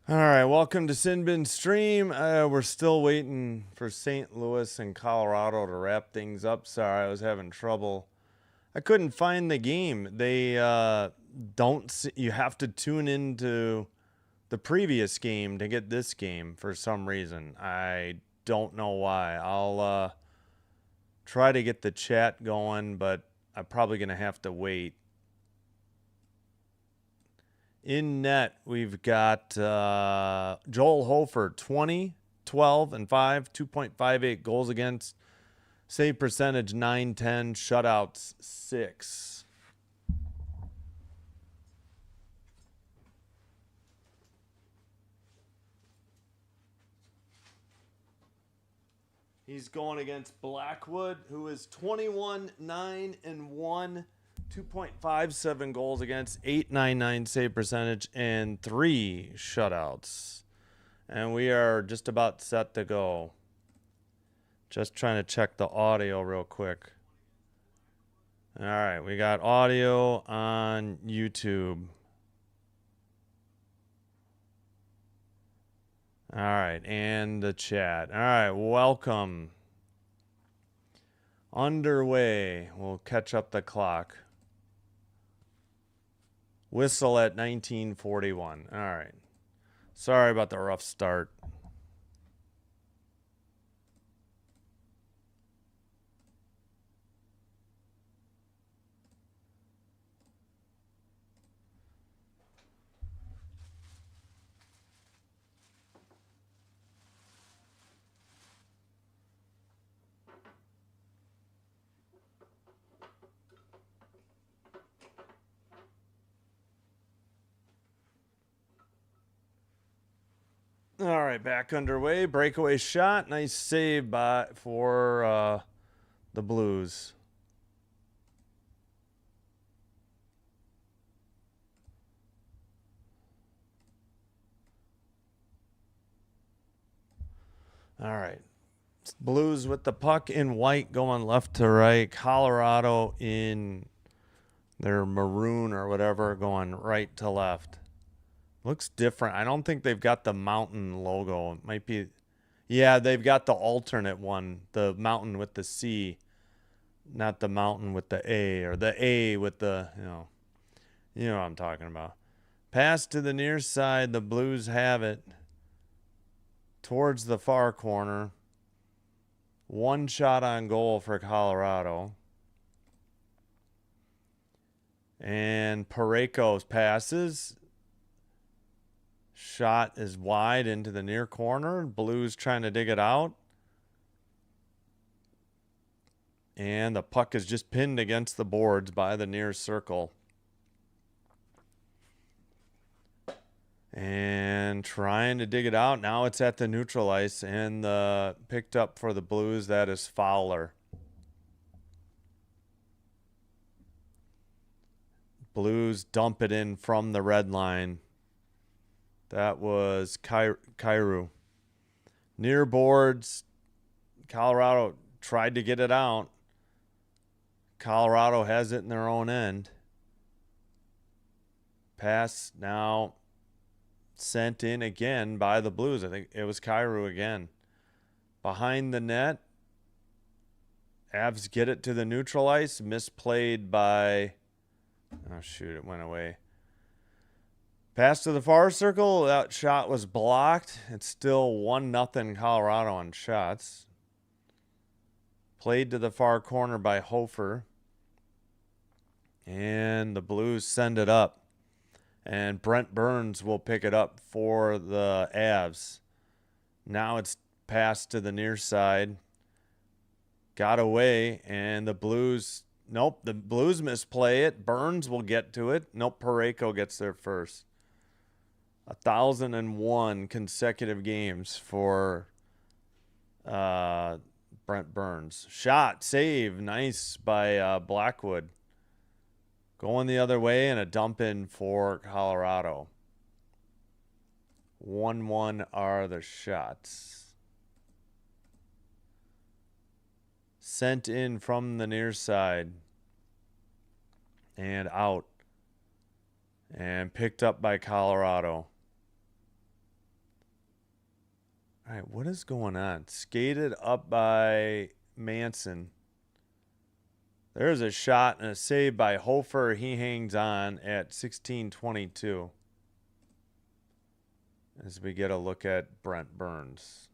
All right, welcome to Sinbin Stream. We're still waiting for St. Louis and Colorado to wrap things up. Sorry, I was having trouble. I couldn't find the game. They you have to tune into the previous game to get this game for some reason. I don't know why. I'll try to get the chat going, but I'm probably going to have to wait. In net, we've got Joel Hofer, 20, 12, and 5, 2.58 goals against, save percentage 910, shutouts 6. He's going against Blackwood, who is 21, 9, and 1. 2.57 goals against, 899 save percentage, and 3 shutouts. And we are just about set to go. Just trying to check the audio real quick. All right, we got audio on YouTube. All right, and the chat. All right, welcome. Underway. We'll catch up the clock. Whistle at 1941. All right. Sorry about the rough start. All right, back underway. Breakaway shot. Nice save for the Blues. All right. Blues with the puck in white going left to right. Colorado in their maroon or whatever going right to left. Looks different. I don't think they've got the mountain logo. It might be. Yeah, they've got the alternate one. The mountain with the C. Not the mountain with the A, or the A with the, you know what I'm talking about. Pass to the near side. The Blues have it. Towards the far corner. One shot on goal for Colorado. And Parayko's passes. Shot is wide into the near corner. Blues trying to dig it out. And the puck is just pinned against the boards by the near circle. And trying to dig it out. Now it's at the neutral ice. And picked up for the Blues. That is Fowler. Blues dump it in from the red line. That was Kyrou. Near boards. Colorado tried to get it out. Colorado has it in their own end. Pass now sent in again by the Blues. I think it was Kyrou again. Behind the net. Avs get it to the neutral ice. Misplayed by... Oh, shoot. It went away. Pass to the far circle. That shot was blocked. It's still 1-0 Colorado on shots. Played to the far corner by Hofer. And the Blues send it up. And Brent Burns will pick it up for the Avs. Now it's passed to the near side. Got away. And the Blues... Nope, the Blues misplay it. Burns will get to it. Nope, Parayko gets there first. 1,001 consecutive games for Brent Burns. Shot, save, nice by Blackwood. Going the other way and a dump in for Colorado. 1-1 are the shots. Sent in from the near side. And out. And picked up by Colorado. All right, what is going on? Skated up by Manson. There's a shot and a save by Hofer. He hangs on at 16:22. As we get a look at Brent Burns.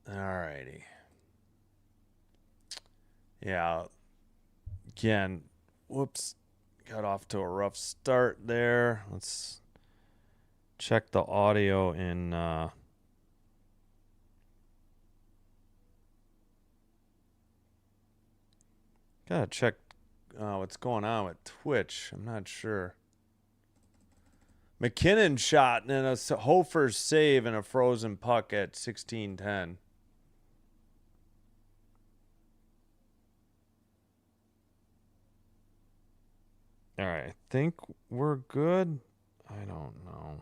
All righty. Yeah. Again, whoops. Got off to a rough start there. Let's check the audio in gotta check what's going on with Twitch. I'm not sure. McKinnon shot and a Hofer save and a frozen puck at 16:10. All right, I think we're good. I don't know.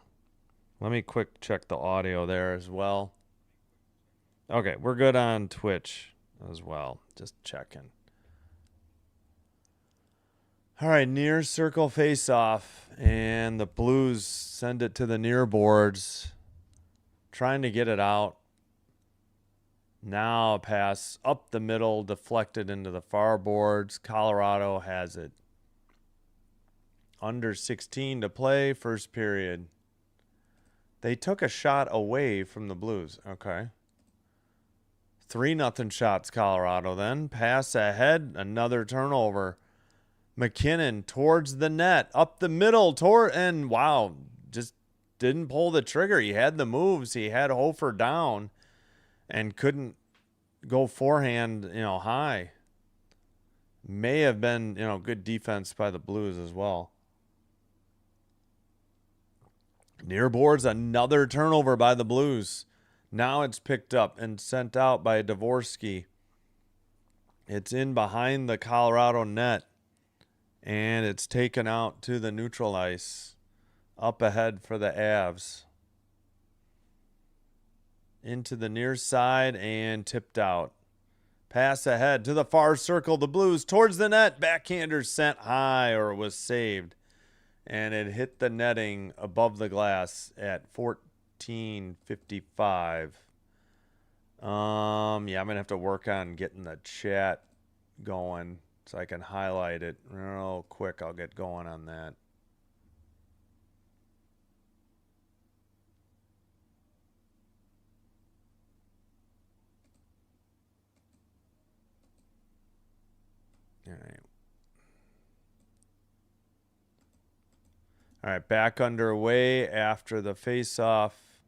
Let me quick check the audio there as well. Okay, we're good on Twitch as well. Just checking. All right, near circle face off, and the Blues send it to the near boards, trying to get it out. Now a pass up the middle, deflected into the far boards. Colorado has it. Under 16 to play, first period. They took a shot away from the Blues. Okay. 3-0 shots, Colorado then. Pass ahead, another turnover. McKinnon towards the net, up the middle, and wow, just didn't pull the trigger. He had the moves. He had Hofer down and couldn't go forehand, high. May have been, good defense by the Blues as well. Near boards, another turnover by the Blues. Now it's picked up and sent out by Dvorsky. It's in behind the Colorado net. And it's taken out to the neutral ice. Up ahead for the Avs. Into the near side and tipped out. Pass ahead to the far circle. The Blues towards the net. Backhander sent high, or was saved. And it hit the netting above the glass at 14:55. Yeah, I'm going to have to work on getting the chat going so I can highlight it real quick. I'll get going on that. All right. All right, back underway after the face-off.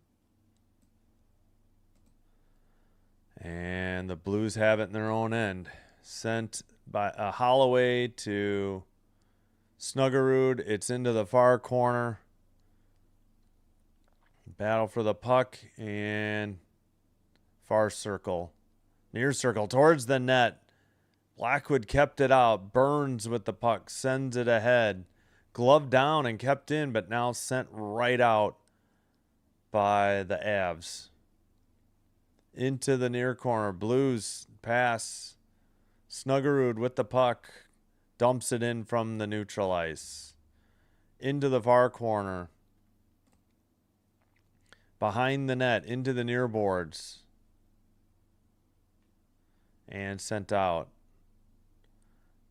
And the Blues have it in their own end. Sent by Holloway to Snuggerud. It's into the far corner. Battle for the puck and far circle. Near circle towards the net. Blackwood kept it out. Burns with the puck. Sends it ahead. Glove down and kept in, but now sent right out by the Avs. Into the near corner. Blues pass. Snuggerud with the puck. Dumps it in from the neutral ice. Into the far corner. Behind the net. Into the near boards. And sent out.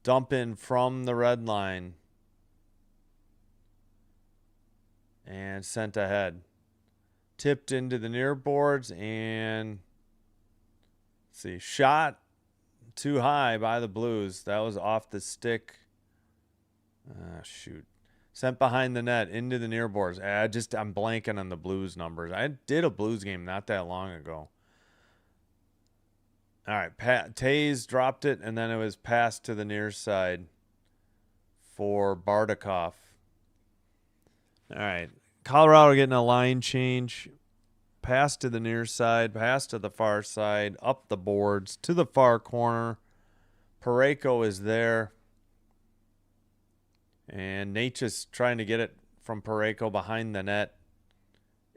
Dump in from the red line. And sent ahead. Tipped into the near boards and shot too high by the Blues. That was off the stick. Shoot. Sent behind the net into the near boards. I'm blanking on the Blues numbers. I did a Blues game not that long ago. All right. Taze dropped it, and then it was passed to the near side for Bardakov. All right. Colorado getting a line change. Pass to the near side. Pass to the far side. Up the boards. To the far corner. Parayko is there. And Natchez trying to get it from Parayko behind the net.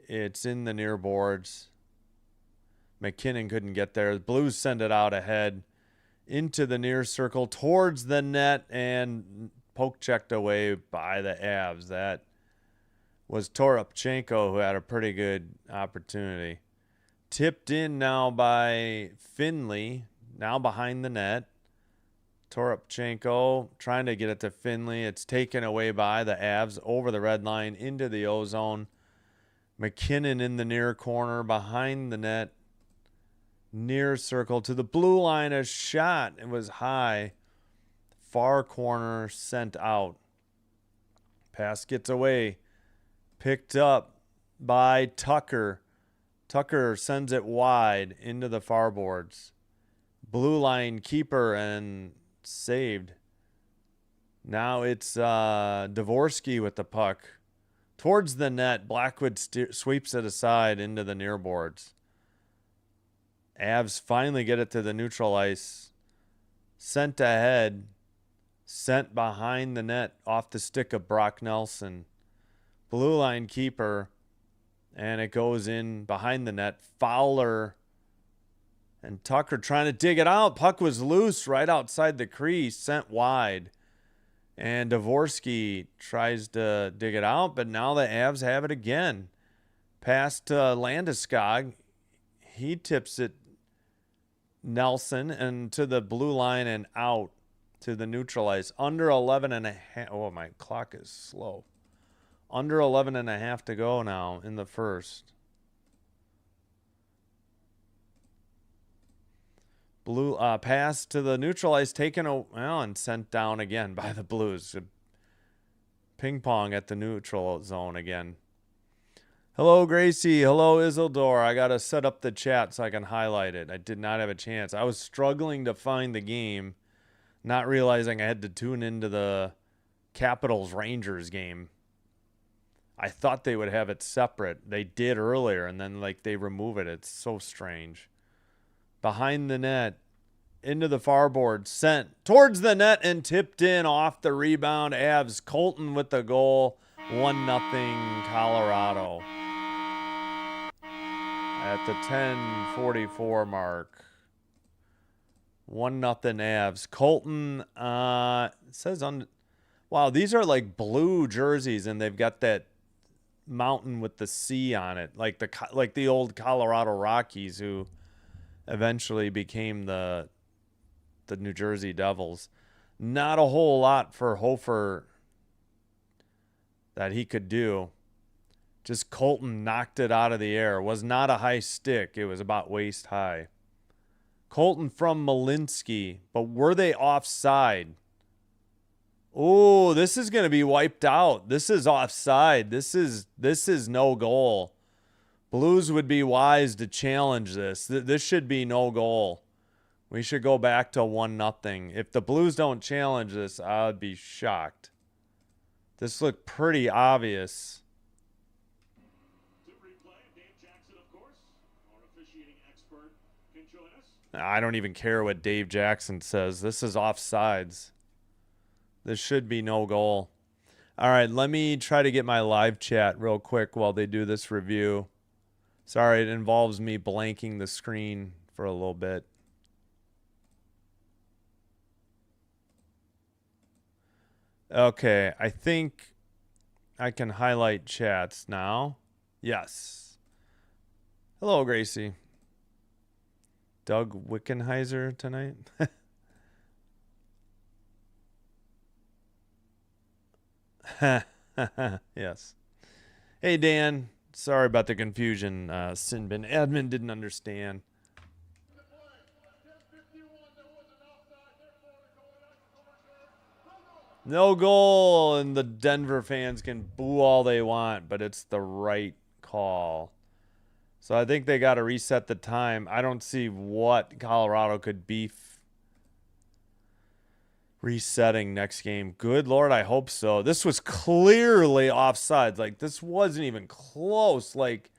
It's in the near boards. McKinnon couldn't get there. The Blues send it out ahead. Into the near circle. Towards the net. And poke checked away by the Avs. That was Toropchenko, who had a pretty good opportunity. Tipped in now by Finley, now behind the net. Toropchenko trying to get it to Finley. It's taken away by the Avs over the red line into the O-zone. McKinnon in the near corner behind the net. Near circle to the blue line. A shot. It was high. Far corner sent out. Pass gets away. Picked up by Tucker. Tucker sends it wide into the far boards. Blue line keeper and saved. Now it's Dvorsky with the puck. Towards the net, Blackwood sweeps it aside into the near boards. Avs finally get it to the neutral ice. Sent ahead. Sent behind the net off the stick of Brock Nelson. Blue line keeper. And it goes in behind the net. Fowler and Tucker trying to dig it out. Puck was loose right outside the crease. Sent wide. And Dvorsky tries to dig it out, but now the Avs have it again. Pass to Landeskog. He tips it Nelson and to the blue line and out to the neutral ice. Under 11 and a half. Oh, my clock is slow. Under 11 and a half to go now in the first. Blue pass to the neutral ice taken and sent down again by the Blues. Ping pong at the neutral zone again. Hello, Gracie. Hello, Isildur. I got to set up the chat so I can highlight it. I did not have a chance. I was struggling to find the game, not realizing I had to tune into the Capitals Rangers game. I thought they would have it separate. They did earlier, and then they remove it. It's so strange. Behind the net, into the far board, sent towards the net and tipped in off the rebound. Avs, Colton with the goal. 1-0 Colorado. At the 10:44 mark. 1-0 Avs. Colton, it says on, wow, these are like blue jerseys, and they've got that mountain with the C on it, like the old Colorado Rockies, who eventually became the New Jersey Devils. Not a whole lot for Hofer that he could do. Just Colton knocked it out of the air. It was not a high stick. It was about waist high. Colton from Malinsky, but were they offside? Oh, this is going to be wiped out. This is offside. This is no goal. Blues would be wise to challenge this. This should be no goal. We should go back to 1-0. If the Blues don't challenge this, I would be shocked. This looked pretty obvious. I don't even care what Dave Jackson says. This is offsides. This should be no goal. All right, let me try to get my live chat real quick while they do this review. Sorry, it involves me blanking the screen for a little bit. Okay, I think I can highlight chats now. Yes. Hello, Gracie. Doug Wickenheiser tonight. Yes. Hey, Dan. Sorry about the confusion. Sinbin admin didn't understand. No goal, and the Denver fans can boo all they want, but it's the right call. So I think they got to reset the time. I don't see what Colorado could beef resetting next game. Good Lord, I hope so. This was clearly offsides. Like, this wasn't even close. Like,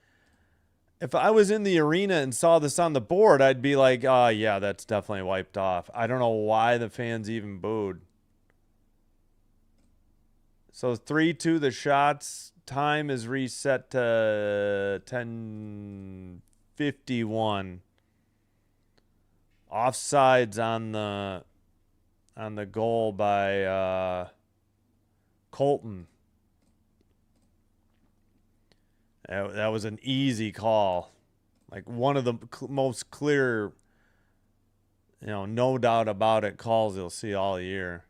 if I was in the arena and saw this on the board, I'd be like, oh, yeah, that's definitely wiped off. I don't know why the fans even booed. So 3-2 the shots. Time is reset to 10:51. Offsides on the goal by Colton. That was an easy call. Like one of the most clear, no doubt about it calls you'll see all year.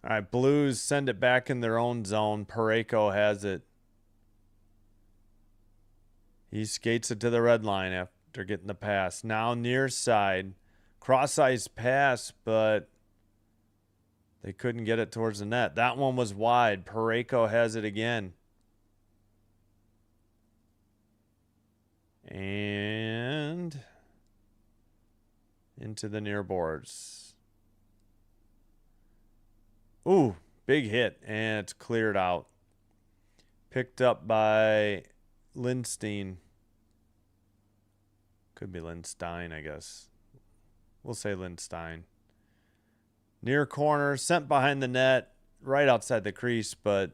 All right, Blues send it back in their own zone. Parayko has it. He skates it to the red line after getting the pass. Now near side. Cross-ice pass, but they couldn't get it towards the net. That one was wide. Parayko has it again. And into the near boards. Ooh, big hit, and it's cleared out. Picked up by Lindstein. Could be Lindstein, I guess. We'll say Lindstein. Near corner, sent behind the net, right outside the crease, but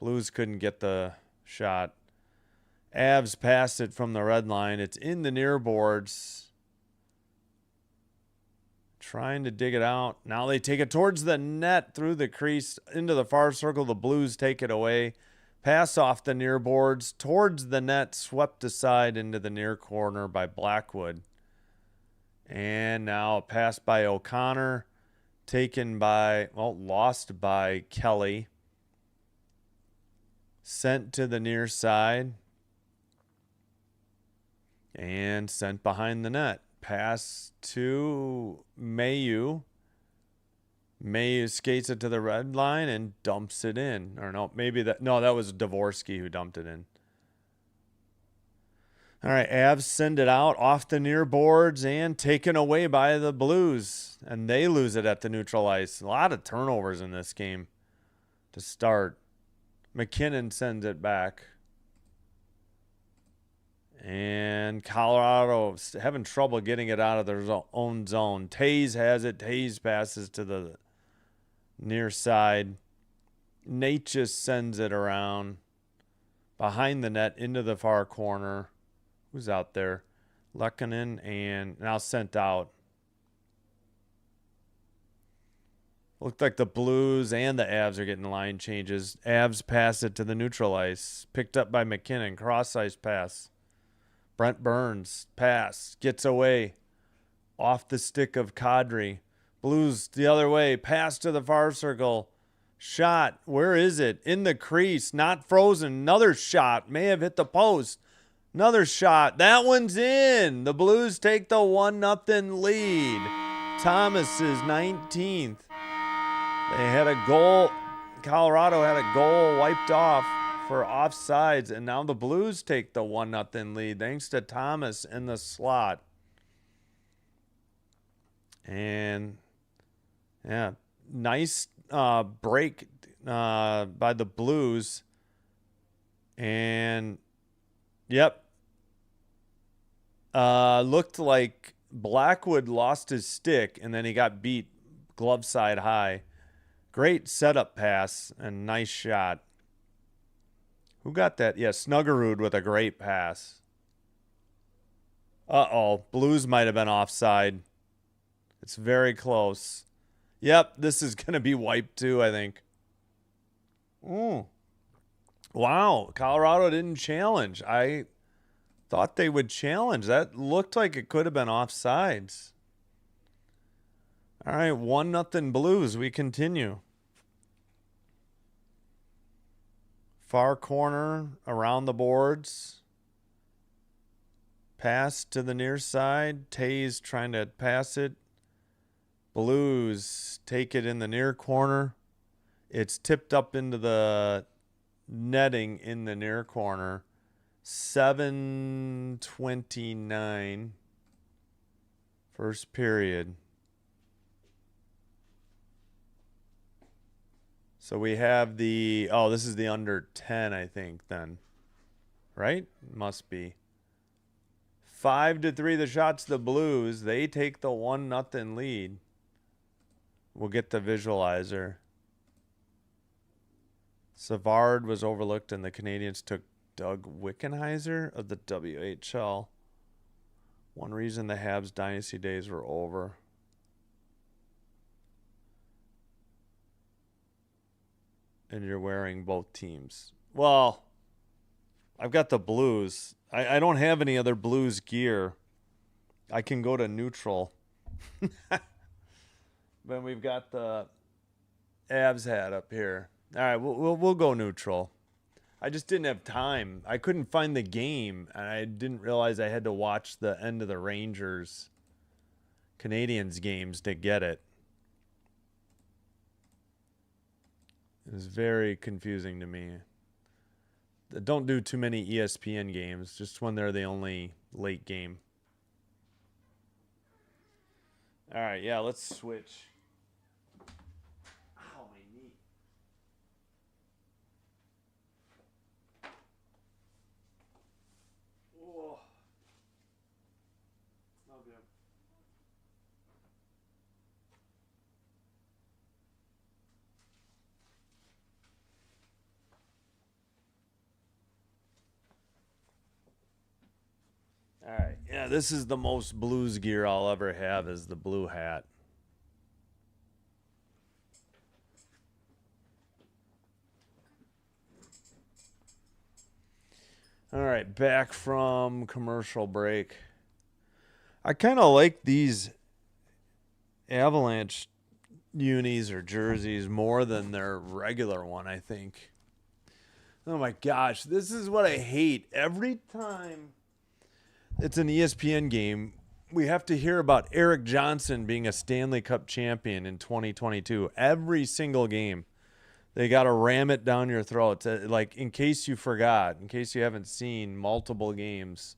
Blues couldn't get the shot. Avs passed it from the red line. It's in the near boards. Trying to dig it out. Now they take it towards the net through the crease into the far circle. The Blues take it away. Pass off the near boards towards the net, swept aside into the near corner by Blackwood. And now a pass by O'Connor, lost by Kelly. Sent to the near side. And sent behind the net. Pass to Mayu. Mayu skates it to the red line and dumps it in. Or no, that was Dvorsky who dumped it in. All right, Avs send it out off the near boards and taken away by the Blues. And they lose it at the neutral ice. A lot of turnovers in this game to start. McKinnon sends it back. And Colorado having trouble getting it out of their own zone. Tays has it. Tays passes to the near side. Natchez sends it around behind the net into the far corner. Who's out there? Lehkonen, and now sent out. Looked like the Blues and the Avs are getting line changes. Avs pass it to the neutral ice. Picked up by McKinnon. Cross-ice pass. Brent Burns, pass, gets away, off the stick of Kadri. Blues the other way, pass to the far circle. Shot, where is it? In the crease, not frozen. Another shot, may have hit the post. Another shot, that one's in. The Blues take the 1-0 lead. Thomas's 19th. They had a goal. Colorado had a goal wiped off for offsides, and now the Blues take the 1-0 lead thanks to Thomas in the slot. And yeah, nice break by the Blues. And yep, looked like Blackwood lost his stick and then he got beat glove side high. Great setup pass and nice shot. Who got that? Yeah, Snuggerud with a great pass. Uh-oh. Blues might have been offside. It's very close. Yep, this is going to be wiped too, I think. Ooh. Wow, Colorado didn't challenge. I thought they would challenge. That looked like it could have been offsides. All right, 1-0 Blues. We continue. Far corner, around the boards. Pass to the near side. Tays trying to pass it. Blues take it in the near corner. It's tipped up into the netting in the near corner. 7:29. First period. So we have this is the under 10, I think, then. Right? Must be. 5-3, the shot's the Blues. They take the 1-0 lead. We'll get the visualizer. Savard was overlooked, and the Canadians took Doug Wickenheiser of the WHL. One reason the Habs dynasty days were over. and you're wearing both teams. Well, I've got the Blues. I don't have any other Blues gear. I can go to neutral. Then we've got the Avs hat up here. All right, we'll go neutral. I just didn't have time. I couldn't find the game, and I didn't realize I had to watch the end of the Rangers Canadiens games to get it. It was very confusing to me. Don't do too many ESPN games, just when they're the only late game. All right, yeah, let's switch. Oh, my knee. Oh. No good. All right. Yeah, this is the most Blues gear I'll ever have is the blue hat. All right, back from commercial break. I kind of like these Avalanche unis or jerseys more than their regular one, I think. Oh my gosh, this is what I hate. Every time it's an ESPN game, we have to hear about Eric Johnson being a Stanley Cup champion in 2022. Every single game. They got to ram it down your throat. Like, in case you forgot, in case you haven't seen multiple games.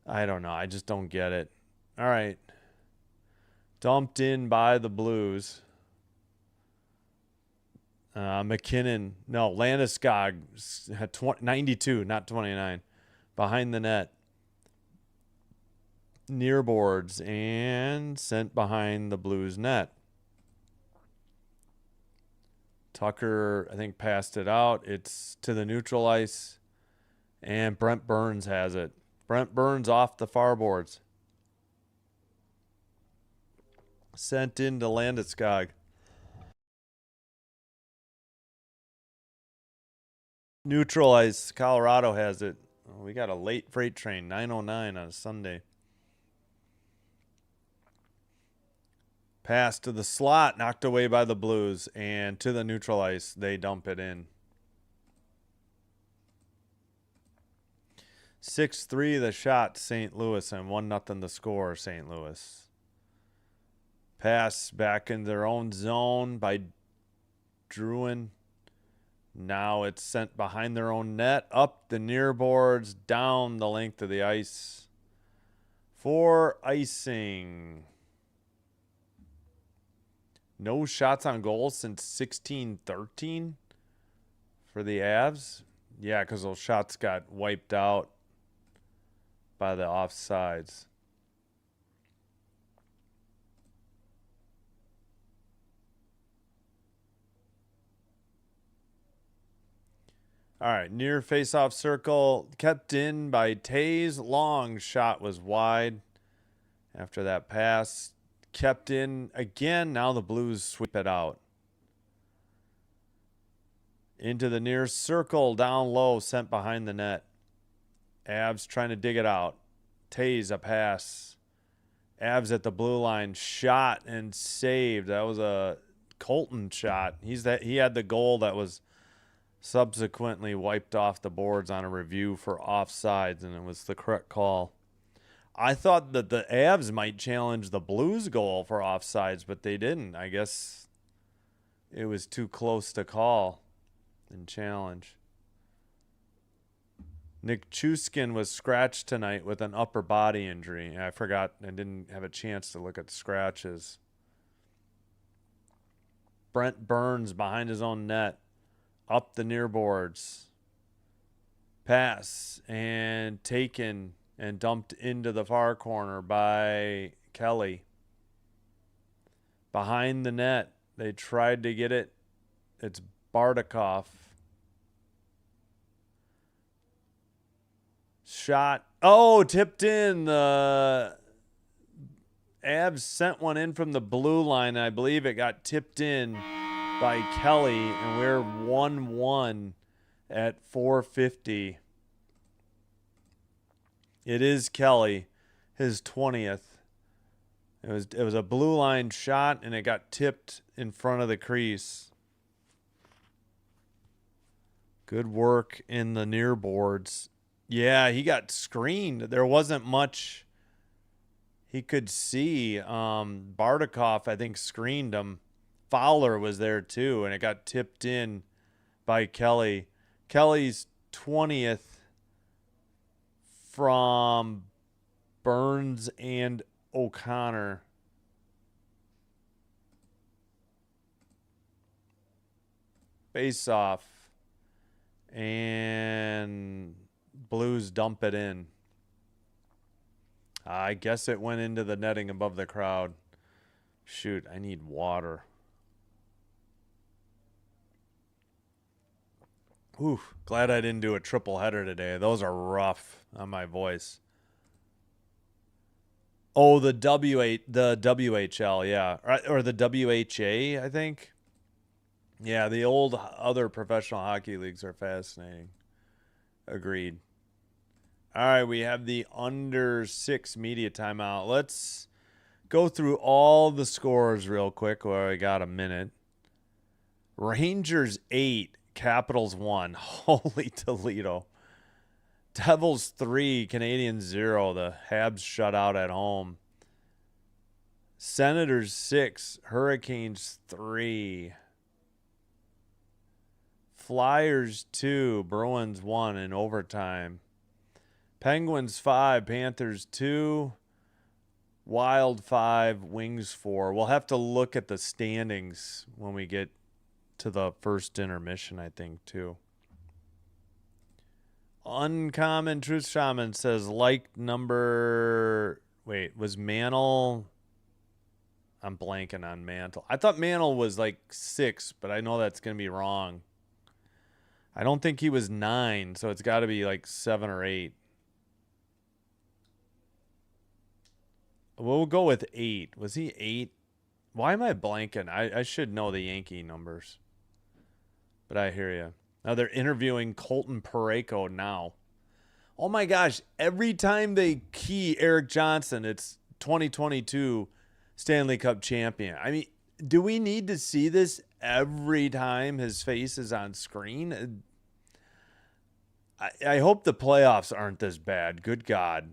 I don't know. I just don't get it. All right. Dumped in by the Blues. McKinnon. No, Landeskog had 92, not 29. Behind the net. Near boards and sent behind the Blues net. Tucker, I think, passed it out. It's to the neutral ice, and Brent Burns has it. Brent Burns off the far boards. Sent into Landeskog. Neutral ice, Colorado has it. Oh, we got a late freight train, 9:09 on a Sunday. Pass to the slot, knocked away by the Blues, and to the neutral ice, they dump it in. 6-3 the shot, St. Louis, and 1-0 the score, St. Louis. Pass back in their own zone by Druin. Now it's sent behind their own net, up the near boards, down the length of the ice for icing. No shots on goal since 16-13 for the Avs. Yeah, because those shots got wiped out by the offsides. All right, near face-off circle, kept in by Tays. Long shot was wide after that pass. Kept in again. Now the Blues sweep it out. Into the near circle, down low, sent behind the net. Avs trying to dig it out. Tays a pass. Avs at the blue line, shot and saved. That was a Colton shot. He had the goal that was subsequently wiped off the boards on a review for offsides, and it was the correct call. I thought that the Avs might challenge the Blues goal for offsides, but they didn't. I guess it was too close to call and challenge. Nick Chuskin was scratched tonight with an upper body injury. I forgot. I didn't have a chance to look at the scratches. Brent Burns behind his own net. Up the near boards. Pass and taken and dumped into the far corner by Kelly. Behind the net. They tried to get it. It's Bardakov. Shot. Oh, tipped in. The Avs sent one in from the blue line. I believe it got tipped in by Kelly, and we're 1-1 at 4:50. It is Kelly, his 20th. It was a blue line shot, and it got tipped in front of the crease. Good work in the near boards. Yeah, he got screened. There wasn't much he could see. Bardakov, I think, screened him. Fowler was there too, and it got tipped in by Kelly. Kelly's 20th from Burns and O'Connor. Face off. And Blues dump it in. I guess it went into the netting above the crowd. Shoot, I need water. Oof, glad I didn't do a triple header today. Those are rough on my voice. Oh, the WHL, yeah. Or the WHA, I think. Yeah, the old other professional hockey leagues are fascinating. Agreed. All right, we have the under 6 media timeout. Let's go through all the scores real quick while we got a minute. Rangers 8, Capitals 1. Holy Toledo. Devils 3, Canadiens 0. The Habs shut out at home. Senators 6, Hurricanes 3. Flyers 2, Bruins 1 in overtime. Penguins 5, Panthers 2, Wild 5, Wings 4. We'll have to look at the standings when we get to the first intermission, I think, too. Uncommon Truth Shaman says like number... Wait, was Mantle... I'm blanking on Mantle. I thought Mantle was like 6, but I know that's going to be wrong. I don't think he was 9, so it's got to be like 7 or 8. We'll go with 8. Was he 8? Why am I blanking? I should know the Yankee numbers. But I hear you. Now they're interviewing Colton Parayko now. Oh my gosh. Every time they key Eric Johnson, it's 2022 Stanley Cup champion. I mean, do we need to see this every time his face is on screen? I hope the playoffs aren't this bad. Good God.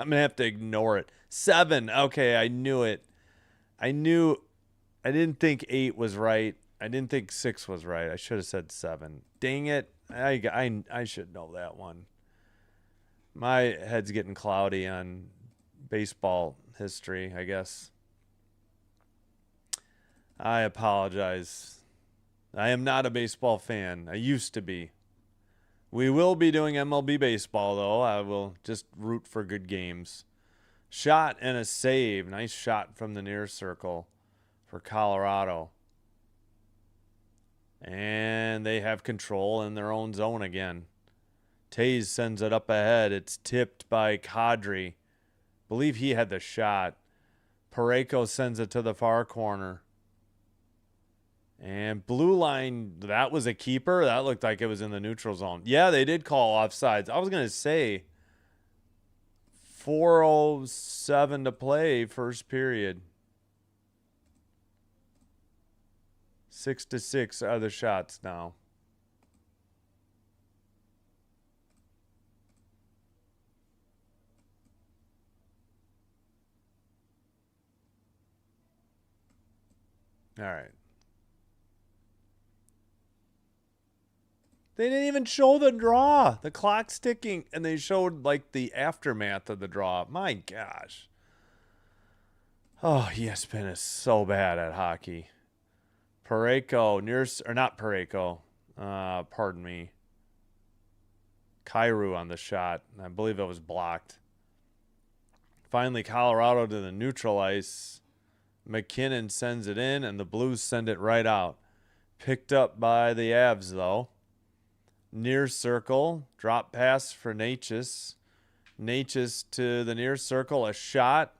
I'm going to have to ignore it. 7. Okay, I knew it. I didn't think 8 was right. I didn't think 6 was right. I should have said 7. Dang it. I should know that one. My head's getting cloudy on baseball history, I guess. I apologize. I am not a baseball fan. I used to be. We will be doing MLB baseball, though. I will just root for good games. Shot and a save. Nice shot from the near circle for Colorado. And they have control in their own zone again. Taze sends it up ahead. It's tipped by Kadri. Believe he had the shot. Parayko sends it to the far corner. And blue line, that was a keeper. That looked like it was in the neutral zone. Yeah, they did call offsides. I was going to say 4:07 to play, first period. 6-6 are the shots now. All right. They didn't even show the draw. The clock's ticking, and they showed like the aftermath of the draw. My gosh. Oh, ESPN is so bad at hockey. Parayko, not Parayko. Pardon me. Kyrou on the shot. I believe it was blocked. Finally, Colorado to the neutral ice. McKinnon sends it in, and the Blues send it right out. Picked up by the Avs, though. Near circle. Drop pass for Natchez. Natchez to the near circle. A shot.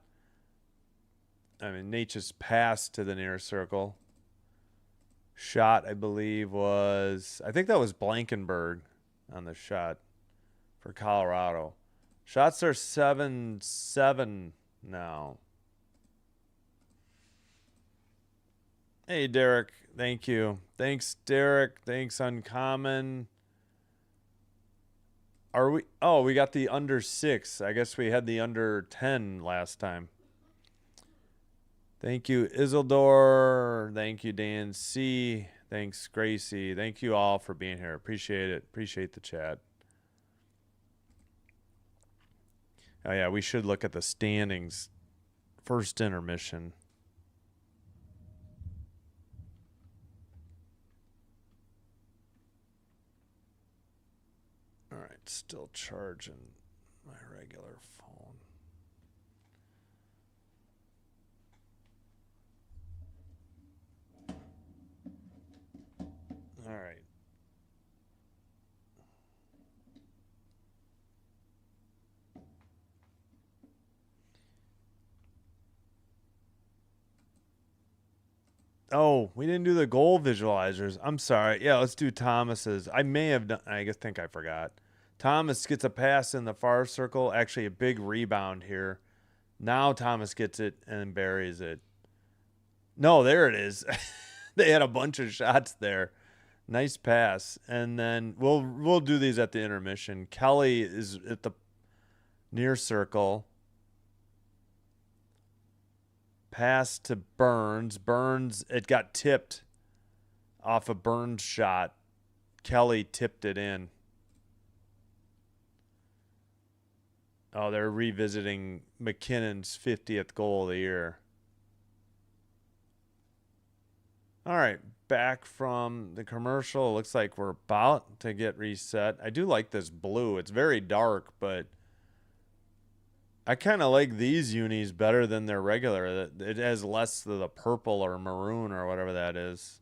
Natchez pass to the near circle. Shot, I believe, I think that was Blankenberg on the shot for Colorado. Shots are 7-7 now. Hey, Derek. Thank you. Thanks, Derek. Thanks, Uncommon. Are we? Oh, we got the under 6. I guess we had the under 10 last time. Thank you, Isildur. Thank you, Dan C. Thanks, Gracie. Thank you all for being here. Appreciate it. Appreciate the chat. Oh, yeah, we should look at the standings. First intermission. All right, still charging my regular phone. All right. Oh, we didn't do the goal visualizers. I'm sorry. Yeah, let's do Thomas's. I may have done. I think I forgot. Thomas gets a pass in the far circle. Actually, a big rebound here. Now Thomas gets it and buries it. No, there it is. They had a bunch of shots there. Nice pass. And then we'll do these at the intermission. Kelly is at the near circle. Pass to Burns. Burns, it got tipped off a Burns shot. Kelly tipped it in. Oh, they're revisiting McKinnon's 50th goal of the year. All right, back from the commercial. Looks like we're about to get reset. I do like this blue. It's very dark, but I kind of like these unis better than their regular. It has less of the purple or maroon or whatever that is.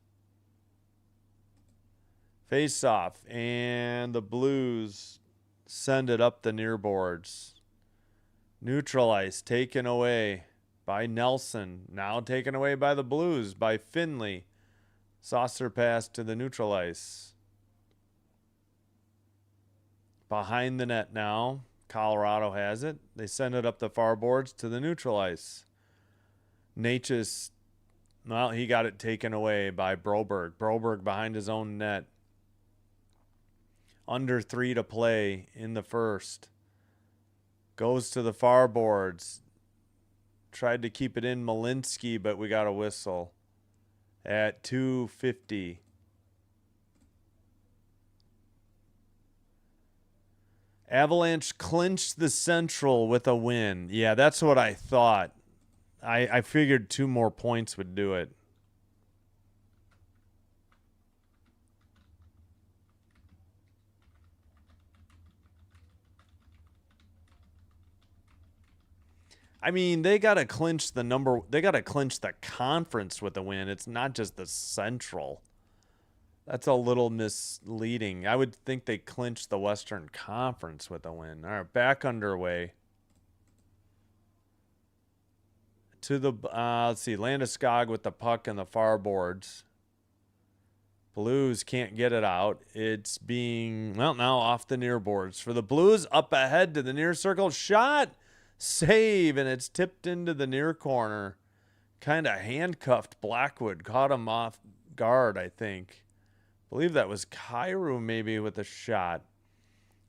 Face off, and the Blues send it up the near boards. Neutral ice taken away by Nelson. Now taken away by the Blues by Finley. Saucer pass to the neutral ice. Behind the net now. Colorado has it. They send it up the far boards to the neutral ice. Natchez, well, he got it taken away by Broberg. Broberg behind his own net. Under 3 to play in the first. Goes to the far boards. Tried to keep it in Malinsky, but we got a whistle at 2:50. Avalanche clinched the Central with a win. Yeah, that's what I thought. I figured 2 more points would do it. I mean, they got to clinch they got to clinch the conference with a win. It's not just the Central. That's a little misleading. I would think they clinched the Western Conference with a win. All right, back underway. To the, let's see, Landeskog with the puck and the far boards. Blues can't get it out. It's being, well, now off the near boards. For the Blues, up ahead to the near circle. Shot! Save, and it's tipped into the near corner. Kind of handcuffed Blackwood. Caught him off guard, I think. I believe that was Kyrou maybe with a shot.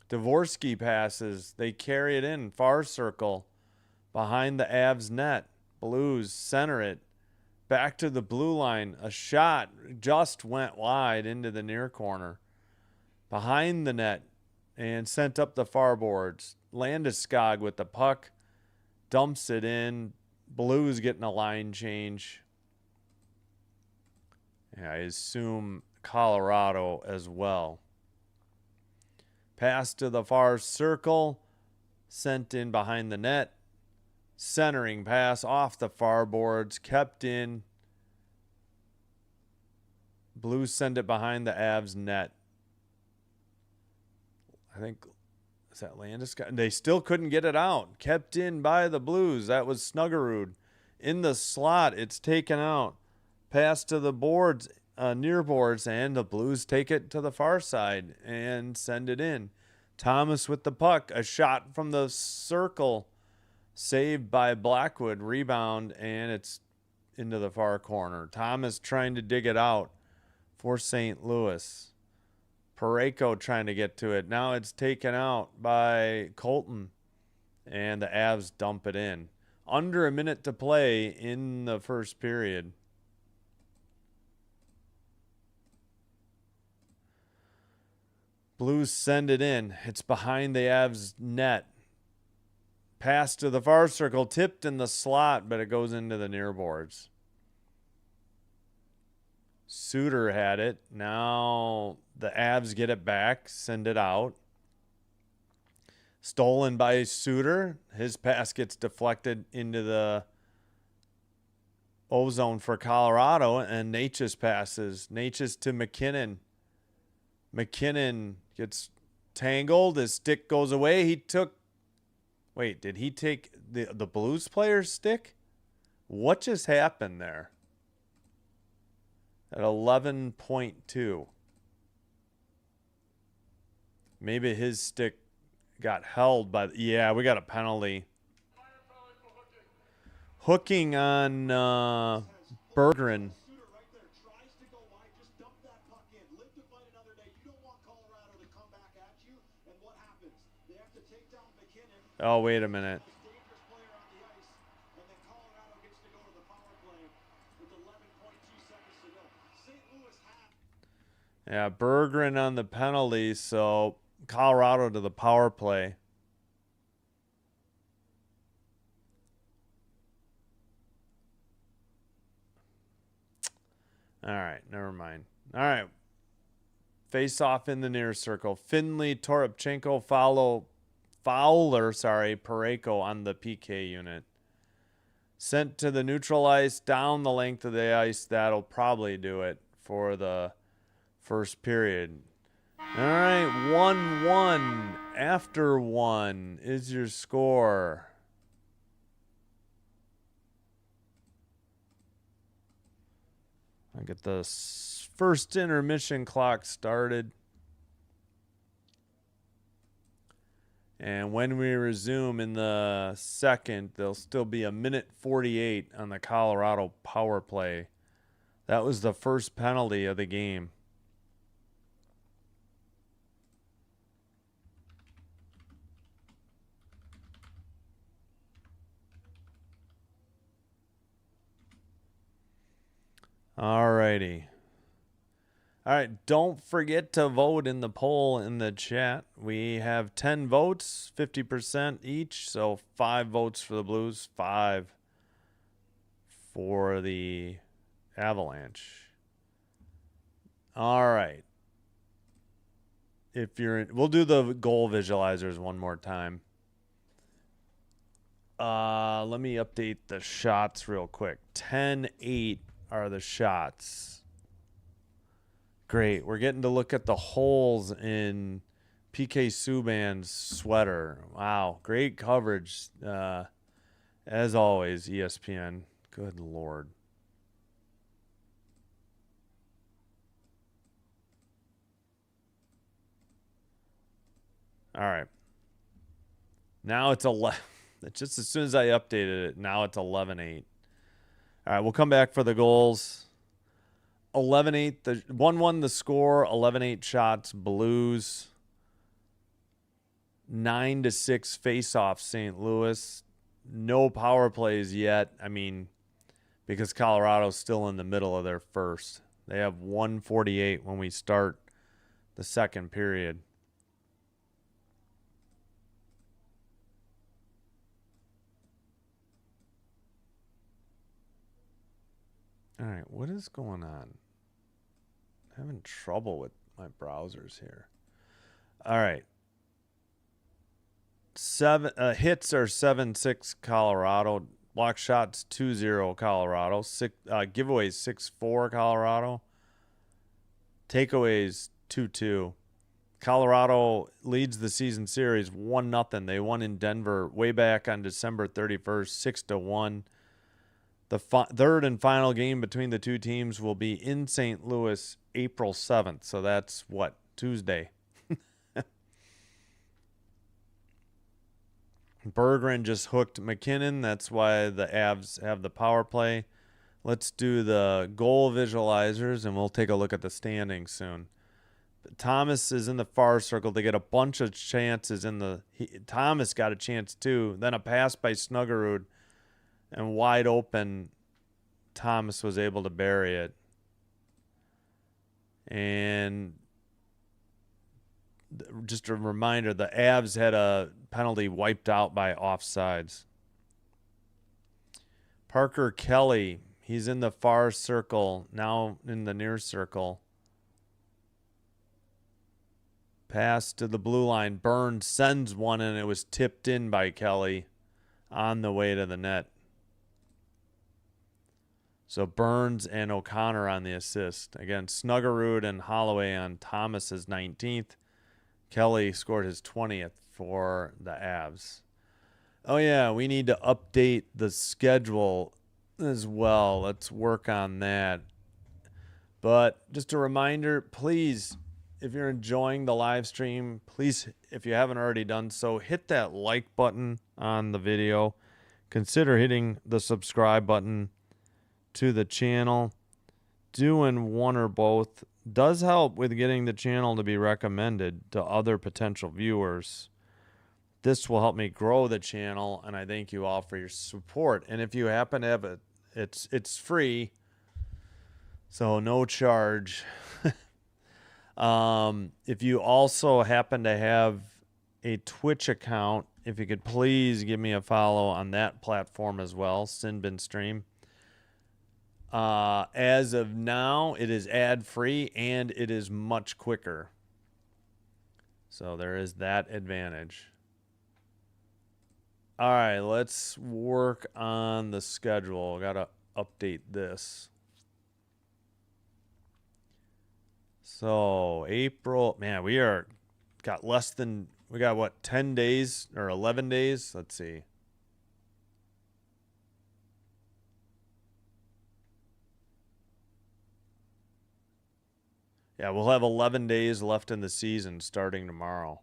Dvorsky passes. They carry it in. Far circle. Behind the Avs net. Blues center it. Back to the blue line. A shot just went wide into the near corner. Behind the net. And sent up the far boards. Landeskog with the puck. Dumps it in. Blues getting a line change. Yeah, I assume Colorado as well. Pass to the far circle. Sent in behind the net. Centering pass off the far boards. Kept in. Blues send it behind the Avs net. I think, is that Landeskog? They still couldn't get it out. Kept in by the Blues. That was Snuggerud. In the slot, it's taken out. Pass to the boards. near boards, and the Blues take it to the far side and send it in. Thomas with the puck, a shot from the circle, saved by Blackwood, rebound, and it's into the far corner. Thomas trying to dig it out for St. Louis. Parayko trying to get to it. Now it's taken out by Colton, and the Avs dump it in. Under a minute to play in the first period. Blues send it in. It's behind the Avs net. Pass to the far circle, tipped in the slot, but it goes into the near boards. Suter had it. Now the Avs get it back, send it out. Stolen by Suter. His pass gets deflected into the O-zone for Colorado, and Natchez passes. Natchez to McKinnon. McKinnon gets tangled. His stick goes away. He took... Wait, did he take the Blues player's stick? What just happened there? At 11.2. Maybe his stick got held by... Yeah, we got a penalty. Hooking on Berggren. Oh, wait a minute. Yeah, Berggren on the penalty, so Colorado to the power play. All right, never mind. All right. Face off in the near circle. Finley, Toropchenko, Fowler, Parayko on the PK unit. Sent to the neutral ice, down the length of the ice. That'll probably do it for the first period. All right, 1-1. After 1 is your score. I'll get the first intermission clock started. And when we resume in the second, there'll still be 1:48 on the Colorado power play. That was the first penalty of the game. All righty. All right, don't forget to vote in the poll in the chat. We have 10 votes, 50% each, so 5 votes for the Blues, 5 for the Avalanche. All right. If you're in, we'll do the goal visualizers one more time. Let me update the shots real quick. 10-8 are the shots. Great. We're getting to look at the holes in PK Subban's sweater. Wow. Great coverage. As always, ESPN. Good Lord. All right. Now it's 11. Just as soon as I updated it, now it's 11-8. All right, we'll come back for the goals. 11-8, the 1-1 the score, 11-8 shots, Blues. 9-6 face-off, St. Louis. No power plays yet. I mean, because Colorado's still in the middle of their first. They have 1:48 when we start the second period. All right, what is going on? I'm having trouble with my browsers here. All right. Hits are 7-6 Colorado. Block shots 2-0 Colorado. Giveaways 6-4 Colorado. Takeaways 2-2. Colorado leads the season series 1-0. They won in Denver way back on December 31st, 6-1. The third and final game between the two teams will be in St. Louis, April 7th. So that's what? Tuesday. Berggren just hooked McKinnon. That's why the Avs have the power play. Let's do the goal visualizers, and we'll take a look at the standings soon. Thomas is in the far circle. They get a bunch of chances in the... Thomas got a chance too. Then a pass by Snuggerud, and wide open, Thomas was able to bury it. And just a reminder, the Avs had a penalty wiped out by offsides. Parker Kelly, he's in the far circle, now in the near circle. Pass to the blue line. Burns sends one, and it was tipped in by Kelly on the way to the net. So Burns and O'Connor on the assist. Again, Snuggerud and Holloway on Thomas's 19th. Kelly scored his 20th for the Avs. Oh, yeah, we need to update the schedule as well. Let's work on that. But just a reminder, please, if you're enjoying the live stream, please, if you haven't already done so, hit that like button on the video. Consider hitting the subscribe button to the channel. Doing one or both does help with getting the channel to be recommended to other potential viewers. This will help me grow the channel, and I thank you all for your support. And if you happen to have it, it's free, so no charge. If you also happen to have a Twitch account, if you could please give me a follow on that platform as well, Sinbin Stream. As of now, it is ad-free and it is much quicker. So there is that advantage. All right, let's work on the schedule. Got to update this. So April, man, we got what, 10 days or 11 days? Let's see. Yeah, we'll have 11 days left in the season starting tomorrow.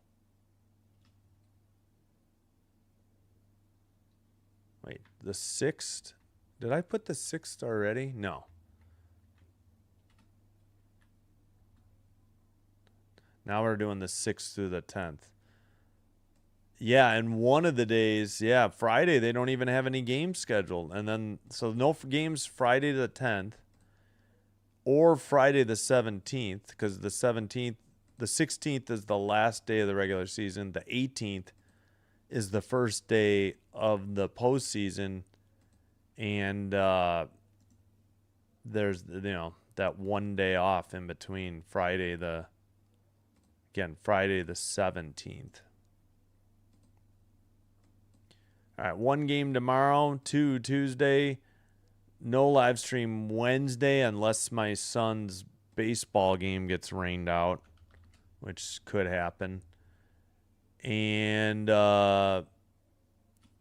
Wait, the 6th? Did I put the 6th already? No. Now we're doing the 6th through the 10th. Yeah, and one of the days, yeah, Friday, they don't even have any games scheduled. And then, so no games Friday the 10th or Friday the 17th, because the 16th is the last day of the regular season. The 18th is the first day of the postseason. And there's, that one day off in between Friday the 17th. All right, one game tomorrow, 2 Tuesday, no live stream Wednesday unless my son's baseball game gets rained out, which could happen. And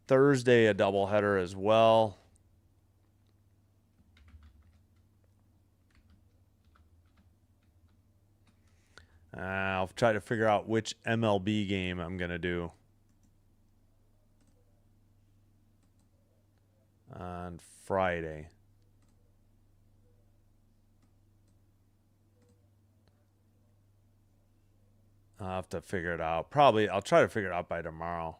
Thursday, a doubleheader as well. I'll try to figure out which MLB game I'm going to do on Friday. I'll have to figure it out. Probably, I'll try to figure it out by tomorrow.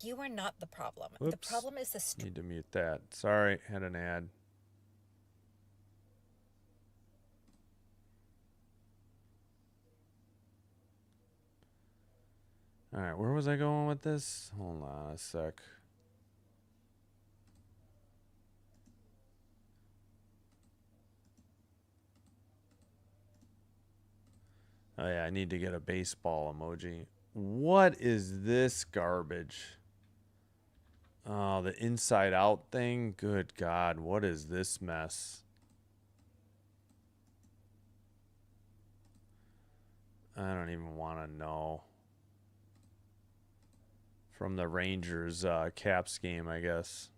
You are not the problem. Oops. The problem is the Need to mute that. Sorry, had an ad. All right, where was I going with this? Hold on a sec. Oh, yeah, I need to get a baseball emoji. What is this garbage? Oh, the inside out thing? Good God, what is this mess? I don't even want to know. From the Rangers Caps game, I guess.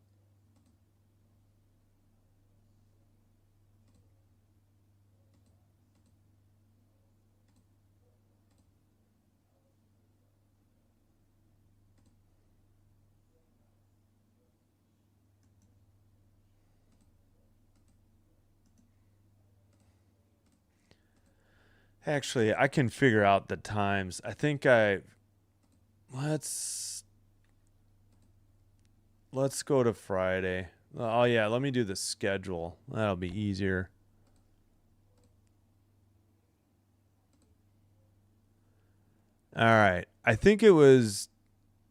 Actually, I can figure out the times. I think let's go to Friday. Oh yeah, let me do the schedule. That'll be easier. All right. I think it was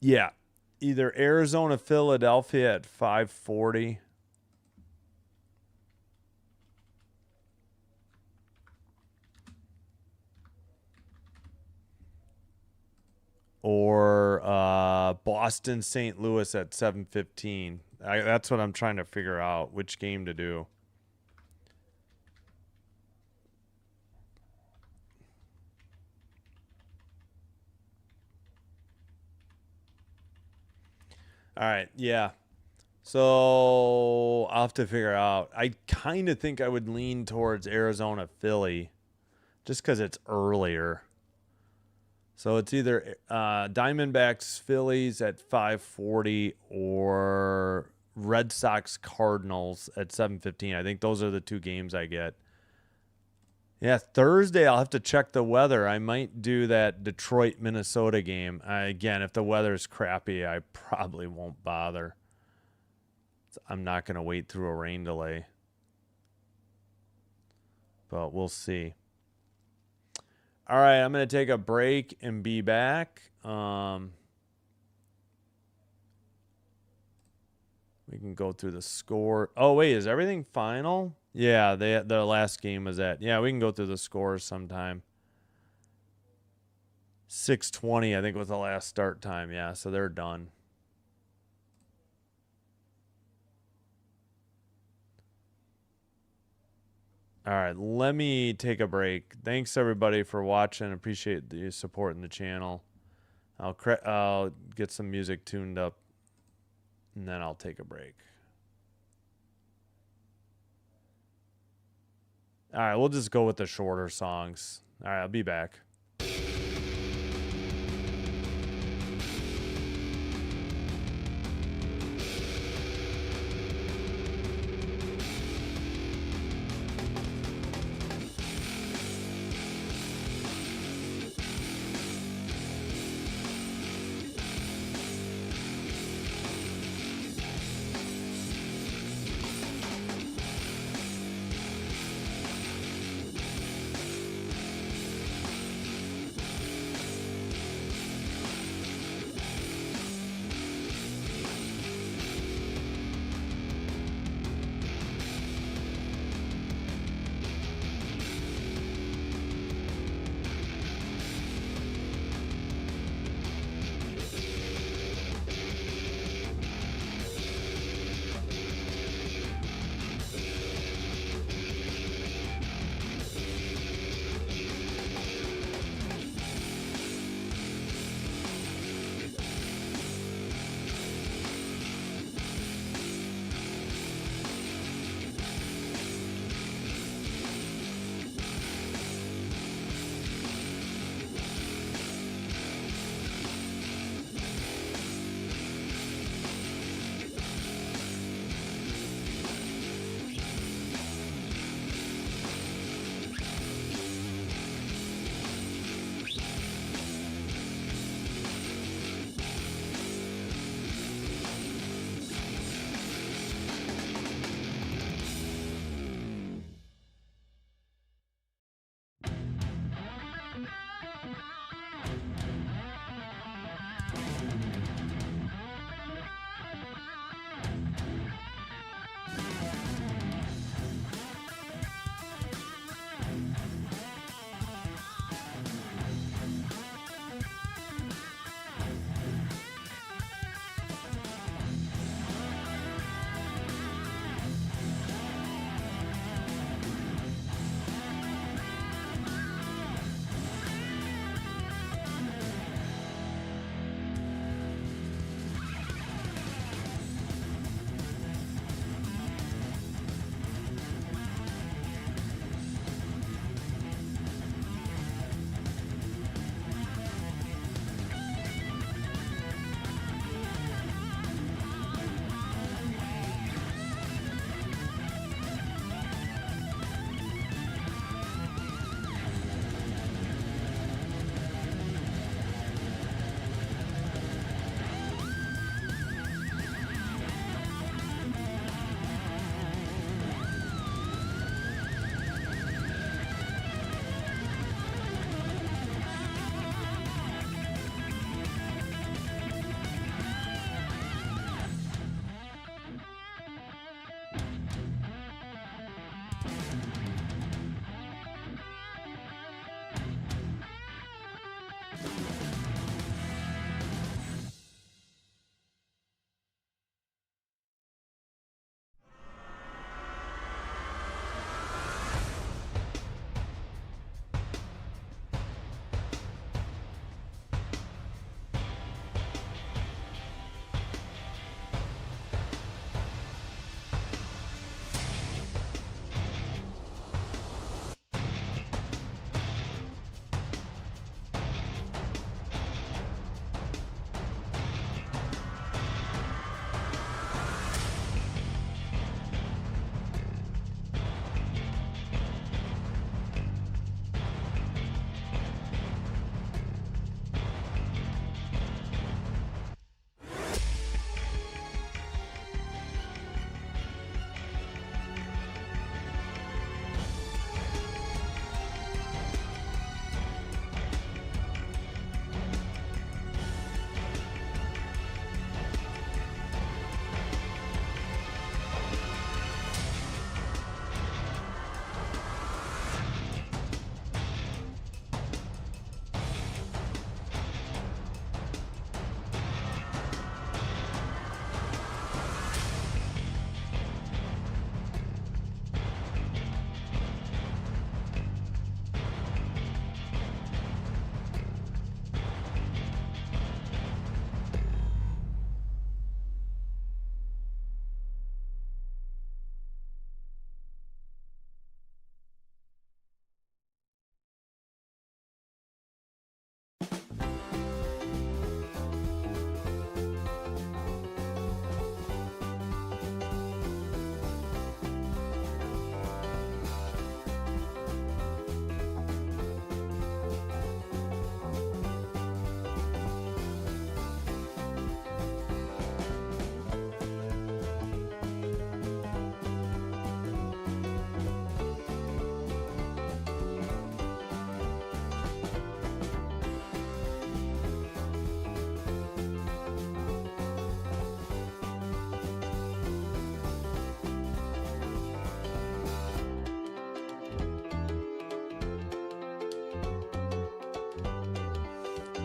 either Arizona Philadelphia at 5:40 or Boston St. Louis at 7:15. That's what I'm trying to figure out, which game to do. All right, yeah. So I'll have to figure out. I kind of think I would lean towards Arizona Philly just because it's earlier. So it's either Diamondbacks Phillies at 5:40 or Red Sox Cardinals at 7:15. I think those are the two games I get. Yeah, Thursday I'll have to check the weather. I might do that Detroit Minnesota game. Again, if the weather's crappy, I probably won't bother. I'm not going to wait through a rain delay. But we'll see. All right, I'm going to take a break and be back. We can go through the score. Oh, wait, is everything final? Yeah, their last game was at. Yeah, we can go through the scores sometime. 6:20, I think, was the last start time. Yeah, so they're done. All right, let me take a break. Thanks, everybody, for watching. Appreciate the support in the channel. I'll get some music tuned up, and then I'll take a break. All right, we'll just go with the shorter songs. All right, I'll be back.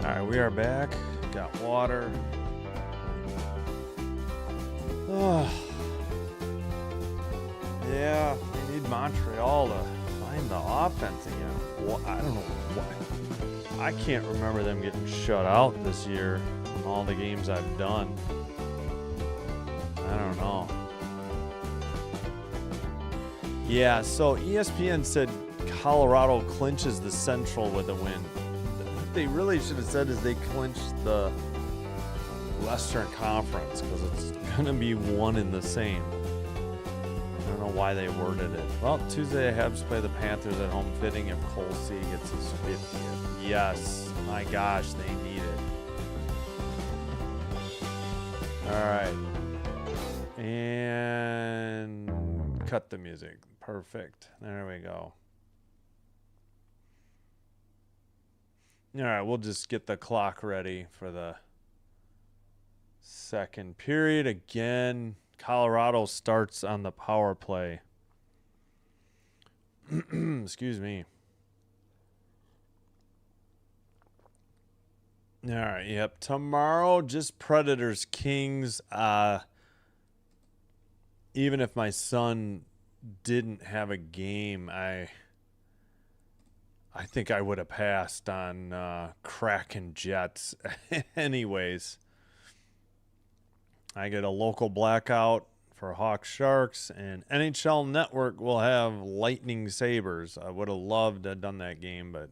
right, we are back. Got water. Oh. Yeah, we need Montreal to find the offense again. Well, I don't know why. I can't remember them getting shut out this year in all the games I've done. I don't know. Yeah, so ESPN said Colorado clinches the Central with a win. What they really should have said is they clinched the Western Conference, because it's going to be one and the same. I don't know why they worded it. Well, Tuesday the Habs play the Panthers at home, fitting if Cole C gets his 50th. Yes, my gosh, they need it. All right. And cut the music. Perfect. There we go. All right, we'll just get the clock ready for the second period. Again, Colorado starts on the power play. Excuse me. All right, yep. Tomorrow, just Predators Kings. Even if my son didn't have a game, I think I would have passed on Kraken Jets anyways. I get a local blackout for Hawks Sharks, and NHL Network will have Lightning Sabres. I would have loved to have done that game, but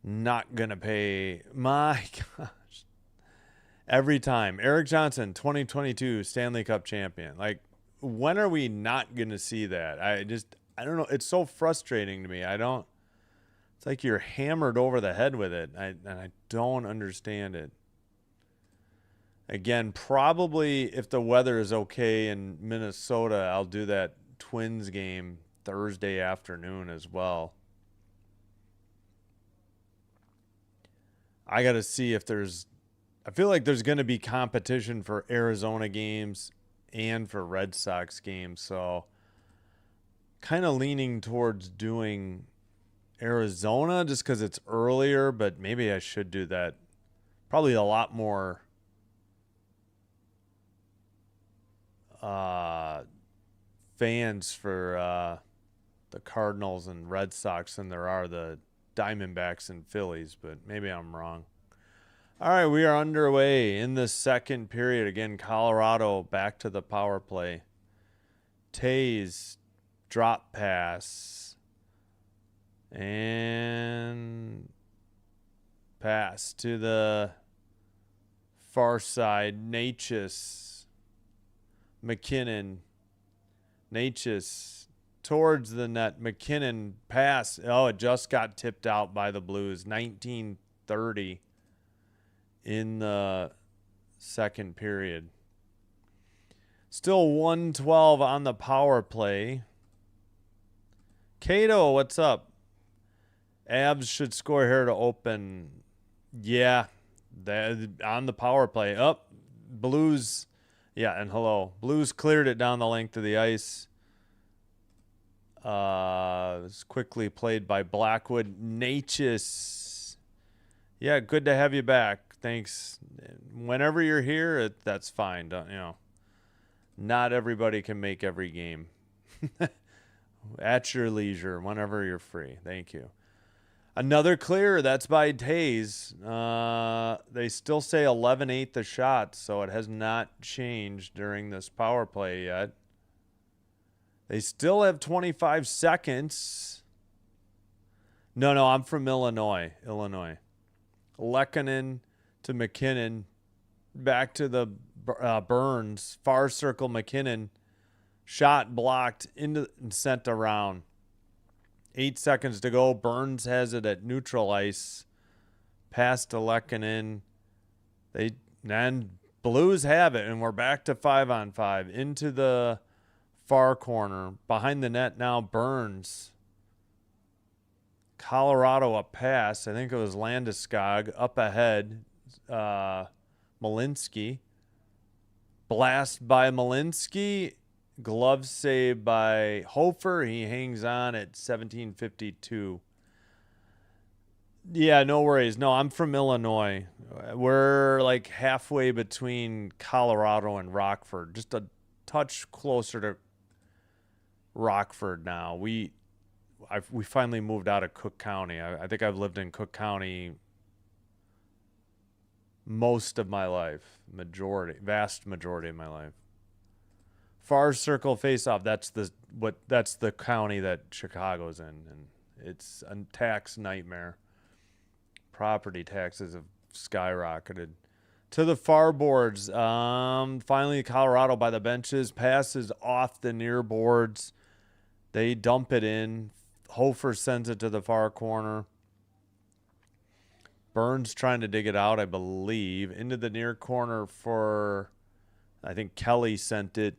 not going to pay. My gosh. Every time. Eric Johnson, 2022 Stanley Cup champion. Like, when are we not going to see that? I don't know. It's so frustrating to me. It's like you're hammered over the head with it. And I don't understand it. Again, probably if the weather is okay in Minnesota, I'll do that Twins game Thursday afternoon as well. I got to see if I feel like there's going to be competition for Arizona games and for Red Sox games. So kind of leaning towards doing Arizona just because it's earlier, but maybe I should do that. Probably a lot more fans for the Cardinals and Red Sox than there are the Diamondbacks and Phillies, but maybe I'm wrong. All right, we are underway in the second period. Again, Colorado back to the power play. Tays drop pass and pass to the far side. Natchez, McKinnon, Natchez towards the net. McKinnon pass. Oh, it just got tipped out by the Blues. 19:30 in the second period. Still 1:12 on the power play. Cato, what's up? Avs should score here to open. Yeah, on the power play. Up, Blues. Yeah, and hello. Blues cleared it down the length of the ice. It was quickly played by Blackwood. Natchez. Yeah, good to have you back. Thanks. Whenever you're here, that's fine. Not everybody can make every game. At your leisure, whenever you're free. Thank you. Another clear. That's by Tays. They still say 11-8 the shot, so it has not changed during this power play yet. They still have 25 seconds. No, I'm from Illinois. Lehkonen to McKinnon. Back to the Burns. Far circle McKinnon. Shot blocked and sent around. 8 seconds to go. Burns has it at neutral ice. Pass to Lehkonen. Then Blues have it, and we're back to 5-on-5. Into the far corner. Behind the net now, Burns. Colorado a pass. I think it was Landeskog up ahead. Malinsky. Blast by Malinsky. Glove save by Hofer. He hangs on at 17:52. Yeah, no worries. No, I'm from Illinois. We're like halfway between Colorado and Rockford, just a touch closer to Rockford now. We finally moved out of Cook County. I think I've lived in Cook County most of my life, vast majority of my life. Far Circle face-off. That's the county that Chicago's in, and it's a tax nightmare. Property taxes have skyrocketed. To the far boards. Finally, Colorado by the benches passes off the near boards. They dump it in. Hofer sends it to the far corner. Burns trying to dig it out, I believe, into the near corner I think Kelly sent it.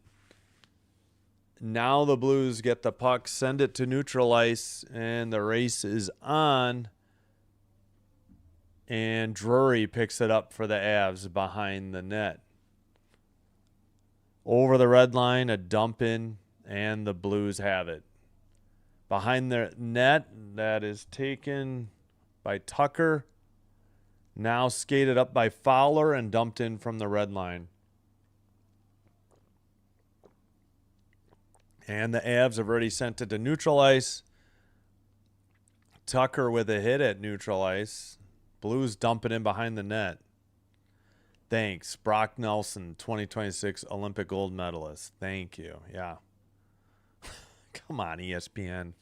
Now the Blues get the puck, send it to neutral ice, and the race is on. And Drury picks it up for the Avs behind the net. Over the red line, a dump in, and the Blues have it. Behind the net, that is taken by Tucker. Now skated up by Fowler and dumped in from the red line. And the Avs have already sent it to neutral ice. Tucker with a hit at neutral ice. Blues dump it in behind the net. Thanks. Brock Nelson, 2026 Olympic gold medalist. Thank you. Yeah. Come on, ESPN.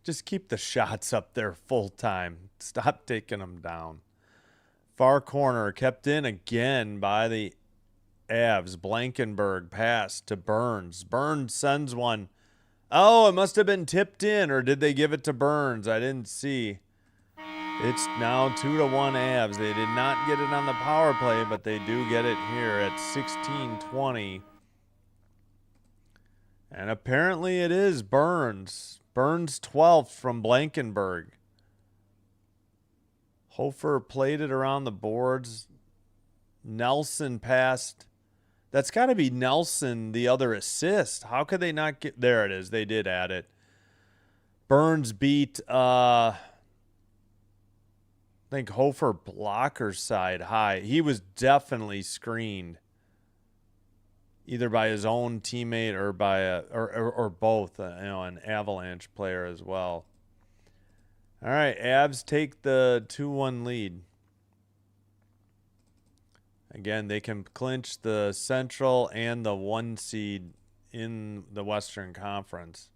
Just keep the shots up there full time. Stop taking them down. Far corner kept in again by the Avs. Blankenberg pass to Burns. Burns sends one. Oh, it must have been tipped in, or did they give it to Burns? I didn't see. It's now 2-1 Avs. They did not get it on the power play, but they do get it here at 16:20. And apparently it is Burns. Burns 12th from Blankenberg. Hofer played it around the boards. Nelson passed. That's got to be Nelson, the other assist. How could they not get... There it is. They did add it. Burns beat... I think Hofer blocker side high. He was definitely screened, either by his own teammate or by or both. An Avalanche player as well. All right, Avs take the 2-1 lead. Again, they can clinch the Central and the 1 seed in the Western Conference.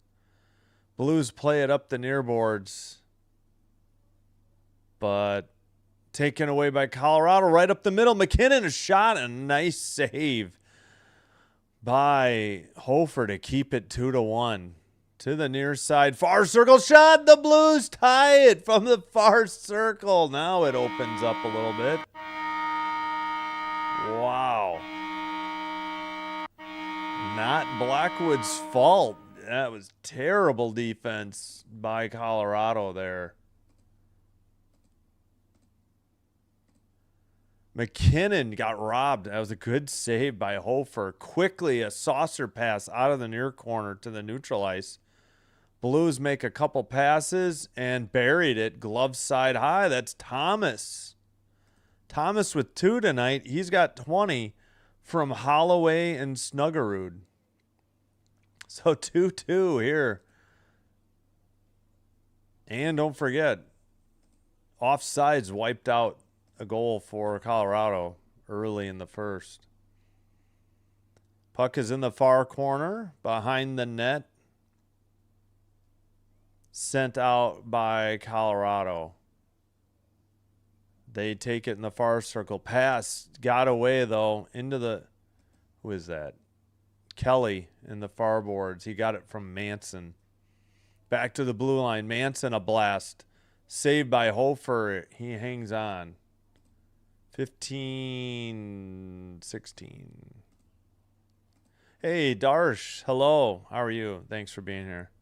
Blues play it up the near boards, but taken away by Colorado right up the middle. McKinnon, a shot, a nice save by Hofer to keep it 2-1. To the near side, far circle shot. The Blues tie it from the far circle. Now it opens up a little bit. Wow. Not Blackwood's fault. That was terrible defense by Colorado there. McKinnon got robbed. That was a good save by Hofer. Quickly, a saucer pass out of the near corner to the neutral ice. Blues make a couple passes and buried it glove side high. That's Thomas. Thomas with 2 tonight. He's got 20 from Holloway and Snuggerud. So 2-2 here. And don't forget, offsides wiped out a goal for Colorado early in the first. Puck is in the far corner behind the net. Sent out by Colorado. They take it in the far circle. Pass got away, though, into the... Who is that? Kelly in the far boards. He got it from Manson. Back to the blue line. Manson, a blast. Saved by Hofer. He hangs on. 15-16. Hey, Darsh. Hello. How are you? Thanks for being here.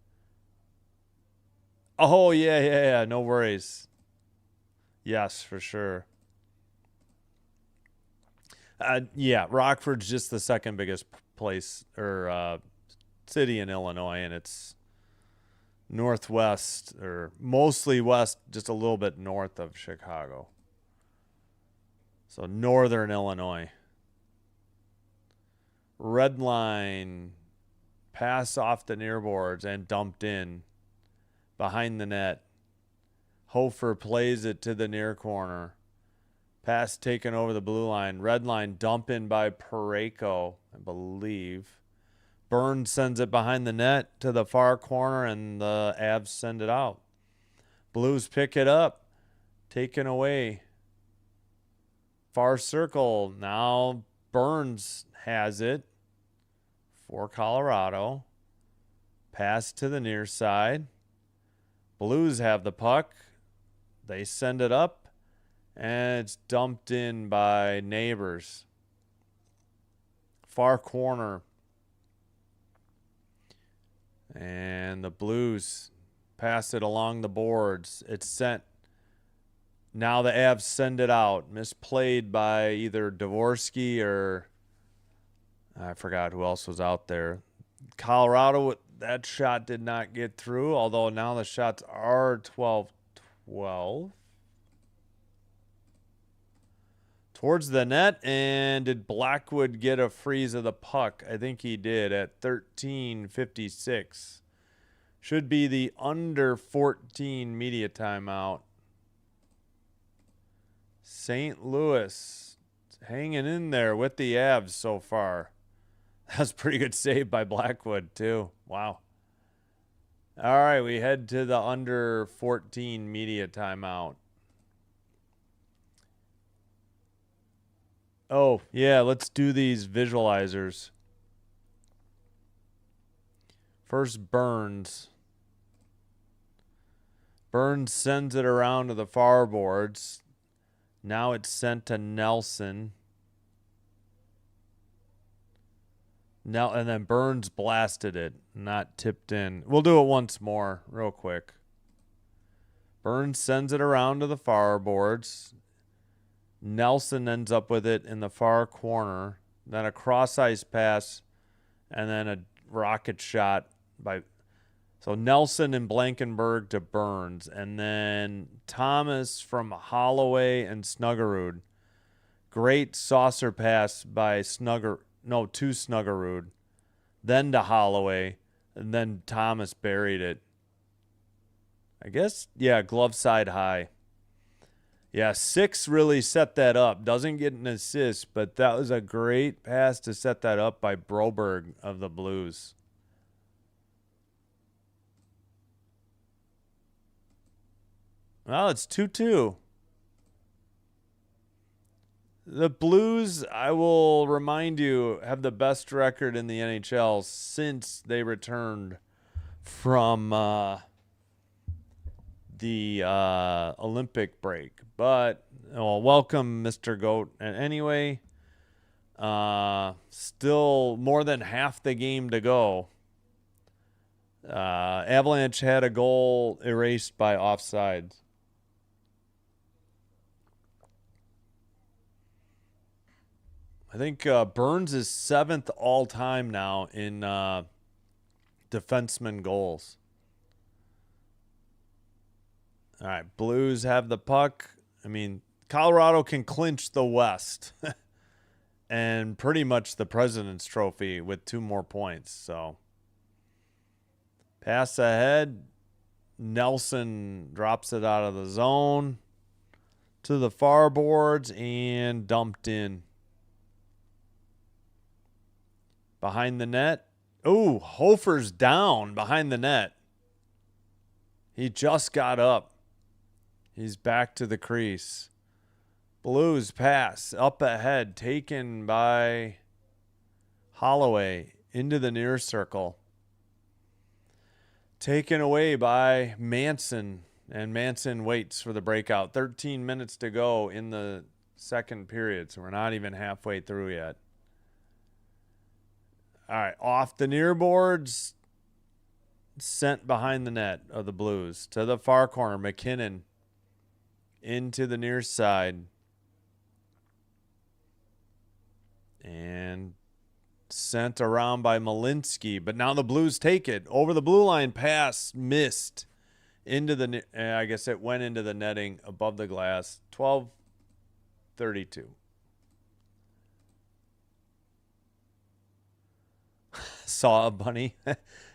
Oh, yeah. No worries. Yes, for sure. Yeah, Rockford's just the second biggest place or city in Illinois, and it's northwest, or mostly west, just a little bit north of Chicago. So northern Illinois. Red line, pass off the near boards and dumped in behind the net. Hofer plays it to the near corner. Pass taken over the blue line. Red line, dump in by Parayko, I believe. Burns sends it behind the net to the far corner, and the Avs send it out. Blues pick it up. Taken away. Far circle. Now Burns has it for Colorado. Pass to the near side. Blues have the puck. They send it up, and it's dumped in by Neighbors. Far corner. And the Blues pass it along the boards. It's sent. Now the Avs send it out. Misplayed by either Dvorsky or I forgot who else was out there. Colorado, that shot did not get through, although now the shots are 12-12. Towards the net, and did Blackwood get a freeze of the puck? I think he did at 13:56. Should be the under 14 media timeout. St. Louis hanging in there with the Avs so far. That's a pretty good save by Blackwood, too. Wow. All right, we head to the under 14 media timeout. Oh, yeah, let's do these visualizers. First, Burns. Burns sends it around to the far boards. Now it's sent to Nelson. Now, and then Burns blasted it, not tipped in. We'll do it once more, real quick. Burns sends it around to the far boards. Nelson ends up with it in the far corner. Then a cross-ice pass, and then a rocket shot by... So Nelson and Blankenberg to Burns. And then Thomas from Holloway and Snuggerud. Great saucer pass by to Snuggerud. Then to Holloway. And then Thomas buried it. I guess, yeah, glove side high. Yeah, 6 really set that up. Doesn't get an assist, but that was a great pass to set that up by Broberg of the Blues. Well, it's 2-2. The Blues, I will remind you, have the best record in the NHL since they returned from the Olympic break. But, well, welcome, Mr. Goat. And anyway, still more than half the game to go. Avalanche had a goal erased by offsides. I think Burns is 7th all-time now in defenseman goals. All right, Blues have the puck. I mean, Colorado can clinch the West and pretty much the President's Trophy with 2 more points. So, pass ahead. Nelson drops it out of the zone to the far boards and dumped in. Behind the net. Ooh, Hofer's down behind the net. He just got up. He's back to the crease. Blues pass up ahead, taken by Holloway into the near circle. Taken away by Manson, and Manson waits for the breakout. 13 minutes to go in the second period, so we're not even halfway through yet. All right, off the near boards, sent behind the net of the Blues to the far corner. McKinnon into the near side. And Sent around by Malinsky, but now the Blues take it. Over the blue line, pass missed. Into the, I guess it went into the netting above the glass. 12:32. Saw a bunny.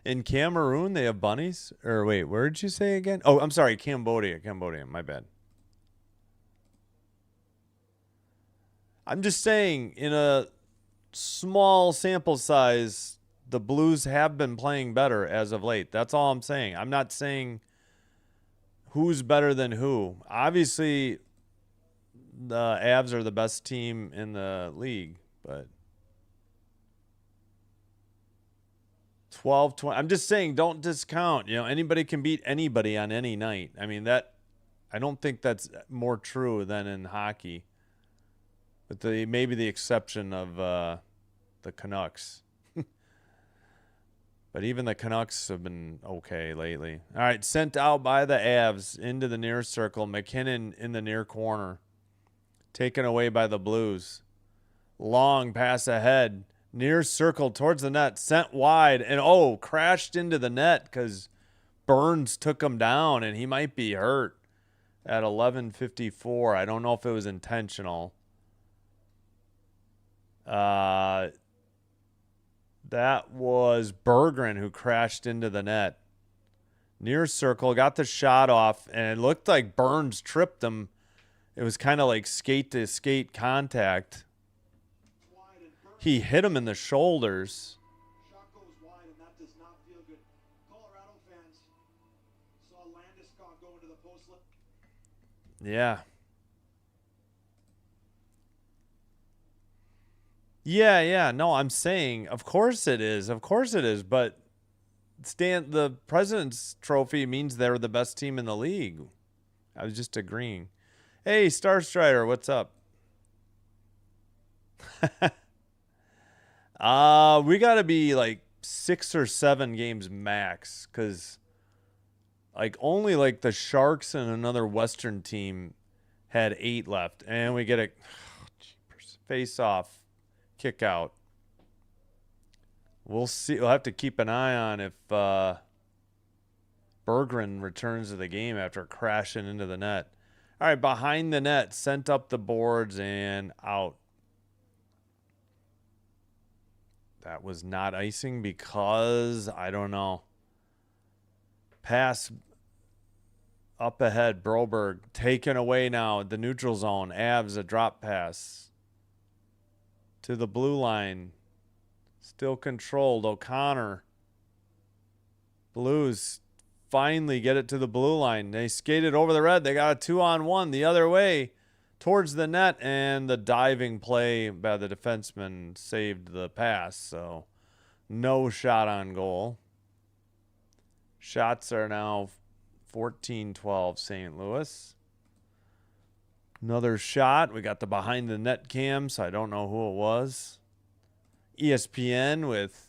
In Cameroon, they have bunnies? Or wait, where did you say again? Oh, I'm sorry, Cambodia. My bad. I'm just saying, in a small sample size, the Blues have been playing better as of late. That's all I'm saying. I'm not saying who's better than who. Obviously, the Avs are the best team in the league, but 12-20. I'm just saying, don't discount. Anybody can beat anybody on any night. I mean, I don't think that's more true than in hockey. With maybe the exception of the Canucks. But even the Canucks have been okay lately. All right, sent out by the Avs into the near circle. McKinnon in the near corner. Taken away by the Blues. Long pass ahead. Near circle towards the net. Sent wide. And, crashed into the net because Burns took him down, and he might be hurt at 11:54. I don't know if it was intentional. That was Berggren who crashed into the net. Near circle, got the shot off, and it looked like Burns tripped him. It was kind of like skate-to-skate contact. He hit him in the shoulders. Shot goes wide, and that does not feel good. Colorado fans saw Landeskog go into the post. Yeah. Yeah. No, I'm saying, of course it is. But the President's Trophy means they're the best team in the league. I was just agreeing. Hey, Star Strider, what's up? We got to be like 6 or 7 games max, because only the Sharks and another Western team had 8 left, and we get a face off. Kick out. We'll see. We'll have to keep an eye on if Berggren returns to the game after crashing into the net. All right, behind the net, sent up the boards and out. That was not icing because, I don't know. Pass up ahead, Broberg taken away now. The neutral zone. Avs, a drop pass. To the blue line. Still controlled. O'Connor. Blues finally get it to the blue line. They skated over the red. They got a 2-on-1 the other way towards the net, and the diving play by the defenseman saved the pass. So no shot on goal. Shots are now 14-12 St. Louis. Another shot. We got the behind the net cam, so I don't know who it was. ESPN with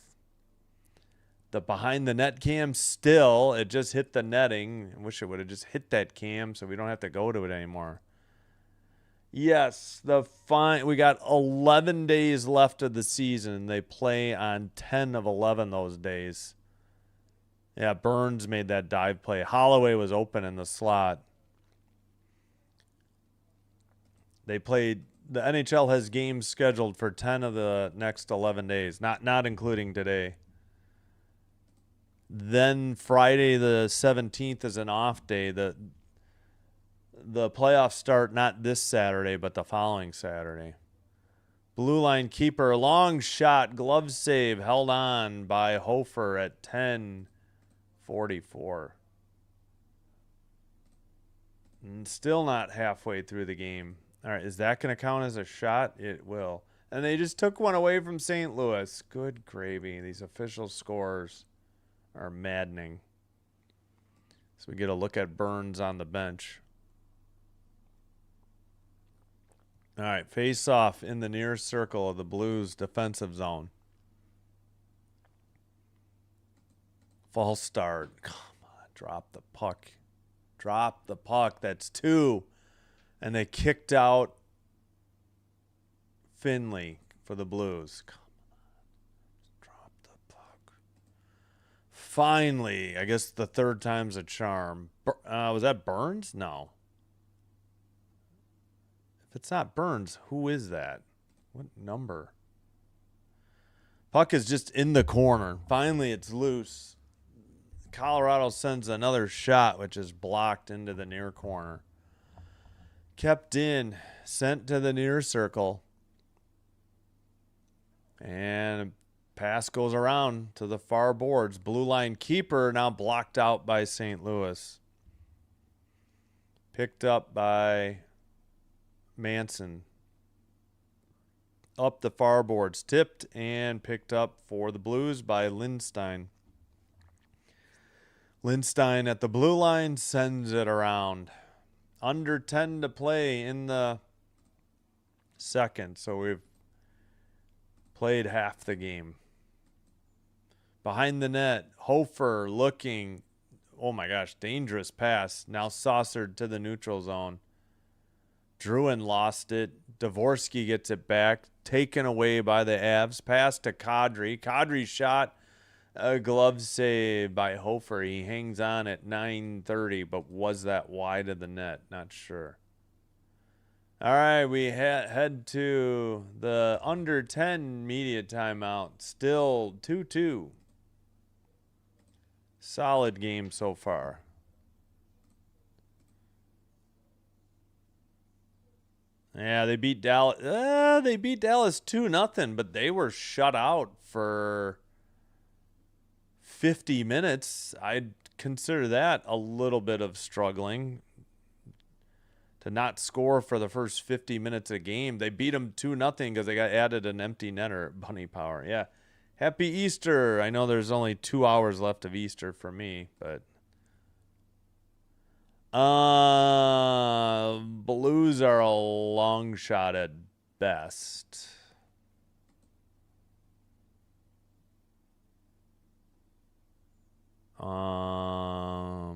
the behind the net cam still. It just hit the netting. I wish it would have just hit that cam so we don't have to go to it anymore. Yes, we got 11 days left of the season. They play on 10 of 11 those days. Yeah, Burns made that dive play. Holloway was open in the slot. The NHL has games scheduled for 10 of the next 11 days, not including today. Then Friday the 17th is an off day. The playoffs start not this Saturday, but the following Saturday. Blue line keeper, long shot, glove save, held on by Hofer at 10:44. And still not halfway through the game. All right, is that going to count as a shot? It will. And they just took one away from St. Louis. Good gravy. These official scores are maddening. So we get a look at Burns on the bench. All right, face off in the near circle of the Blues defensive zone. False start. Come on, drop the puck. Drop the puck. That's 2. And they kicked out Finley for the Blues. Come on. Finally, I guess the third time's a charm. Was that Burns? No. If it's not Burns, who is that? What number? Puck is just in the corner. Finally, it's loose. Colorado sends another shot, which is blocked into the near corner. Kept in, sent to the near circle. And pass goes around to the far boards. Blue line keeper now blocked out by St. Louis. Picked up by Manson. Up the far boards. Tipped and picked up for the Blues by Lindstein. Lindstein at the blue line sends it around. Under 10 to play in the second. So we've played half the game. Behind the net, Hofer looking. Oh my gosh, dangerous pass. Now saucered to the neutral zone. Druin lost it. Dvorsky gets it back. Taken away by the Avs. Pass to Kadri. Kadri shot. A glove save by Hofer. He hangs on at 9:30, but was that wide of the net? Not sure. All right, we head to the under 10 media timeout. Still 2-2. Solid game so far. Yeah, they beat Dallas. They beat Dallas 2-0, but they were shut out for 50 minutes. I'd consider that a little bit of struggling to not score for the first 50 minutes of the game. They beat them 2-0 because they got added an empty netter, Bunny Power. Yeah. Happy Easter. I know there's only 2 hours left of Easter for me, but Blues are a long shot at best. Where are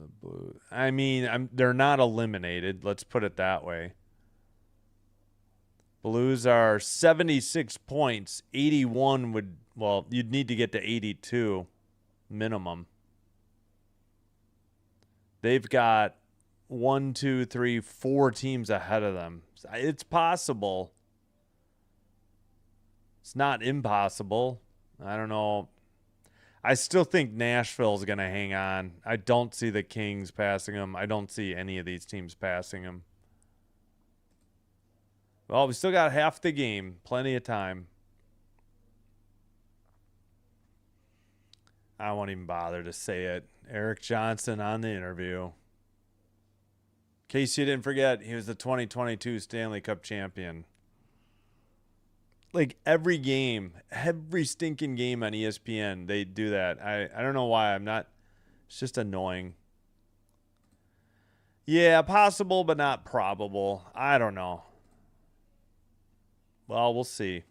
the Blues? I mean, they're not eliminated. Let's put it that way. Blues are 76 points. 81 would, well, you'd need to get to 82 minimum. They've got 1, 2, 3, 4 teams ahead of them. It's possible. It's not impossible. I don't know. I still think Nashville's going to hang on. I don't see the Kings passing them. I don't see any of these teams passing them. Well, we still got half the game. Plenty of time. I won't even bother to say it. Eric Johnson on the interview. In case you didn't forget, he was the 2022 Stanley Cup champion. Like every game, every stinking game on ESPN, they do that. I don't know why. I'm not. It's just annoying. Yeah, possible, but not probable. I don't know. Well, we'll see.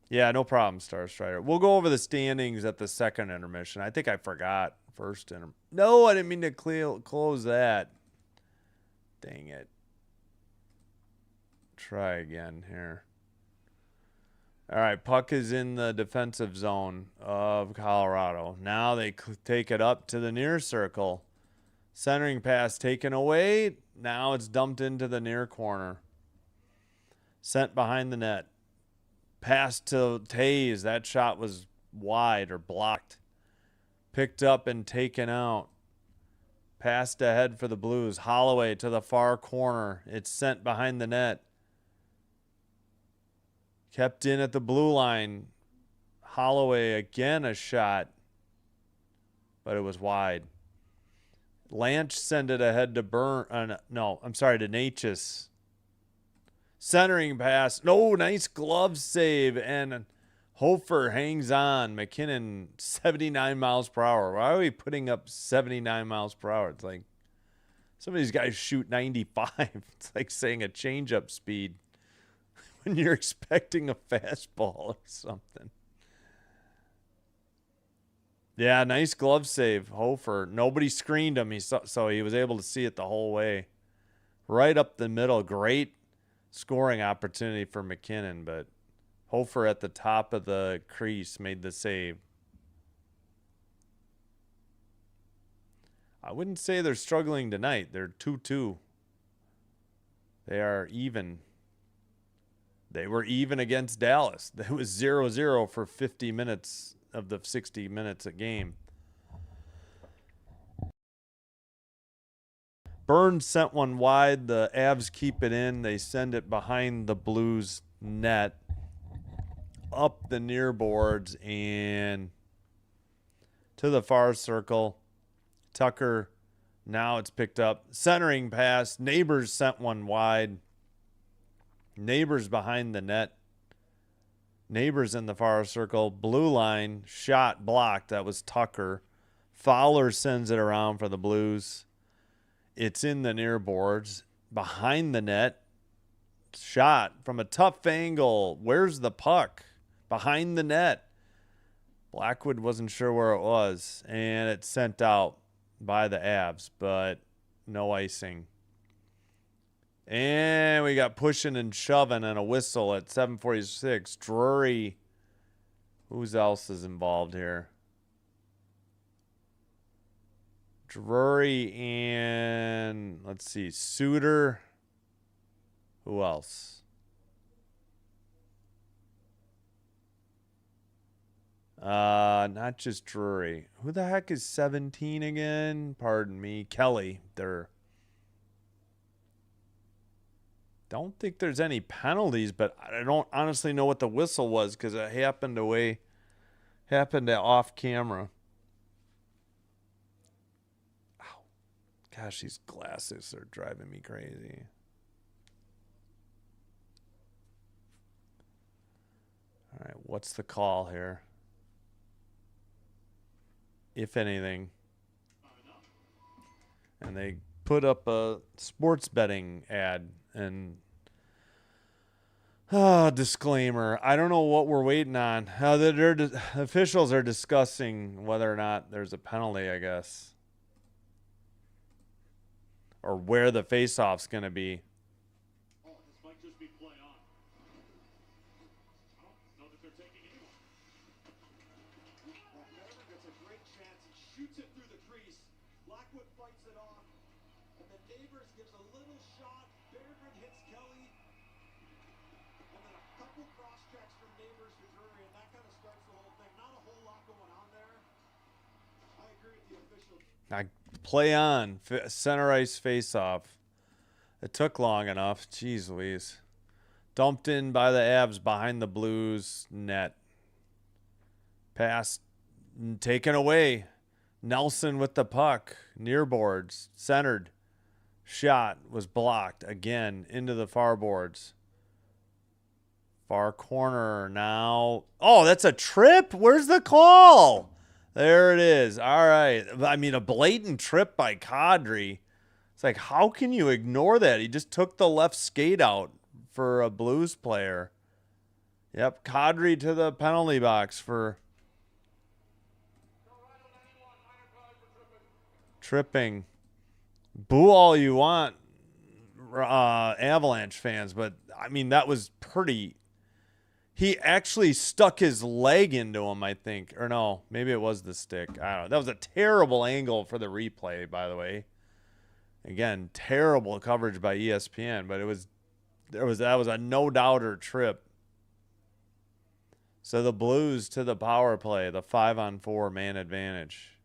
Yeah, no problem, Star Strider. We'll go over the standings at the second intermission. I think I forgot first intermission. No, I didn't mean to close that. Dang it. Try again here. All right, puck is in the defensive zone of Colorado. Now they take it up to the near circle. Centering pass taken away. Now it's dumped into the near corner. Sent behind the net. Pass to Tays. That shot was wide or blocked. Picked up and taken out. Passed ahead for the Blues. Holloway to the far corner. It's sent behind the net. Kept in at the blue line. Holloway again a shot. But it was wide. Lanch sent it ahead to to Natchez. Centering pass. No, nice glove save. And Hofer hangs on. McKinnon, 79 miles per hour. Why are we putting up 79 miles per hour? It's like some of these guys shoot 95. It's like saying a changeup speed when you're expecting a fastball or something. Yeah, nice glove save, Hofer. Nobody screened him, so he was able to see it the whole way. Right up the middle. Great scoring opportunity for McKinnon, but Hofer at the top of the crease made the save. I wouldn't say they're struggling tonight. They're 2-2. They are even. They were even against Dallas. It was 0-0 for 50 minutes of the 60 minutes a game. Burns sent one wide. The Avs keep it in. They send it behind the Blues net, up the near boards, and to the far circle. Tucker, now it's picked up. Centering pass. Neighbors sent one wide. Neighbors behind the net. Neighbors in the far circle. Blue line. Shot blocked. That was Tucker. Fowler sends it around for the Blues. It's in the near boards. Behind the net. Shot from a tough angle. Where's the puck? Behind the net. Blackwood wasn't sure where it was. And it's sent out by the Avs, but no icing. And we got pushing and shoving and a whistle at 7:46. Drury. Who else is involved here? Drury and, let's see, Suter. Who else? Not just Drury. Who the heck is 17 again? Pardon me. Kelly. Don't think there's any penalties, but I don't honestly know what the whistle was because it happened off camera. Ow. Gosh, these glasses are driving me crazy. All right, what's the call here? If anything. And they put up a sports betting ad and disclaimer. I don't know what we're waiting on. The officials are discussing whether or not there's a penalty, I guess. Or where the face-off's going to be. Oh, this might just be play on. I don't know that they're taking anyone. Mederman gets a great chance. He shoots it through the crease. Blackwood fights it off. And then Neighbors gives a little shot. Berggren hits Kelly. And then a couple cross checks from Neighbors to Drury, and that kind of starts the whole thing. Not a whole lot going on there. I agree with the officials. Play on. Center ice face-off. It took long enough. Jeez Louise. Dumped in by the Avs behind the Blues net. Pass taken away. Nelson with the puck. Near boards. Centered. Shot was blocked again into the far boards. Far corner now. Oh, that's a trip? Where's the call? There it is. All right. I mean, a blatant trip by Kadri. It's like, how can you ignore that? He just took the left skate out for a Blues player. Yep, Kadri to the penalty box for tripping. Boo all you want, Avalanche fans, but I mean, that was pretty. He actually stuck his leg into him, I think. Or no, maybe it was the stick. I don't know. That was a terrible angle for the replay, by the way. Again, terrible coverage by ESPN, but that was a no-doubter trip. So the Blues to the power play, the 5-on-4 man advantage.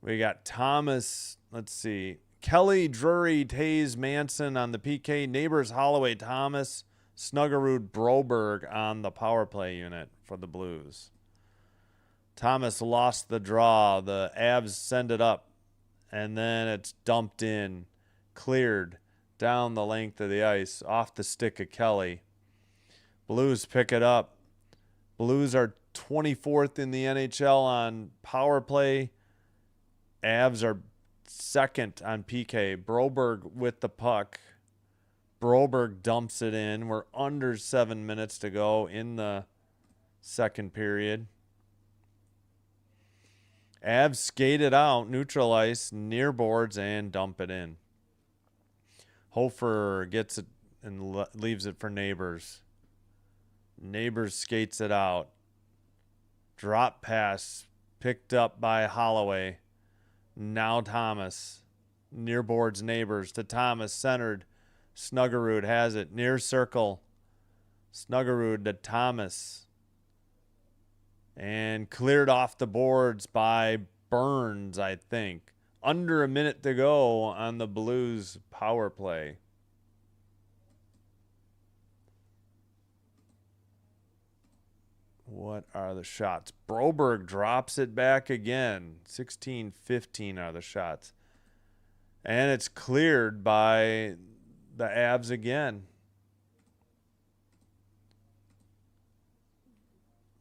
We got Thomas, let's see. Kelly, Drury, Taze, Manson on the PK. Neighbors, Holloway, Thomas, Snuggerud, Broberg on the power play unit for the Blues. Thomas lost the draw. The Avs send it up. And then it's dumped in. Cleared down the length of the ice. Off the stick of Kelly. Blues pick it up. Blues are 24th in the NHL on power play. Avs are second on PK. Broberg with the puck. Broberg dumps it in. We're under 7 minutes to go in the second period. Avs skate it out, neutral ice, near boards, and dump it in. Hofer gets it and leaves it for Neighbors. Neighbors skates it out. Drop pass Picked up by Holloway. Now Thomas. Near boards Neighbors to Thomas. Centered. Snuggerud has it. Near circle. Snuggerud to Thomas. And cleared off the boards by Burns, I think. Under a minute to go on the Blues power play. What are the shots? Broberg drops it back again. 16-15 are the shots. And it's cleared by the Avs again.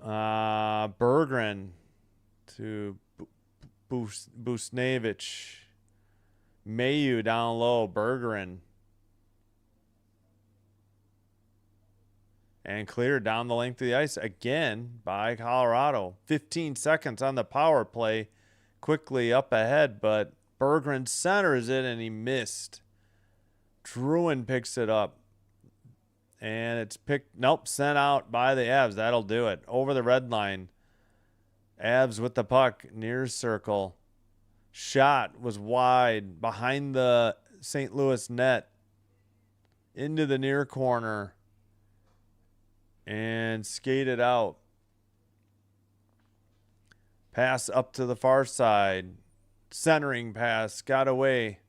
Berggren to Busnevich. Mayu down low. Berggren. And cleared down the length of the ice again by Colorado. 15 seconds on the power play. Quickly up ahead, but Berggren centers it and he missed. Druin picks it up. And it's sent out by the Avs. That'll do it. Over the red line. Avs with the puck near circle. Shot was wide behind the St. Louis net. Into the near corner. And skated out. Pass up to the far side. Centering pass. Got away.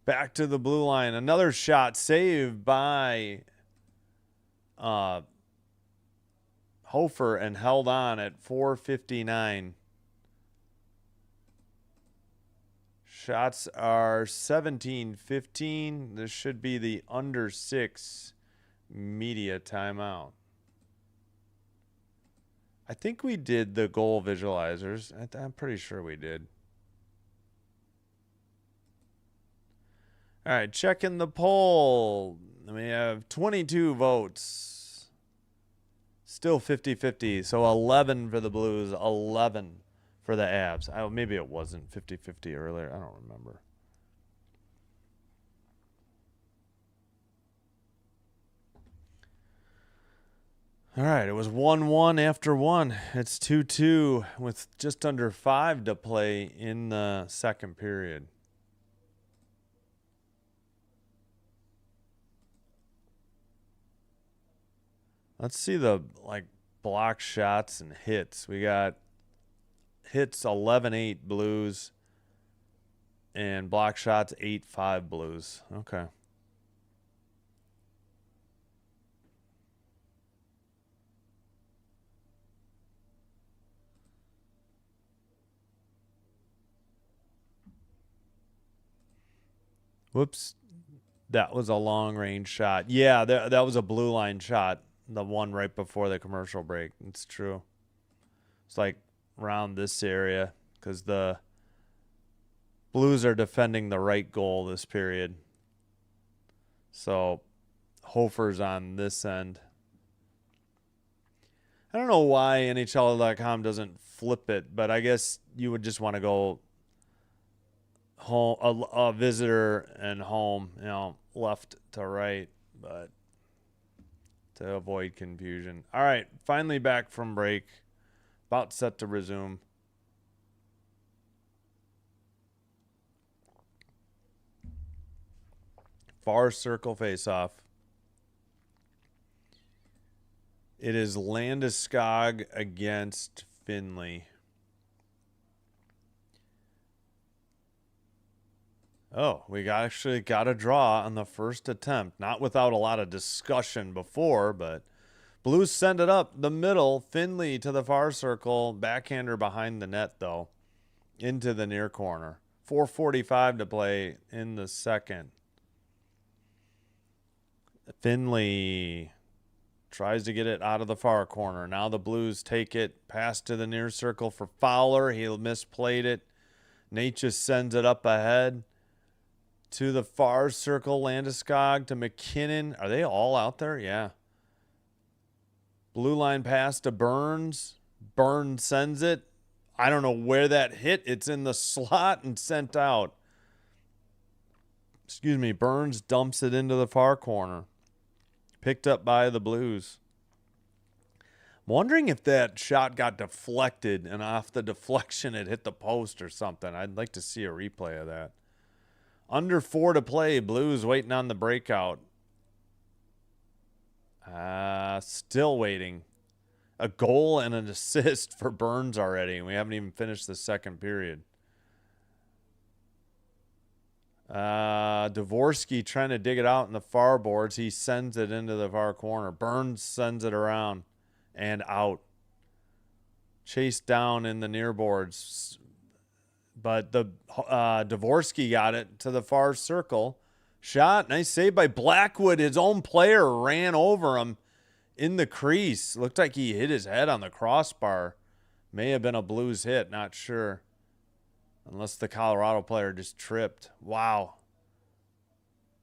Back to the blue line. Another shot saved by Hofer and held on at 4:59. Shots are 17-15. This should be the under 6 media timeout. I think we did the goal visualizers. I'm pretty sure we did. All right, checking the poll. We have 22 votes. Still 50-50. So 11 for the Blues, 11 for the Avs. Maybe it wasn't 50-50 earlier. I don't remember. All right, it was 1-1 after 1. It's 2-2 with just under 5 to play in the second period. Let's see the block shots and hits. We got hits 11-8 Blues and block shots 8-5 Blues. Okay. Whoops. That was a long-range shot. Yeah, that was a blue line shot. The one right before the commercial break. It's true. It's like around this area because the Blues are defending the right goal this period. So Hofer's on this end. I don't know why NHL.com doesn't flip it, but I guess you would just want to go home, a visitor and home, left to right, but to avoid confusion. All right, finally back from break. About set to resume. Far circle face-off. It is Landeskog against Finley. Oh, we actually got a draw on the first attempt. Not without a lot of discussion before, but Blues send it up the middle. Finley to the far circle. Backhander behind the net, though. Into the near corner. 4:45 to play in the second. Finley tries to get it out of the far corner. Now the Blues take it. Pass to the near circle for Fowler. He misplayed it. Nate just sends it up ahead. To the far circle, Landeskog to McKinnon. Are they all out there? Yeah. Blue line pass to Burns. Burns sends it. I don't know where that hit. It's in the slot and sent out. Excuse me. Burns dumps it into the far corner. Picked up by the Blues. Wondering if that shot got deflected and off the deflection it hit the post or something. I'd like to see a replay of that. Under 4 to play. Blues waiting on the breakout. Still waiting. A goal and an assist for Burns already, and we haven't even finished the second period. Dvorsky trying to dig it out in the far boards. He sends it into the far corner. Burns sends it around and out. Chased down in the near boards. But the Dvorsky got it to the far circle. Shot. Nice save by Blackwood. His own player ran over him in the crease. Looked like he hit his head on the crossbar. May have been a Blues hit. Not sure. Unless the Colorado player just tripped. Wow.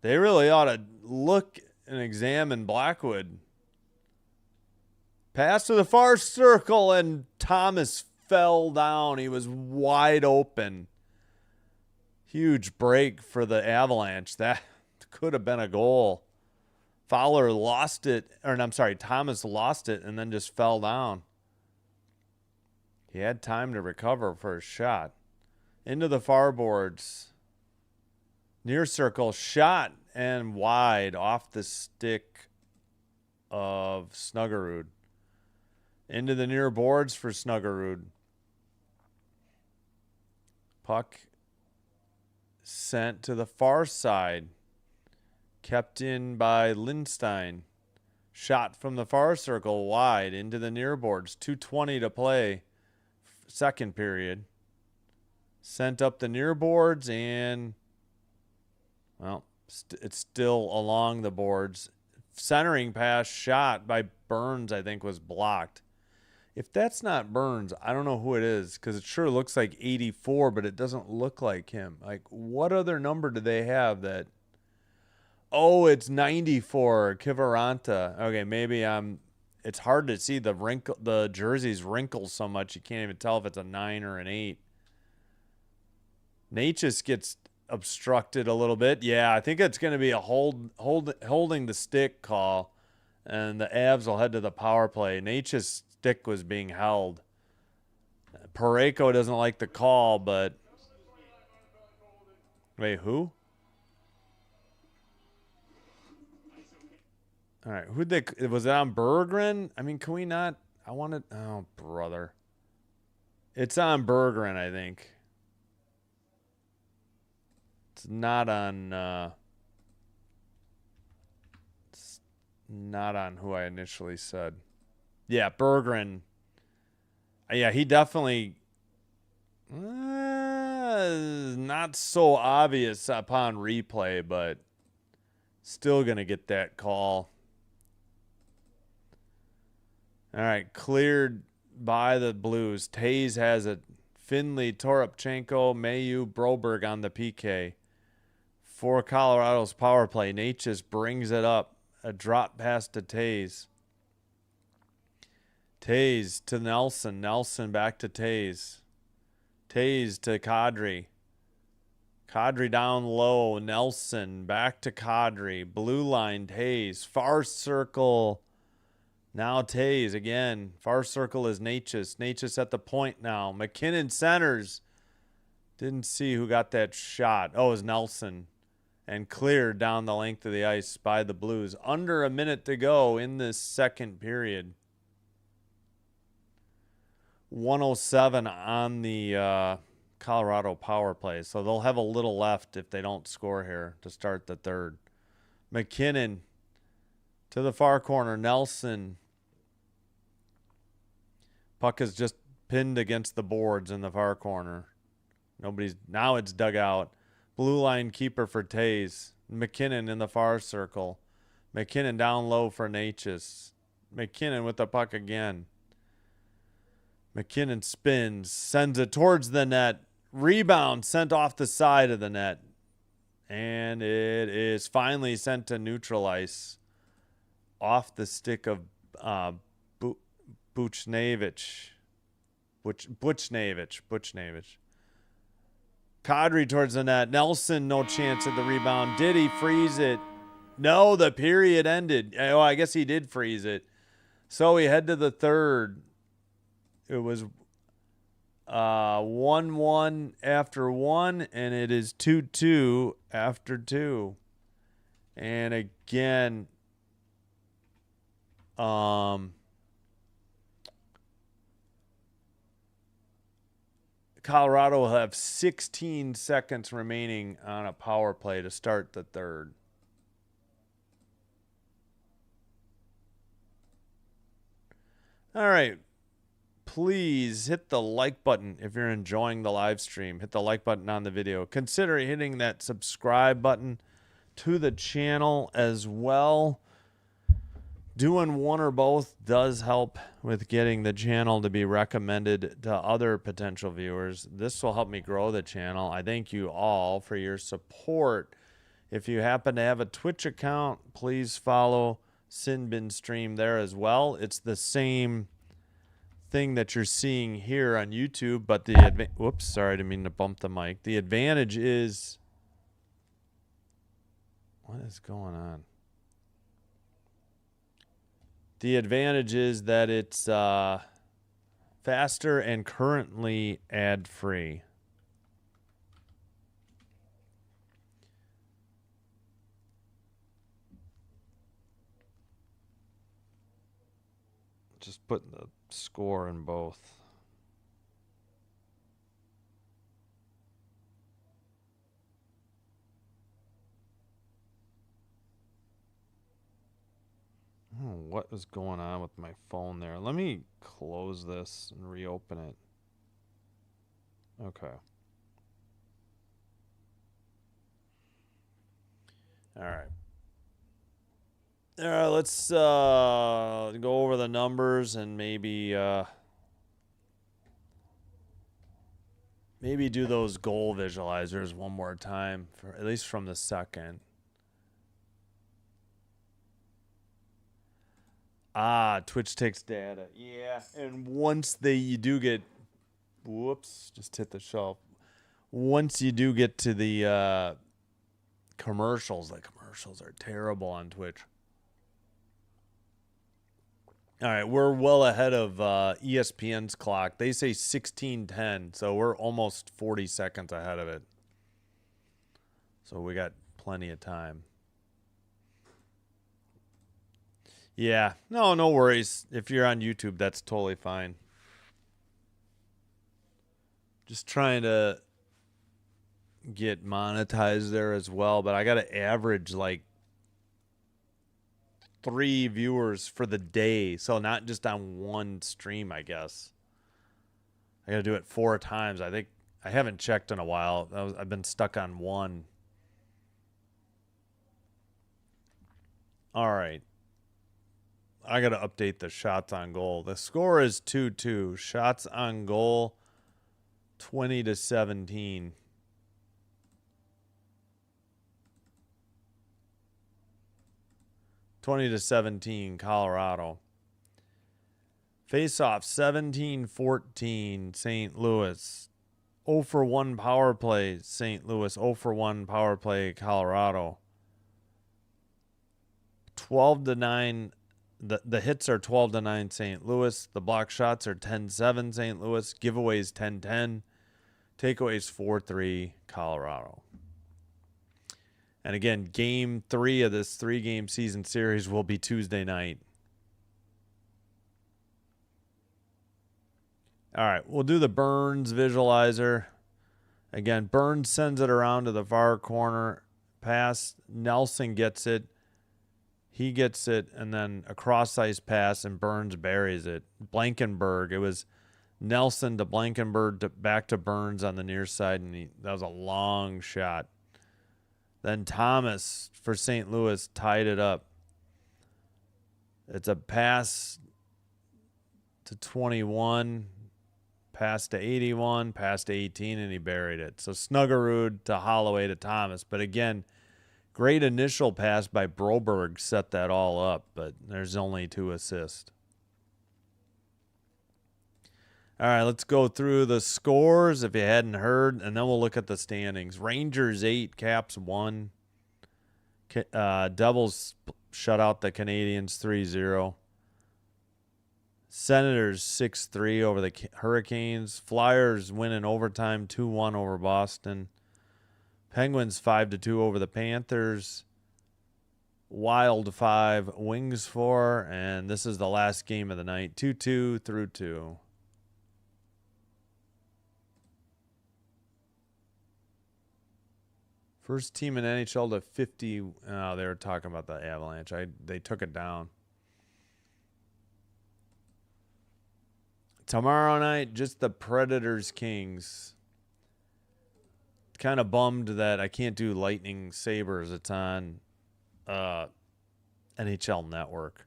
They really ought to look and examine Blackwood. Pass to the far circle, and Thomas fell down. He was wide open. Huge break for the Avalanche. That could have been a goal. Fowler lost it, or I'm sorry, Thomas lost it and then just fell down. He had time to recover for his shot. Into the far boards. Near circle, shot and wide off the stick of Snuggerud. Into the near boards for Snuggerud. Puck sent to the far side. Kept in by Lindstein. Shot from the far circle wide into the near boards. 2:20 to play. Second period. Sent up the near boards and, well, it's still along the boards. Centering pass shot by Burns, I think, was blocked. If that's not Burns, I don't know who it is, because it sure looks like 84, but it doesn't look like him. Like, what other number do they have that? Oh, it's 94, Kivaranta. Okay, maybe it's hard to see the jersey's wrinkles so much you can't even tell if it's a 9 or an 8. Natchez gets obstructed a little bit. Yeah, I think it's going to be a holding the stick call, and the Avs will head to the power play. Natchez's stick was being held. Parayko doesn't like the call, but wait, who? All right, was it on Berggren? I mean, can we not? I wanted. Oh, brother, it's on Berggren, I think. It's not on who I initially said. Yeah, Berggren. Yeah, he definitely not so obvious upon replay, but still going to get that call. All right, cleared by the Blues. Taze has it. Finley, Toropchenko, Mayu, Broberg on the PK. For Colorado's power play, Natchez brings it up. A drop pass to Taze. Taze to Nelson. Nelson back to Taze. Taze to Kadri. Kadri down low. Nelson back to Kadri. Blue line, Taze. Far circle. Now Taze again. Far circle is Natchez. Natchez at the point now. McKinnon centers. Didn't see who got that shot. Oh, it was Nelson. And cleared down the length of the ice by the Blues. Under a minute to go in this second period. 107 on the Colorado power play. So they'll have a little left if they don't score here to start the third. McKinnon to the far corner. Nelson. Puck is just pinned against the boards in the far corner. Now it's dug out. Blue line keeper for Taze. McKinnon in the far circle. McKinnon down low for Natchez. McKinnon with the puck again. McKinnon spins, sends it towards the net. Rebound sent off the side of the net. And it is finally sent to neutral ice. Off the stick of Buchnevich. Buchnevich. Kadri towards the net. Nelson, no chance at the rebound. Did he freeze it? No, the period ended. Oh, I guess he did freeze it. So we head to the third. It was 1-1 after 1, and it is 2-2 after 2. And again, Colorado will have 16 seconds remaining on a power play to start the third. All right. Please hit the like button if you're enjoying the live stream. Hit the like button on the video. Consider hitting that subscribe button to the channel as well. Doing one or both does help with getting the channel to be recommended to other potential viewers. This will help me grow the channel. I thank you all for your support. If you happen to have a Twitch account, please follow Sinbin Stream there as well. It's the same thing that you're seeing here on YouTube, but the whoops, sorry, I didn't mean to bump the mic. The advantage is, what is going on? The advantage is that it's faster and currently ad-free. Just putting the score in both. I don't know what was going on with my phone there. Let me close this and reopen it. Okay. All right. All right, let's go over the numbers and maybe do those goal visualizers one more time, for at least from the second. Twitch takes data. Yeah, and once you do get, whoops, just hit the shelf. Once you do get to the commercials, the commercials are terrible on Twitch. All right, we're well ahead of ESPN's clock. They say 16:10, so we're almost 40 seconds ahead of it. So we got plenty of time. Yeah, no worries. If you're on YouTube, that's totally fine. Just trying to get monetized there as well, but I got to average like 3 viewers for the day, so not just on one stream, I guess. I got to do it 4 times. I think I haven't checked in a while. I've been stuck on 1. All right. I got to update the shots on goal. The score is 2-2. Shots on goal 20-17. Colorado. Face-off 17-14 St. Louis. 0 for 1 power play St. Louis. 0 for 1 power play Colorado. 12-9. The hits are 12-9 St. Louis. The block shots are 10-7 St. Louis. Giveaways 10-10. Takeaways 4-3 Colorado. And again, game 3 of this 3-game season series will be Tuesday night. All right, we'll do the Burns visualizer. Again, Burns sends it around to the far corner. Pass. Nelson gets it. He gets it, and then a cross-ice pass, and Burns buries it. Blankenberg. It was Nelson to Blankenberg back to Burns on the near side, and that was a long shot. Then Thomas for St. Louis tied it up. It's a pass to 21, pass to 81, pass to 18, and he buried it. So Snuggerud to Holloway to Thomas. But again, great initial pass by Broberg set that all up, but there's only 2 assists. All right, let's go through the scores if you hadn't heard, and then we'll look at the standings. Rangers 8, Caps 1. Devils shut out the Canadiens 3-0. Senators 6-3 over the Hurricanes. Flyers win in overtime 2-1 over Boston. Penguins 5-2 over the Panthers. Wild 5, Wings 4, and this is the last game of the night. 2-2 through 2. First team in NHL to 50. Oh, they were talking about the Avalanche. They took it down. Tomorrow night, just the Predators Kings. Kind of bummed that I can't do Lightning Sabres. It's on NHL Network.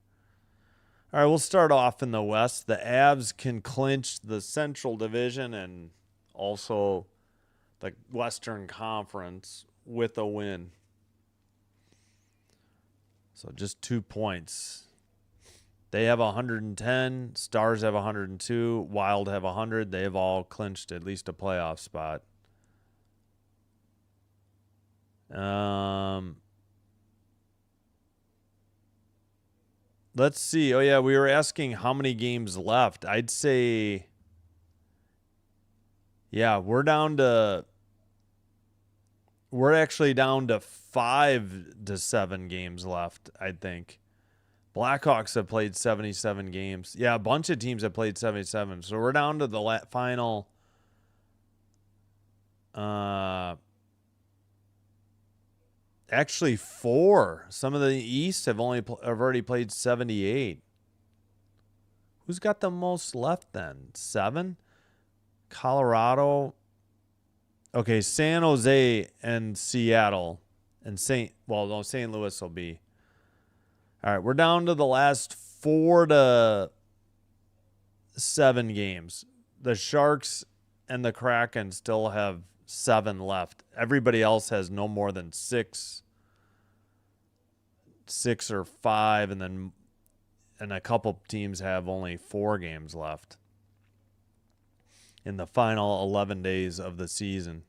All right, we'll start off in the West. The Avs can clinch the Central Division and also the Western Conference with a win. So just 2 points. They have 110. Stars have 102. Wild have 100. They have all clinched at least a playoff spot. Let's see. Oh, yeah, we were asking how many games left. I'd say, yeah, we're actually down to 5 to 7 games left, I think. Blackhawks have played 77 games. Yeah, a bunch of teams have played 77. So we're down to the final actually 4. Some of the East have already played 78. Who's got the most left then? 7? Colorado. Okay, San Jose and Seattle and St. Louis will be. All right, we're down to the last 4 to 7 games. The Sharks and the Kraken still have 7 left. Everybody else has no more than 6 or 5, and a couple teams have only 4 games left in the final 11 days of the season.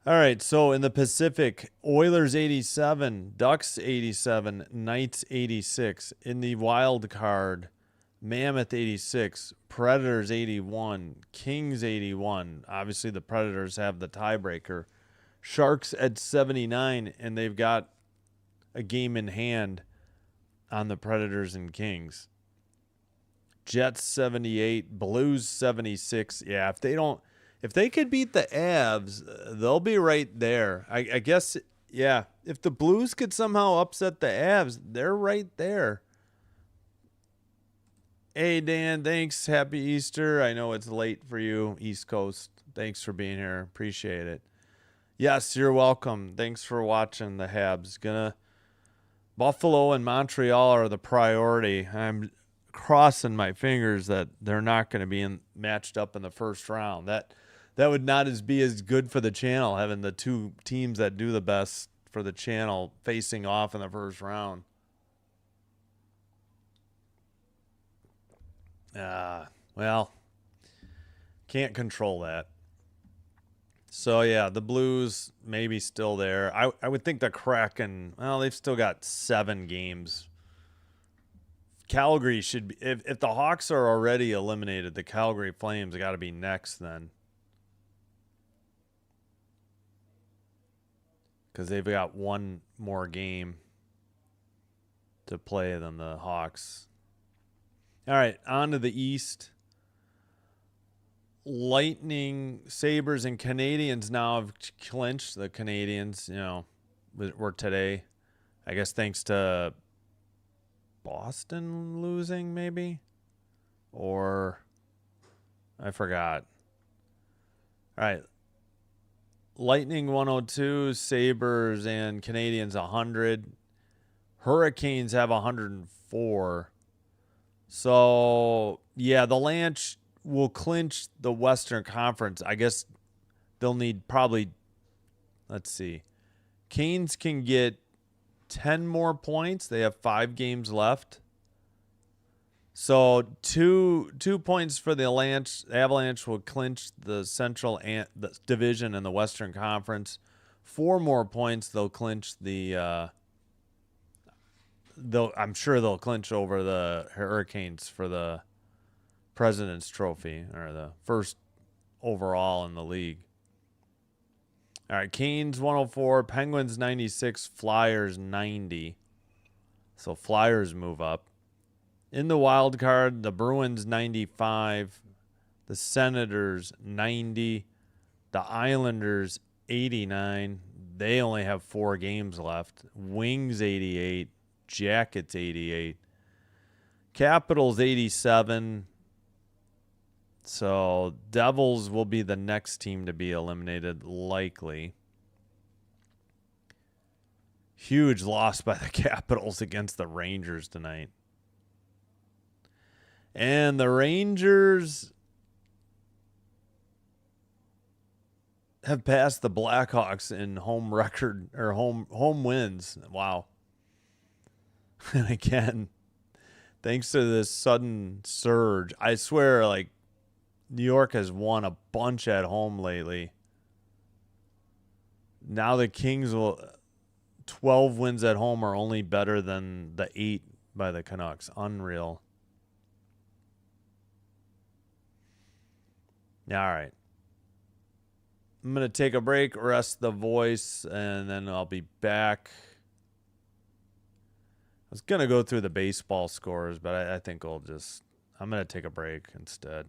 All right, so in the Pacific, Oilers 87, Ducks 87, Knights 86. In the wild card, Mammoth 86, Predators 81, Kings 81. Obviously, the Predators have the tiebreaker. Sharks at 79, and they've got a game in hand on the Predators and Kings. Jets 78, Blues 76. Yeah, if they could beat the Avs, they'll be right there. I guess, yeah, if the Blues could somehow upset the Avs, they're right there. Hey, Dan, thanks. Happy Easter. I know it's late for you, East Coast. Thanks for being here. Appreciate it. Yes, you're welcome. Thanks for watching the Habs. Buffalo and Montreal are the priority. I'm crossing my fingers that they're not going to be matched up in the first round. That would not be as good for the channel, having the 2 teams that do the best for the channel facing off in the first round. Well, can't control that. So, yeah, the Blues maybe still there. I would think the Kraken, well, they've still got 7 games. Calgary should be, if the Hawks are already eliminated, the Calgary Flames got to be next then. Because they've got 1 more game to play than the Hawks. All right, on to the East. Lightning, Sabres, and Canadians now have clinched. The Canadians, were today, I guess, thanks to Boston losing, maybe? Or I forgot. All right. Lightning 102, Sabres and Canadians 100. Hurricanes have 104. So, yeah, the Lanch will clinch the Western Conference. I guess they'll need probably, let's see. Canes can get 10 more points. They have 5 games left. So 2 points for the Avalanche. The Avalanche will clinch the Central the Division and the Western Conference. 4 more points, they'll clinch the I'm sure they'll clinch over the Hurricanes for the President's Trophy, or the first overall in the league. All right, Canes 104, Penguins 96, Flyers 90. So Flyers move up. In the wild card, the Bruins 95, the Senators 90, the Islanders 89. They only have 4 games left. Wings 88, Jackets 88, Capitals 87. So Devils will be the next team to be eliminated, likely. Huge loss by the Capitals against the Rangers tonight. And the Rangers have passed the Blackhawks in home record, or home wins. Wow. And again, thanks to this sudden surge, I swear, like, New York has won a bunch at home lately. Now the Kings will 12 wins at home are only better than the 8 by the Canucks. Unreal. All right. I'm going to take a break, rest the voice, and then I'll be back. I was going to go through the baseball scores, but I think I'm going to take a break instead.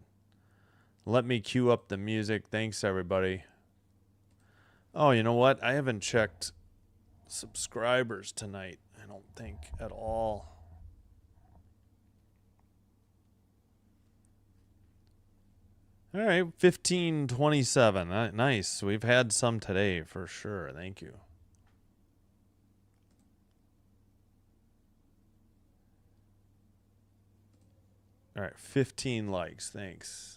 Let me cue up the music. Thanks, everybody. Oh, you know what? I haven't checked subscribers tonight, I don't think, at all. All right, 1527. Nice. We've had some today for sure. Thank you. All right, 15 likes. Thanks.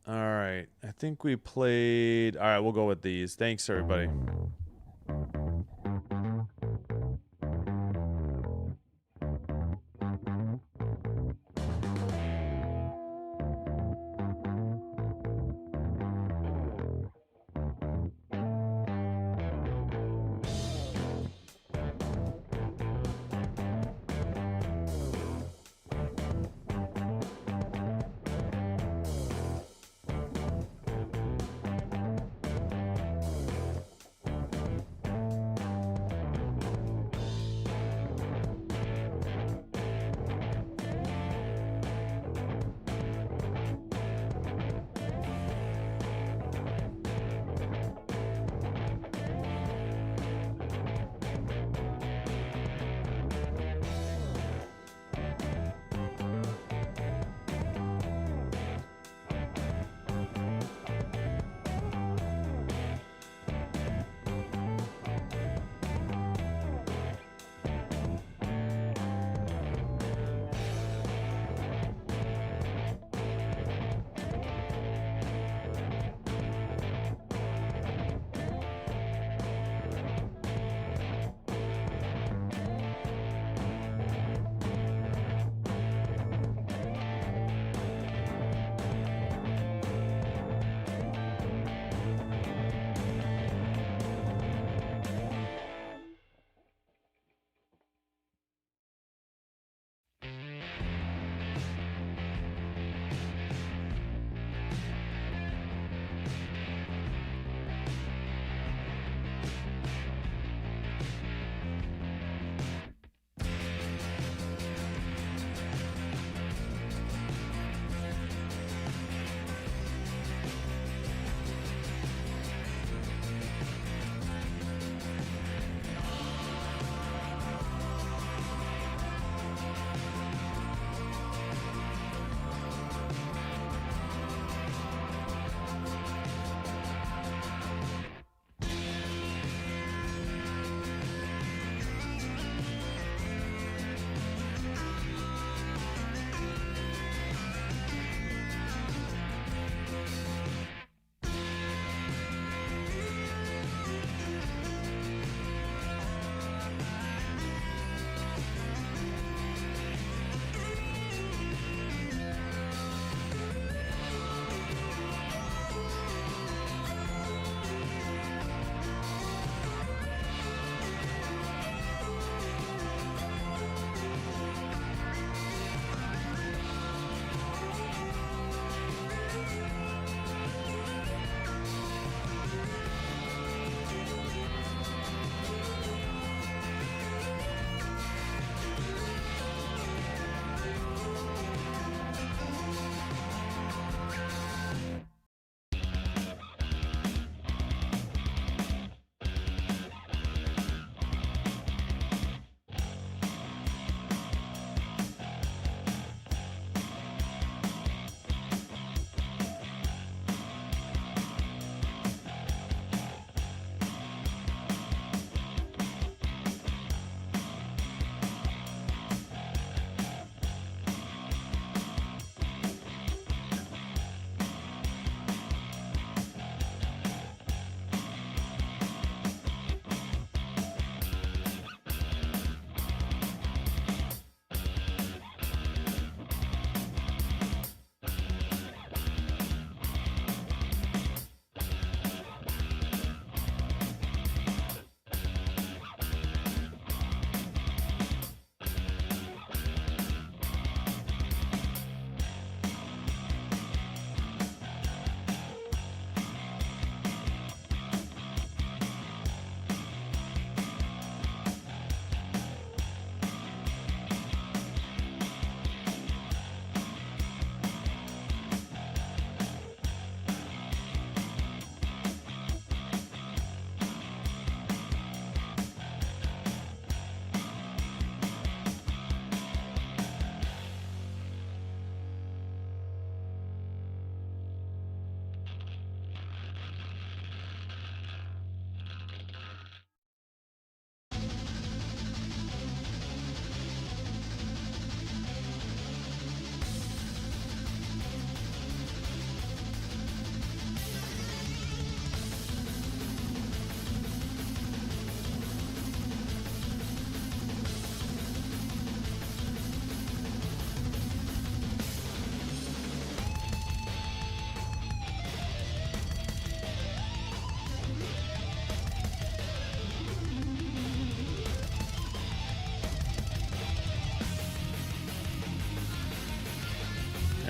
All right, I think we played. All right, we'll go with these. Thanks, everybody.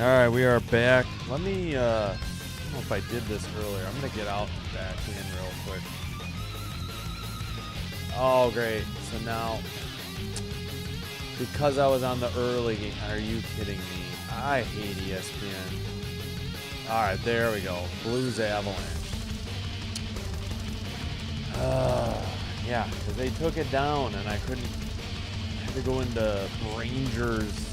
All right, we are back. Let me, I don't know if I did this earlier. I'm going to get out and back in real quick. Oh, great. So now, because I was on the early game, are you kidding me? I hate ESPN. All right, there we go. Blues Avalanche. Yeah, because they took it down and I couldn't, I had to go into Rangers.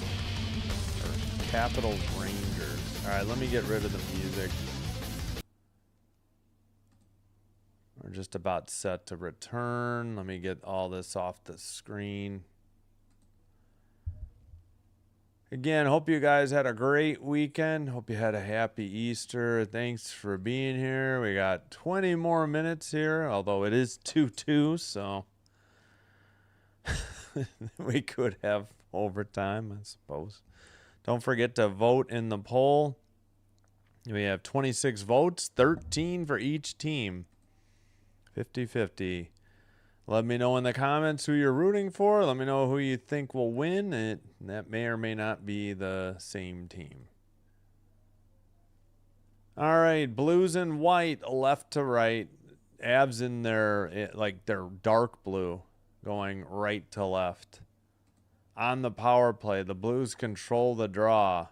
Capitals Rangers. All right, let me get rid of the music. We're just about set to return. Let me get all this off the screen. Again, hope you guys had a great weekend. Hope you had a happy Easter. Thanks for being here. We got 20 more minutes here, although it is 2-2, so we could have overtime, I suppose. Don't forget to vote in the poll. We have 26 votes, 13 for each team. 50-50. Let me know in the comments who you're rooting for. Let me know who you think will win. That may or may not be the same team. All right, blues and white, left to right. Avs in their, like their dark blue, going right to left. On the power play, the Blues control the draw.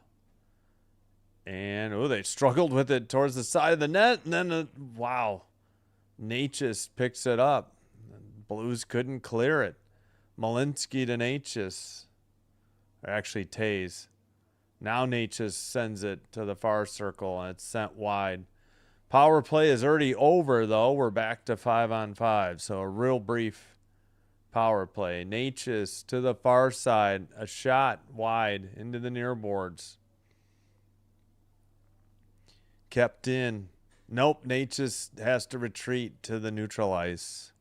And, oh, they struggled with it towards the side of the net. And then, wow, Natchez picks it up. Blues couldn't clear it. Malinsky to Natchez. Or actually, Tays. Now Natchez sends it to the far circle, and it's sent wide. Power play is already over, though. We're back to 5-on-5. So a real brief power play. Natchez to the far side. A shot wide into the near boards. Kept in. Nope. Natchez has to retreat to the neutral ice.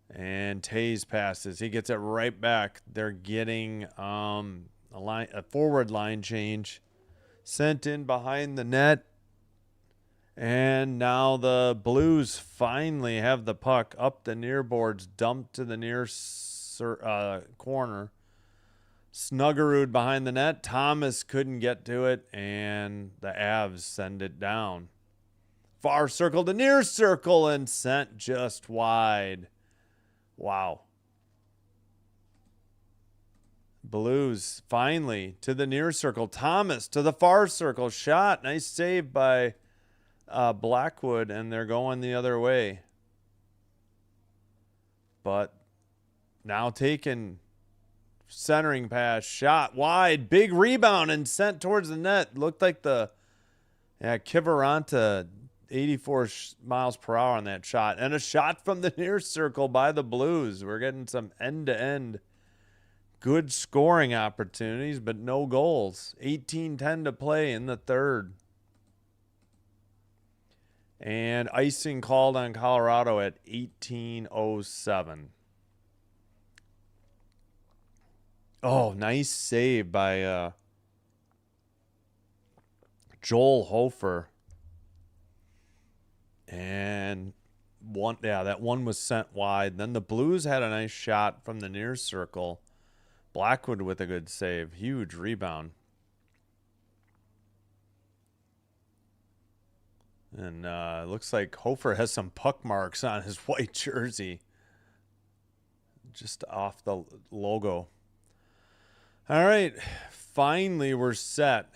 And Tays passes. He gets it right back. They're getting a forward line change. Sent in behind the net. And now the Blues finally have the puck up the near boards, dumped to the near corner. Snuggerud behind the net. Thomas couldn't get to it, and the Avs send it down. Far circle to near circle and sent just wide. Wow. Blues finally to the near circle. Thomas to the far circle. Shot. Nice save by Blackwood, and they're going the other way. But now taken, centering pass, shot wide, big rebound, and sent towards the net. Looked like the Kiviranta 84 miles per hour on that shot. And a shot from the near circle by the Blues. We're getting some end-to-end good scoring opportunities, but no goals. 18-10 to play in the third. And icing called on Colorado at 18:07. Oh, nice save by Joel Hofer. And that one was sent wide. Then the Blues had a nice shot from the near circle. Blackwood with a good save. Huge rebound. And it looks like Hofer has some puck marks on his white jersey. Just off the logo. All right. Finally, we're set.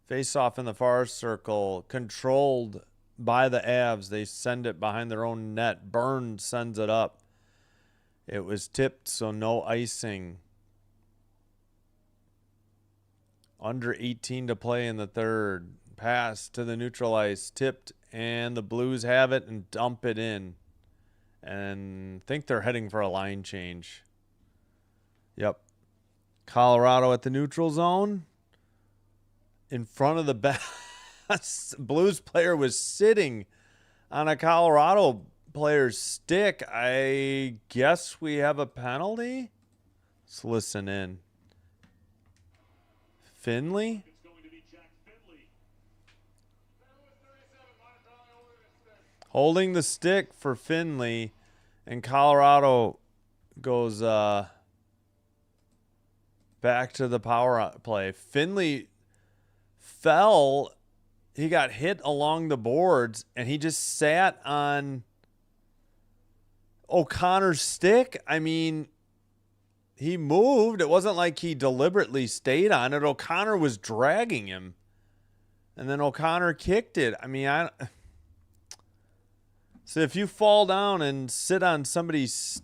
Face off in the far circle. Controlled by the Avs. They send it behind their own net. Burns sends it up. It was tipped, so no icing. Under 18 to play in the third. Pass to the neutral ice, tipped, and the Blues have it and dump it in. And think they're heading for a line change. Yep. Colorado at the neutral zone. In front of the Blues player was sitting on a Colorado player's stick. I guess we have a penalty. Let's listen in. Finley? Holding the stick for Finley, and Colorado goes Back to the power play. Finley fell. He got hit along the boards, and he just sat on O'Connor's stick. I mean, he moved. It wasn't like he deliberately stayed on it. O'Connor was dragging him, and then O'Connor kicked it. I mean, so if you fall down and sit on somebody's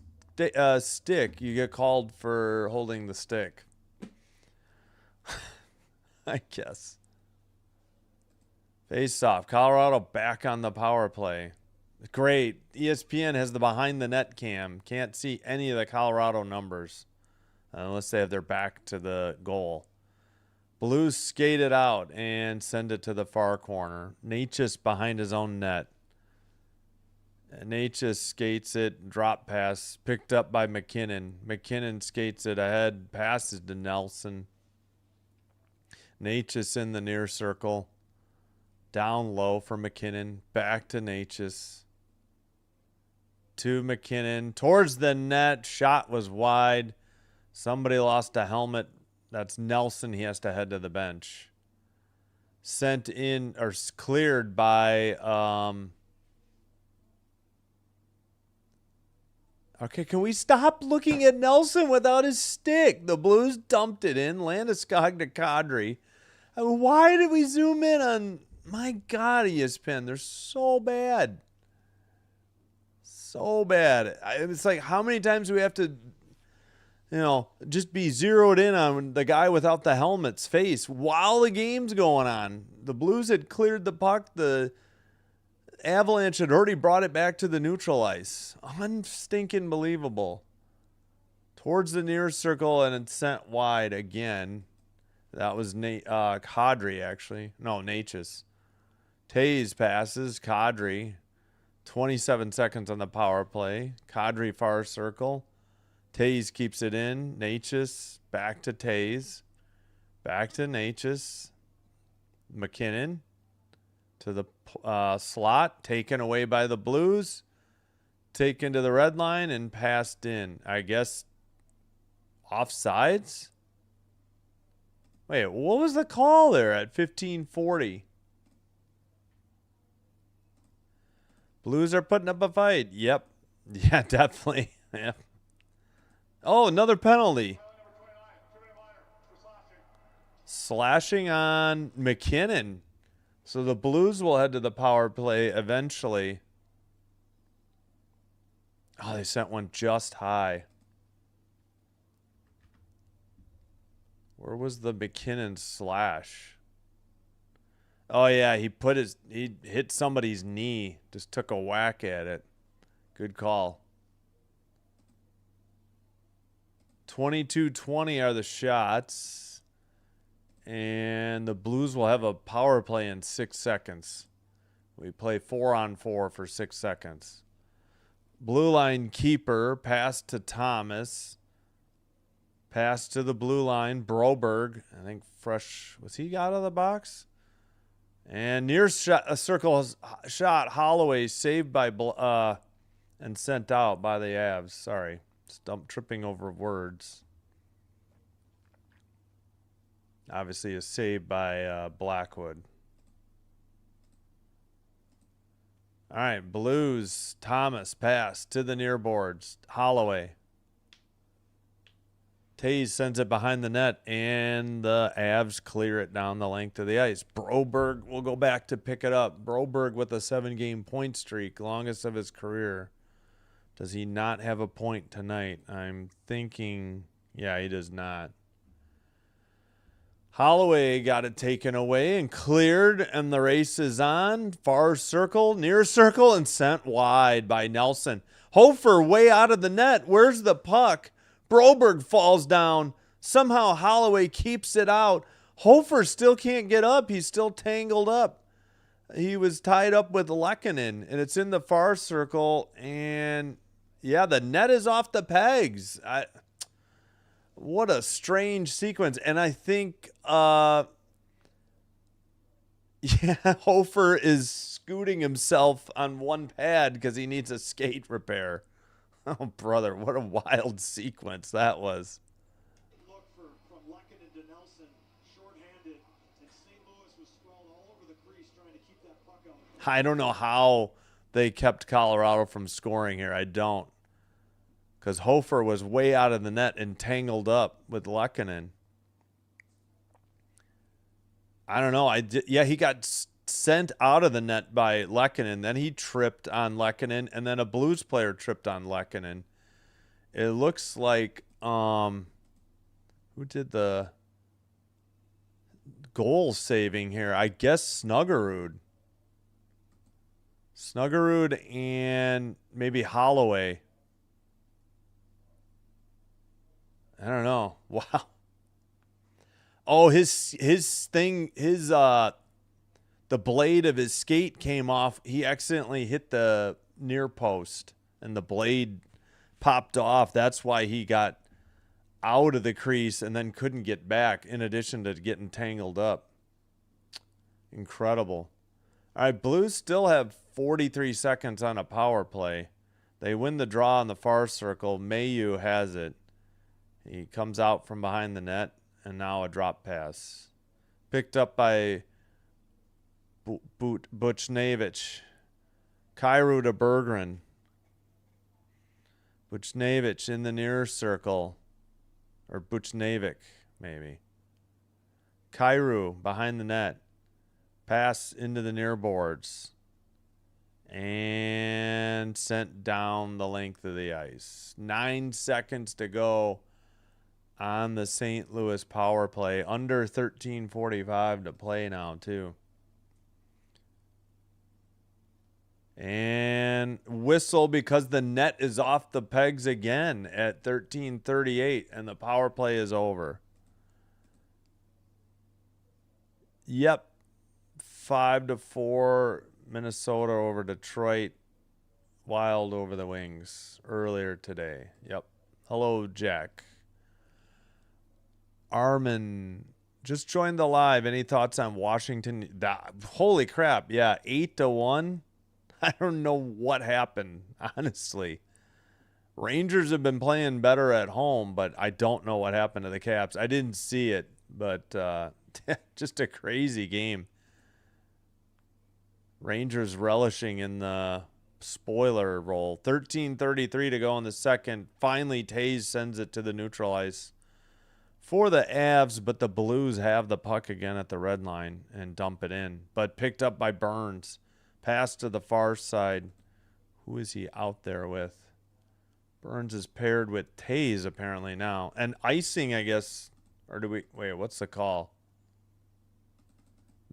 stick, you get called for holding the stick. I guess. Face off. Colorado back on the power play. Great. ESPN has the behind the net cam. Can't see any of the Colorado numbers unless they have their back to the goal. Blues skate it out and send it to the far corner. Natchez behind his own net. Natchez skates it, drop pass, picked up by McKinnon. McKinnon skates it ahead, passes to Nelson. Natchez in the near circle. Down low for McKinnon. Back to Natchez. To McKinnon. Towards the net. Shot was wide. Somebody lost a helmet. That's Nelson. He has to head to the bench. Sent in, or cleared by... Okay, can we stop looking at Nelson without his stick? The Blues dumped it in. Landeskog to Kadri. I mean, why did we zoom in on... My God, ESPN, they're so bad. So bad. It's like, how many times do we have to, just be zeroed in on the guy without the helmet's face while the game's going on? The Blues had cleared the puck. The Avalanche had already brought it back to the neutral ice. Unstinking believable. Towards the near circle, and it's sent wide again. That was Kadri, actually. No, Natchez. Tays passes. Kadri. 27 seconds on the power play. Kadri far circle. Tays keeps it in. Natchez back to Tays. Back to Natchez. McKinnon to the slot. Taken away by the Blues. Taken to the red line and passed in. I guess offsides? Wait, what was the call there at 15:40? Blues are putting up a fight. Yep. Yeah, definitely. Yep. Oh, another penalty. Slashing on McKinnon. So the Blues will head to the power play eventually. Oh, they sent one just high. Where was the McKinnon slash? Oh, yeah, he hit somebody's knee. Just took a whack at it. Good call. 22-20 are the shots. And the Blues will have a power play in 6 seconds. We play 4-on-4 for 6 seconds. Blue line keeper, pass to Thomas. Pass to the blue line. Broberg, I think fresh. Was he out of the box? And near circle shot. Holloway saved by and sent out by the Avs. Sorry. Tripping over words. Obviously a save by Blackwood. All right. Blues. Thomas pass to the near boards. Holloway. Tays sends it behind the net, and the Avs clear it down the length of the ice. Broberg will go back to pick it up. Broberg with a 7-game point streak, longest of his career. Does he not have a point tonight? I'm thinking, yeah, he does not. Holloway got it taken away and cleared, and the race is on. Far circle, near circle, and sent wide by Nelson. Hofer way out of the net. Where's the puck? Broberg falls down. Somehow Holloway keeps it out. Hofer still can't get up. He's still tangled up. He was tied up with Lehkonen, and it's in the far circle. And, yeah, the net is off the pegs. What a strange sequence. And I think, Hofer is scooting himself on one pad because he needs a skate repair. Oh, brother, what a wild sequence that was. Look from keep that puck out. I don't know how they kept Colorado from scoring here. I don't. Because Hofer was way out of the net and tangled up with Lehkonen. I don't know. Yeah, he got sent out of the net by Lehkonen. Then he tripped on Lehkonen, and then a Blues player tripped on Lehkonen. It looks like who did the goal saving here? I guess Snuggerud. Snuggerud and maybe Holloway. I don't know. Wow. Oh, his the blade of his skate came off. He accidentally hit the near post and the blade popped off. That's why he got out of the crease and then couldn't get back, in addition to getting tangled up. Incredible. All right, Blues still have 43 seconds on a power play. They win the draw on the far circle. Mayu has it. He comes out from behind the net, and now a drop pass. Picked up by Buchnevich. Kyrou to Berggren. Buchnevich in the near circle. Or Buchnevich, maybe. Kyrou behind the net. Pass into the near boards. And sent down the length of the ice. 9 seconds to go on the St. Louis power play. Under 13:45 to play now, too. And whistle because the net is off the pegs again at 13:38, and the power play is over. Yep. 5-4 Minnesota over Detroit. Wild over the Wings earlier today. Yep. Hello, Jack. Armin just joined the live. Any thoughts on Washington? Holy crap. Yeah, 8-1. I don't know what happened, honestly. Rangers have been playing better at home, but I don't know what happened to the Caps. I didn't see it, but just a crazy game. Rangers relishing in the spoiler role. 13:33 to go in the second. Finally, Taves sends it to the neutral ice for the Avs, but the Blues have the puck again at the red line and dump it in, but picked up by Burns. Pass to the far side. Who is he out there with? Burns is paired with Taves apparently now. And icing, I guess. Or do we... Wait, what's the call?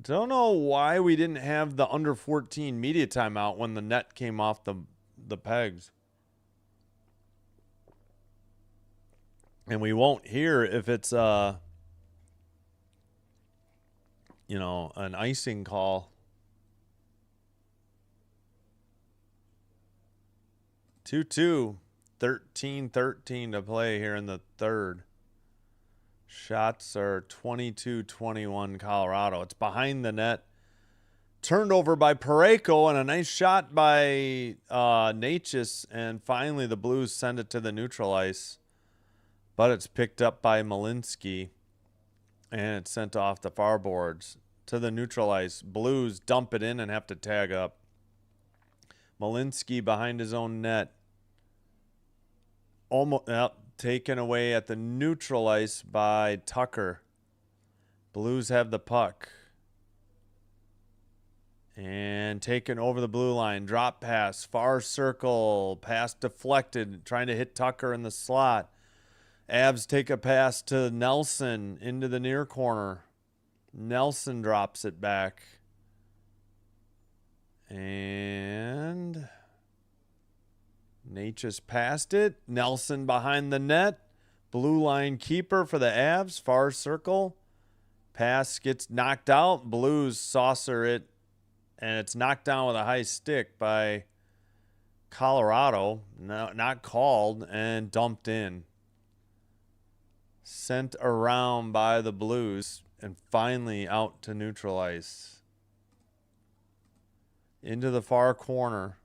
Don't know why we didn't have the under 14 media timeout when the net came off the pegs. And we won't hear if it's an icing call. 2-2, 13-13 to play here in the third. Shots are 22-21 Colorado. It's behind the net. Turned over by Parayko and a nice shot by Natchez. And finally the Blues send it to the neutral ice. But it's picked up by Malinsky. And it's sent off the far boards to the neutral ice. Blues dump it in and have to tag up. Malinsky behind his own net. Almost taken away at the neutral ice by Tucker. Blues have the puck. And taken over the blue line. Drop pass. Far circle. Pass deflected. Trying to hit Tucker in the slot. Avs take a pass to Nelson into the near corner. Nelson drops it back. And Natchez passed it. Nelson behind the net. Blue line keeper for the Avs. Far circle. Pass gets knocked out. Blues saucer it. And it's knocked down with a high stick by Colorado. No, not called. And dumped in. Sent around by the Blues. And finally out to neutral ice. Into the far corner.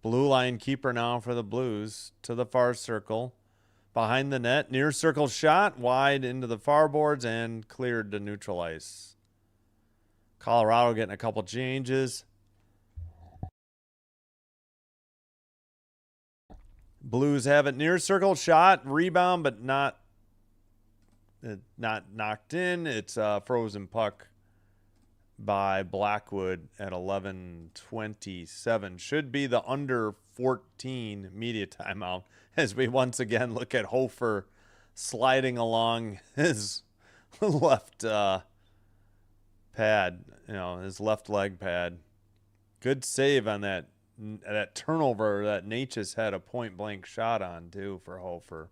Blue line keeper now for the Blues. To the far circle. Behind the net. Near circle shot. Wide into the far boards and cleared to neutral ice. Colorado getting a couple changes. Blues have it near circle, shot, rebound, but not knocked in. It's a frozen puck by Blackwood at 11:27. Should be the under 14 media timeout as we once again look at Hofer sliding along his left pad, his left leg pad. Good save on that turnover that Natchez had a point-blank shot on, too, for Hofer.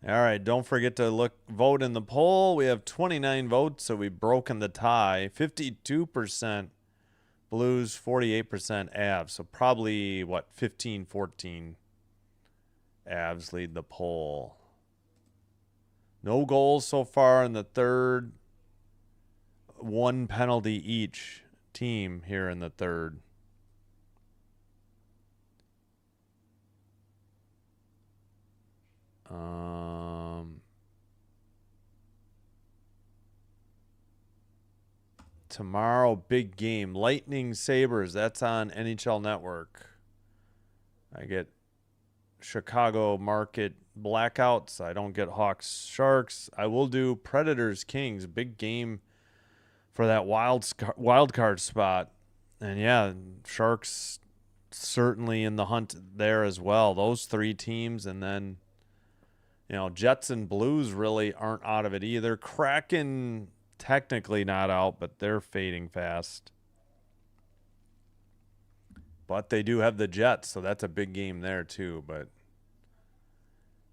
All right, don't forget to vote in the poll. We have 29 votes, so we've broken the tie. 52% Blues, 48% Avs. So probably, 15-14 Avs lead the poll. No goals so far in the third. One penalty each team here in the third. Tomorrow, big game. Lightning Sabres. That's on NHL Network. I get Chicago Market Blackouts. I don't get Hawks Sharks. I will do Predators Kings. Big game for that wild card spot. And yeah, Sharks certainly in the hunt there as well. Those three teams, and then Jets and Blues really aren't out of it either. Kraken technically not out, but they're fading fast. But they do have the Jets, so that's a big game there too. But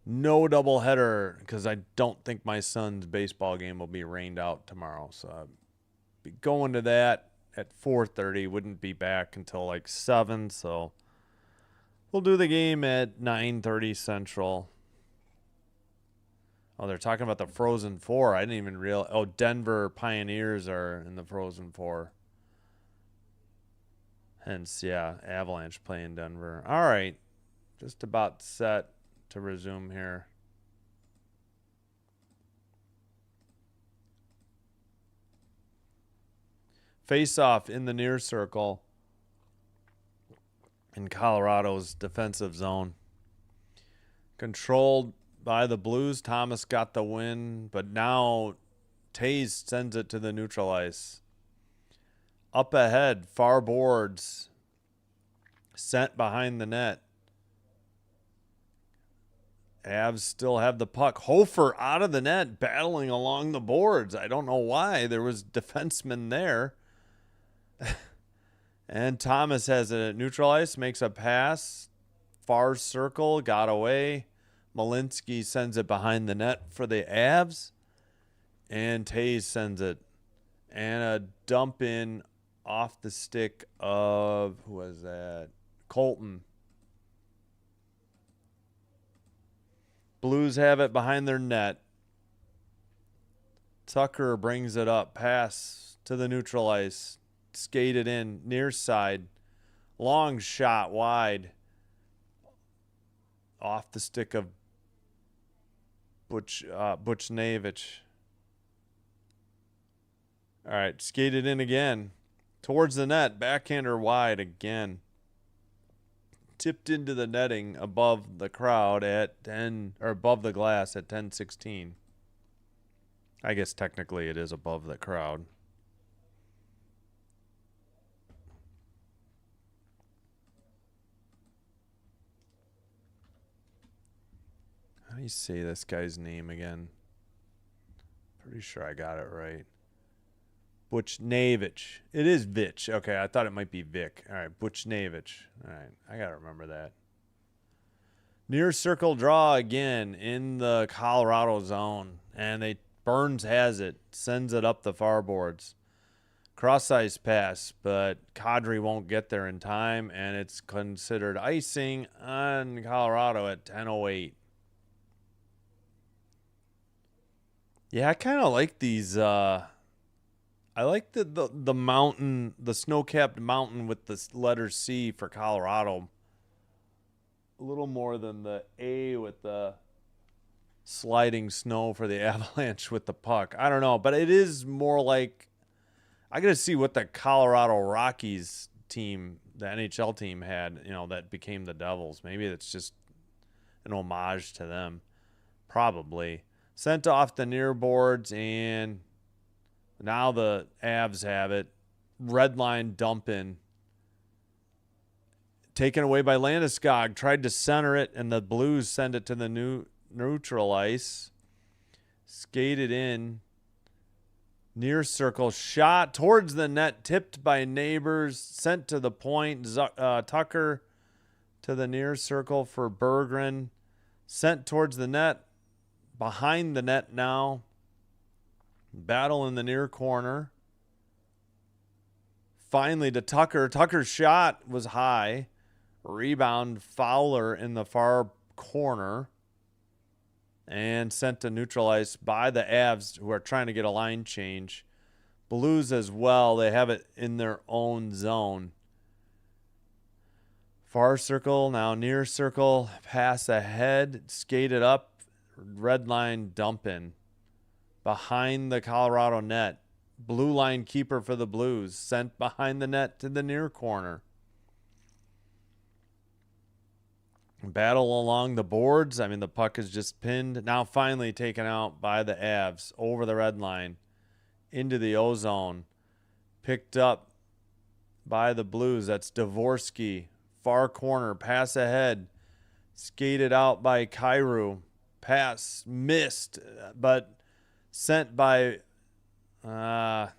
no doubleheader because I don't think my son's baseball game will be rained out tomorrow. So I'll be going to that at 4:30. Wouldn't be back until like 7. So we'll do the game at 9:30 Central. Oh, they're talking about the Frozen Four. I didn't even realize. Oh, Denver Pioneers are in the Frozen Four. Hence, yeah, Avalanche playing Denver. All right. Just about set to resume here. Face-off in the near circle in Colorado's defensive zone. Controlled by the Blues. Thomas got the win, but now Taze sends it to the neutral ice. Up ahead, far boards. Sent behind the net. Avs still have the puck. Hofer out of the net, battling along the boards. I don't know why. There was defensemen there. And Thomas has it at neutral ice, makes a pass. Far circle, got away. Malinsky sends it behind the net for the Avs. And Taze sends it. And a dump in off the stick of, who was that? Colton. Blues have it behind their net. Tucker brings it up. Pass to the neutral ice. Skated in. Near side. Long shot wide. Off the stick of Buchnevich. All right. Skated in again. Towards the net. Backhander wide again. Tipped into the netting above the crowd at 10, or above the glass at 10:16. I guess technically it is above the crowd. How do you say this guy's name again? Pretty sure I got it right. Buchnevich. It is Vich. Okay, I thought it might be Vic. All right, Buchnevich. All right, I got to remember that. Near circle draw again in the Colorado zone. And Burns has it. Sends it up the far boards. Cross ice pass, but Kadri won't get there in time. And it's considered icing on Colorado at 10:08. Yeah, I kind of like these... I like the mountain, the snow-capped mountain with the letter C for Colorado. A little more than the A with the sliding snow for the Avalanche with the puck. I don't know, but it is more like I got to see what the Colorado Rockies team, the NHL team had, that became the Devils. Maybe it's just an homage to them. Probably. Sent off the near boards, and now the Avs have it. Red line dump in. Taken away by Landeskog. Tried to center it, and the Blues send it to the neutral ice. Skated in. Near circle. Shot towards the net. Tipped by Neighbors. Sent to the point. Tucker to the near circle for Berggren. Sent towards the net. Behind the net now. Battle in the near corner. Finally to Tucker. Tucker's shot was high. Rebound Fowler in the far corner. And sent to neutral ice by the Avs, who are trying to get a line change. Blues as well. They have it in their own zone. Far circle, now near circle. Pass ahead. Skated up. Red line dump in. Behind the Colorado net. Blue line keeper for the Blues. Sent behind the net to the near corner. Battle along the boards. I mean, the puck is just pinned. Now finally taken out by the Avs over the red line into the O-zone. Picked up by the Blues. That's Dvorsky. Far corner. Pass ahead. Skated out by Kyrou. Pass missed, but sent by Parayko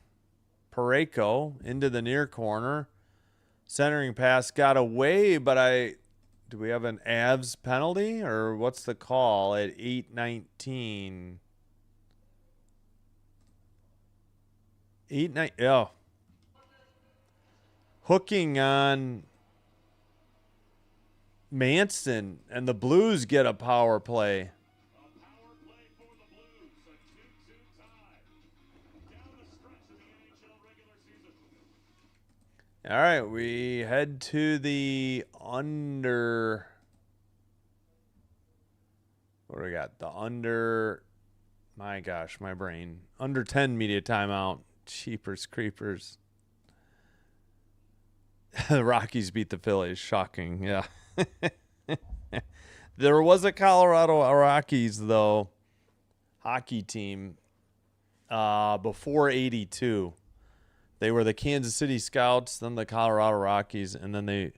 into the near corner. Centering pass got away, but do we have an Avs penalty, or what's the call at 8:19? 8:19. Oh, hooking on Manson, and the Blues get a power play. All right, we head to the under. What do we got? The under. My gosh, my brain. Under 10 media timeout. Cheapers creepers. The Rockies beat the Phillies. Shocking. Yeah. There was a Colorado Rockies, though, hockey team before 82. They were the Kansas City Scouts, then the Colorado Rockies, and then they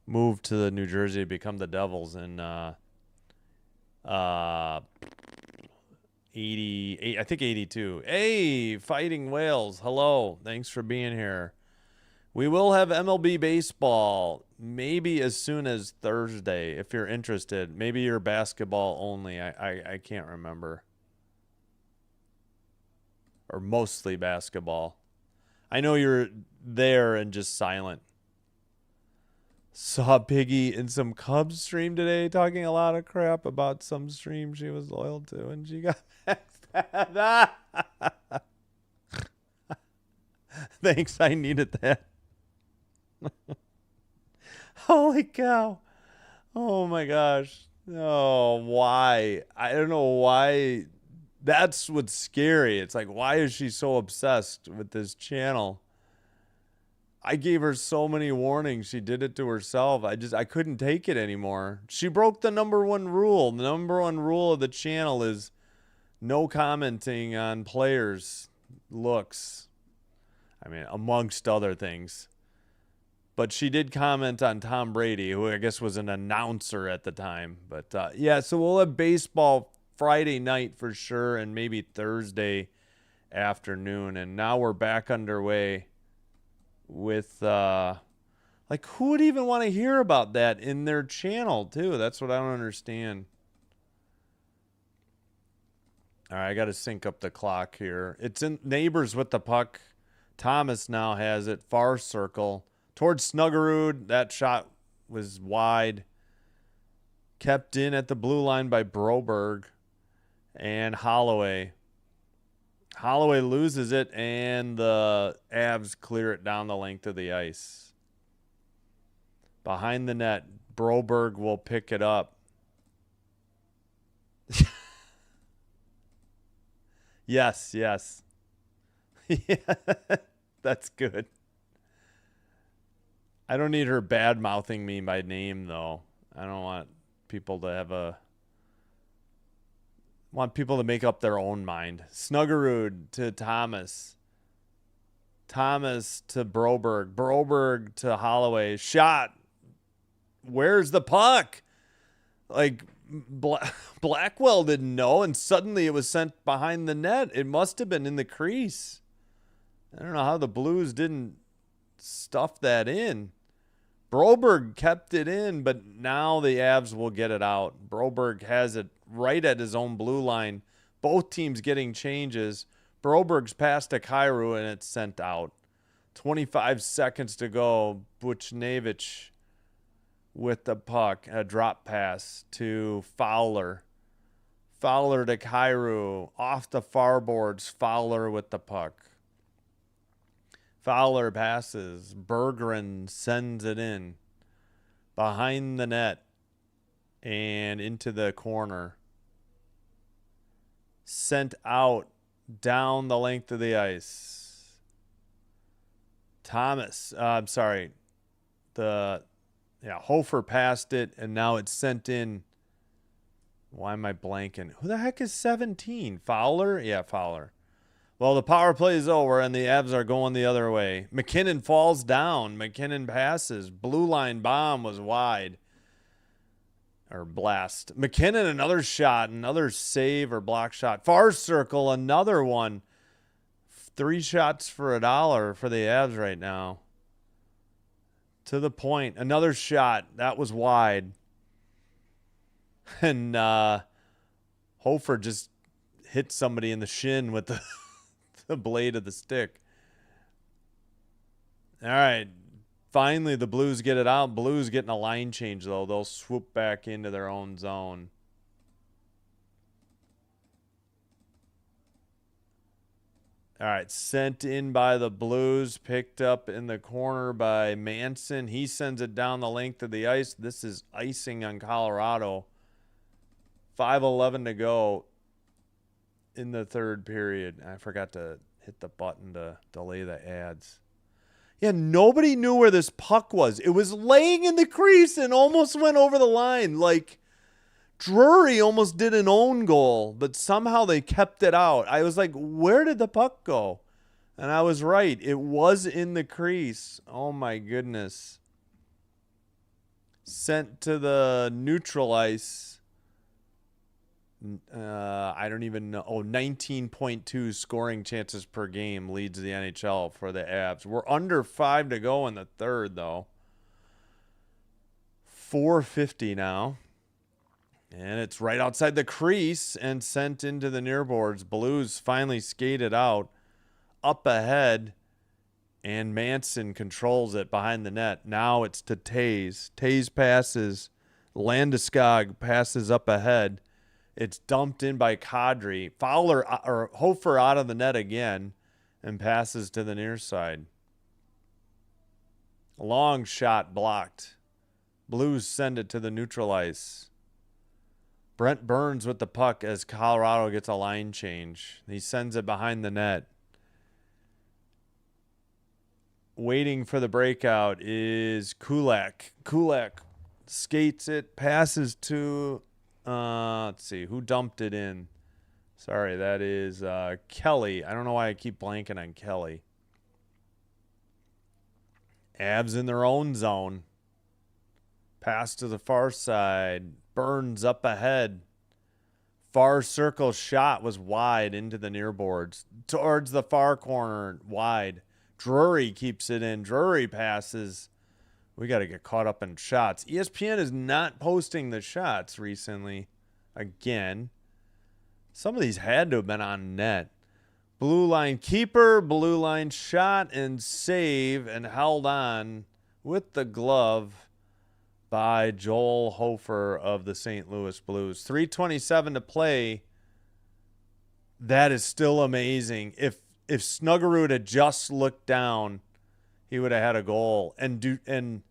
moved to the New Jersey to become the Devils in 88, I think 82. Hey, Fighting Whales, hello. Thanks for being here. We will have MLB baseball maybe as soon as Thursday if you're interested. Maybe you're basketball only. I can't remember. Or mostly basketball. I know you're there and just silent. Saw Piggy in some Cubs stream today talking a lot of crap about some stream she was loyal to, and she got backstabbed. Thanks, I needed that. Holy cow. Oh my gosh. Oh, why? I don't know why. That's what's scary. It's like, why is she so obsessed with this channel? I gave her so many warnings. She did it to herself. I couldn't take it anymore. She broke the number one rule. The number one rule of the channel is no commenting on players' looks. I mean, amongst other things. But she did comment on Tom Brady, who I guess was an announcer at the time. But yeah, so we'll have baseball Friday night for sure, and maybe Thursday afternoon. And now we're back underway with like, who would even want to hear about that in their channel too? That's what I don't understand. All right, I got to sync up the clock here. It's in Neighbors with the puck. Thomas now has it, far circle towards Snuggerud. That shot was wide, kept in at the blue line by Broberg. And Holloway loses it, and the Avs clear it down the length of the ice. Behind the net, Broberg will pick it up. Yes, yes. Yeah, that's good. I don't need her bad mouthing me by name though. I don't want people to have want people to make up their own mind. Snuggerud to Thomas. Thomas to Broberg. Broberg to Holloway. Shot. Where's the puck? Like Blackwell didn't know, and suddenly it was sent behind the net. It must have been in the crease. I don't know how the Blues didn't stuff that in. Broberg kept it in, but now the Avs will get it out. Broberg has it right at his own blue line. Both teams getting changes. Broberg's pass to Kyrou, and it's sent out. 25 seconds to go. Buchnevich with the puck. A drop pass to Fowler. Fowler to Kyrou. Off the far boards. Fowler with the puck. Fowler passes. Berggren sends it in. Behind the net. And into the corner. Sent out down the length of the ice. Thomas. Hofer passed it, and now it's sent in. Why am I blanking? Who the heck is 17? Fowler? Yeah, Fowler. Well, the power play is over, and the Avs are going the other way. McKinnon falls down. McKinnon passes. Blue line bomb was wide. Or blast. McKinnon, another shot, another save or block shot. Far circle, another one. 3 shots for $1 for the Avs right now. To the point. Another shot. That was wide. And Hofer just hit somebody in the shin with the the blade of the stick. All right. Finally, the Blues get it out. Blues getting a line change, though. They'll swoop back into their own zone. All right. Sent in by the Blues. Picked up in the corner by Manson. He sends it down the length of the ice. This is icing on Colorado. 5:11 to go in the third period. I forgot to hit the button to delay the ads. Yeah, nobody knew where this puck was. It was laying in the crease and almost went over the line. Like, Drury almost did an own goal, but somehow they kept it out. I was like, where did the puck go? And I was right. It was in the crease. Oh, my goodness. Sent to the neutral ice. I don't even know. 19.2 scoring chances per game leads the NHL for the Avs. We're under 5 to go in the third, though. 4:50 now. And it's right outside the crease and sent into the near boards. Blues finally skated out. Up ahead. And Manson controls it behind the net. Now it's to Tays. Tays passes. Landeskog passes up ahead. It's dumped in by Kadri. Fowler or Hofer out of the net again and passes to the near side. A long shot blocked. Blues send it to the neutral ice. Brent Burns with the puck as Colorado gets a line change. He sends it behind the net. Waiting for the breakout is Kulak. Kulak skates it, passes to... let's see. Who dumped it in? Sorry, that is Kelly. I don't know why I keep blanking on Kelly. Avs in their own zone. Pass to the far side. Burns up ahead. Far circle shot was wide into the near boards. Towards the far corner, wide. Drury keeps it in. Drury passes. We got to get caught up in shots. ESPN is not posting the shots recently. Again. Some of these had to have been on net. Blue line keeper, blue line shot and save and held on with the glove by Joel Hofer of the St. Louis Blues. 3:27 to play. That is still amazing. If Snuggerud had just looked down, he would have had a goal. And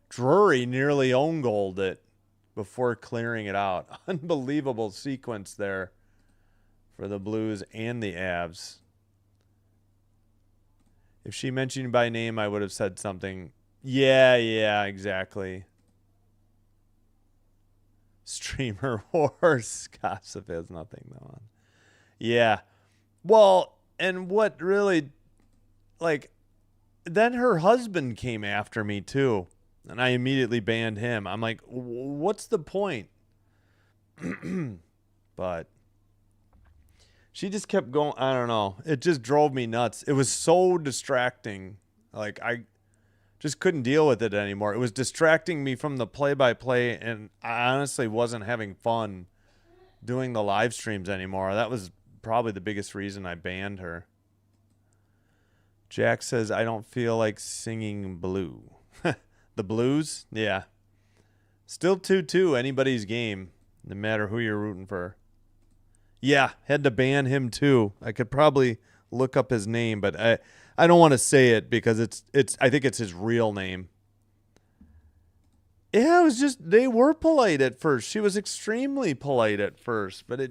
Drury nearly own goaled it before clearing it out. Unbelievable sequence there for the Blues and the Avs. If she mentioned you by name, I would have said something. Yeah, exactly. Streamer horse gossip has nothing though on. Yeah. Well, and what really, like, then her husband came after me too, and I immediately banned him. I'm like, what's the point? But she just kept going. I don't know. It just drove me nuts. It was so distracting. Like, I just couldn't deal with it anymore. It was distracting me from the play-by-play, and I honestly wasn't having fun doing the live streams anymore. That was probably the biggest reason I banned her. Jack says, I don't feel like singing blue. The Blues? Yeah. Still 2-2, anybody's game, no matter who you're rooting for. Yeah, had to ban him too. I could probably look up his name, but I don't want to say it because it's I think it's his real name. Yeah, it was just, they were polite at first. She was extremely polite at first, but it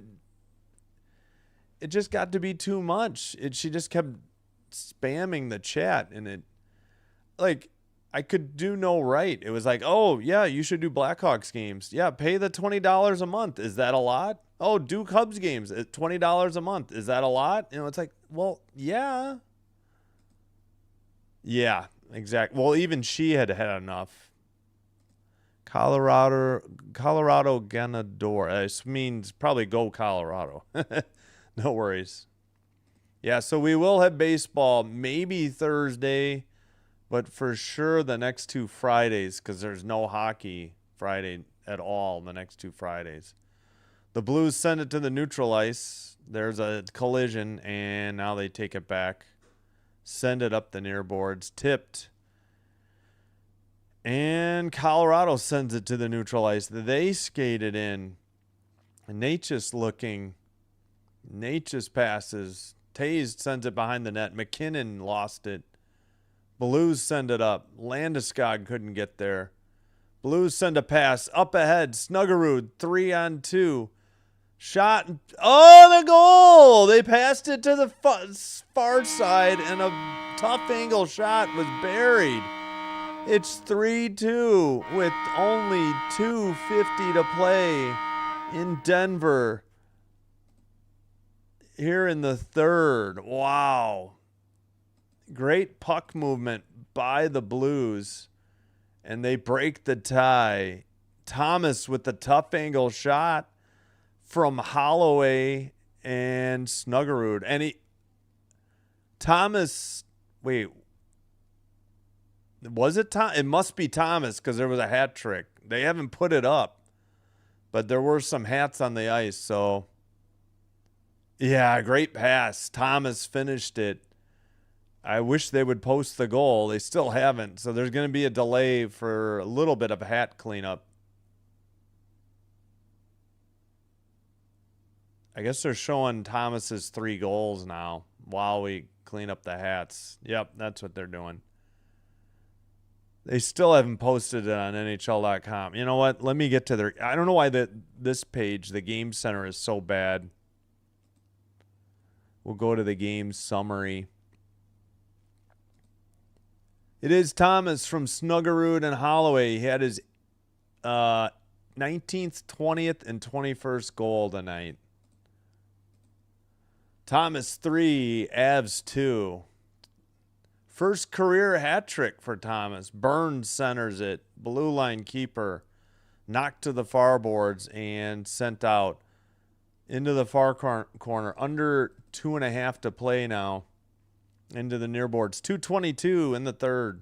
just got to be too much. She just kept spamming the chat, and it, like, I could do no right. It was like, oh yeah, you should do Blackhawks games. Yeah, pay the $20 a month. Is that a lot? Oh, do Cubs games at $20 a month. Is that a lot? You know, it's like, well, yeah. Yeah, exactly. Well, even she had had enough. Colorado Ganador. This means probably go Colorado. No worries. Yeah, so we will have baseball maybe Thursday, but for sure the next 2 Fridays, because there's no hockey Friday at all the next 2 Fridays. The Blues send it to the neutral ice. There's a collision, and now they take it back. Send it up the near boards. Tipped. And Colorado sends it to the neutral ice. They skated in. Natchez looking. Natchez passes. Taze sends it behind the net. McKinnon lost it. Blues send it up. Landeskog couldn't get there. Blues send a pass. Up ahead. Snuggerud 3-on-2. Shot. Oh, the goal! They passed it to the far side, and a tough angle shot was buried. It's 3-2 with only 2:50 to play in Denver here in the third. Wow. Great puck movement by the Blues, and they break the tie. Thomas with the tough angle shot from Holloway and Snuggerud. And Thomas, wait, was it Tom? It must be Thomas because there was a hat trick. They haven't put it up, but there were some hats on the ice. So, yeah, great pass. Thomas finished it. I wish they would post the goal. They still haven't. So there's going to be a delay for a little bit of hat cleanup. I guess they're showing Thomas's 3 goals now while we clean up the hats. Yep, that's what they're doing. They still haven't posted it on NHL.com. You know what? Let me get to their... I don't know why this page, the game center, is so bad. We'll go to the game summary. It is Thomas from Snuggerud and Holloway. He had his 19th, 20th, and 21st goal tonight. Thomas 3, Avs 2. First career hat trick for Thomas. Burns centers it. Blue line keeper. Knocked to the far boards and sent out into the far corner. Under 2.5 to play now. Into the near boards. 2:22 in the third.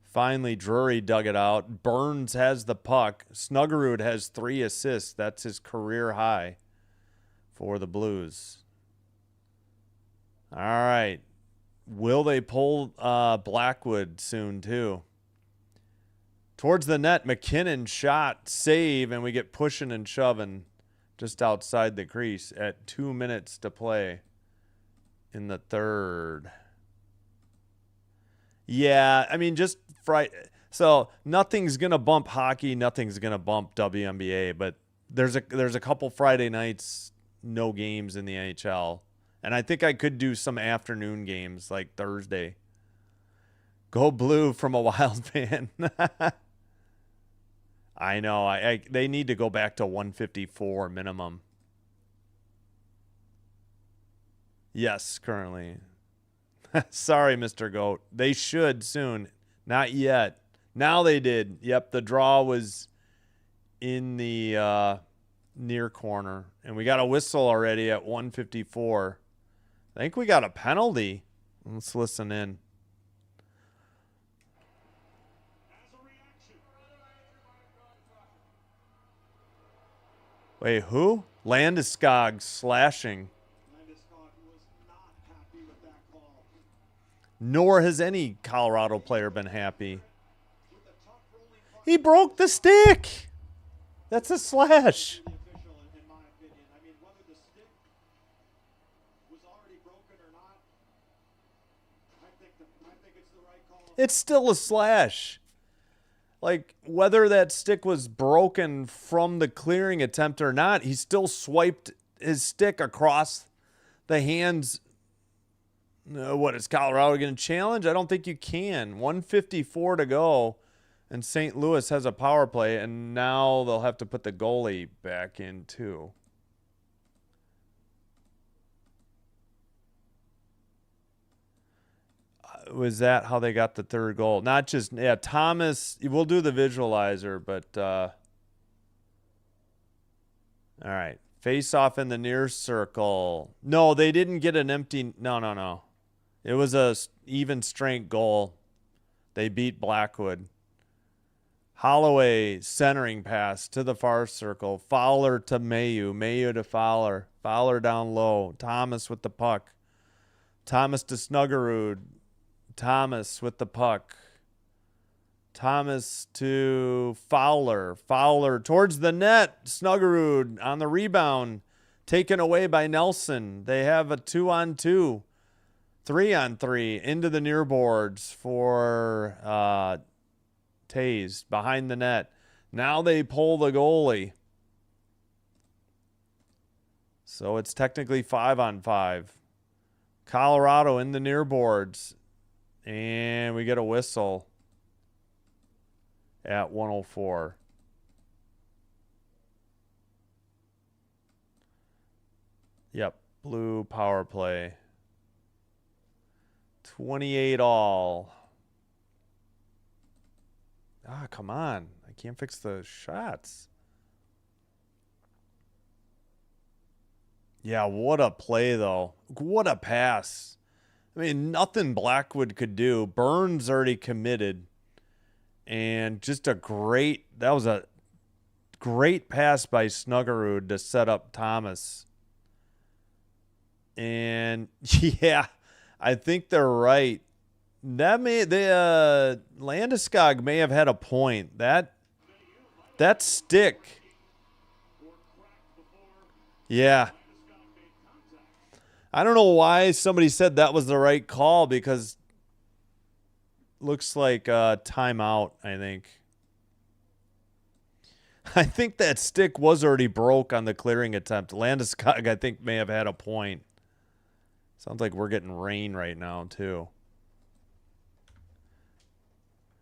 Finally, Drury dug it out. Burns has the puck. Snuggerud has 3 assists. That's his career high for the Blues. All right. Will they pull Blackwood soon, too? Towards the net, McKinnon shot, save, and we get pushing and shoving just outside the crease at 2 minutes to play in the third. Yeah, I mean, just so nothing's going to bump hockey, nothing's going to bump WNBA, but there's a couple Friday nights no games in the NHL. And I think I could do some afternoon games like Thursday. Go Blue from a Wild fan. I know. They need to go back to 154 minimum. Yes, currently. Sorry, Mr. Goat. They should soon. Not yet. Now they did. Yep, the draw was in the near corner. And we got a whistle already at 154. I think we got a penalty. Let's listen in. Wait, who? Landeskog slashing. Landeskog was not happy with that call. Nor has any Colorado player been happy. With a tough rolling puck, He broke the stick. That's a slash. the official, in my opinion. I mean, whether the stick was already broken or not, I think it's the right call. It's still a slash. Like, whether that stick was broken from the clearing attempt or not, he still swiped his stick across the hands. What, is Colorado going to challenge? I don't think you can. 154 to go, and St. Louis has a power play, and now they'll have to put the goalie back in, too. Was that how they got the third goal? Not just, yeah, Thomas, we'll do the visualizer, but all right. Face off in the near circle. No, they didn't get an empty, no. It was a even strength goal. They beat Blackwood. Holloway centering pass to the far circle. Fowler to Mayu. Mayu to Fowler. Fowler down low. Thomas with the puck. Thomas to Snuggerud. Thomas with the puck. Thomas to Fowler. Fowler towards the net. Snuggerud on the rebound. Taken away by Nelson. They have a 2-on-2. 3-on-3 into the near boards for Taze behind the net. Now they pull the goalie. So it's technically 5-on-5. Colorado in the near boards. And we get a whistle at 104. Yep, Blue power play. 28 all. Ah, come on. I can't fix the shots. Yeah, what a play, though. What a pass. I mean, nothing Blackwood could do. Burns already committed. And just that was a great pass by Snuggerud to set up Thomas. And, yeah, I think they're right. Landeskog may have had a point. That stick. Yeah. I don't know why somebody said that was the right call, because looks like timeout, I think. I think that stick was already broke on the clearing attempt. Landeskog, I think, may have had a point. Sounds like we're getting rain right now, too.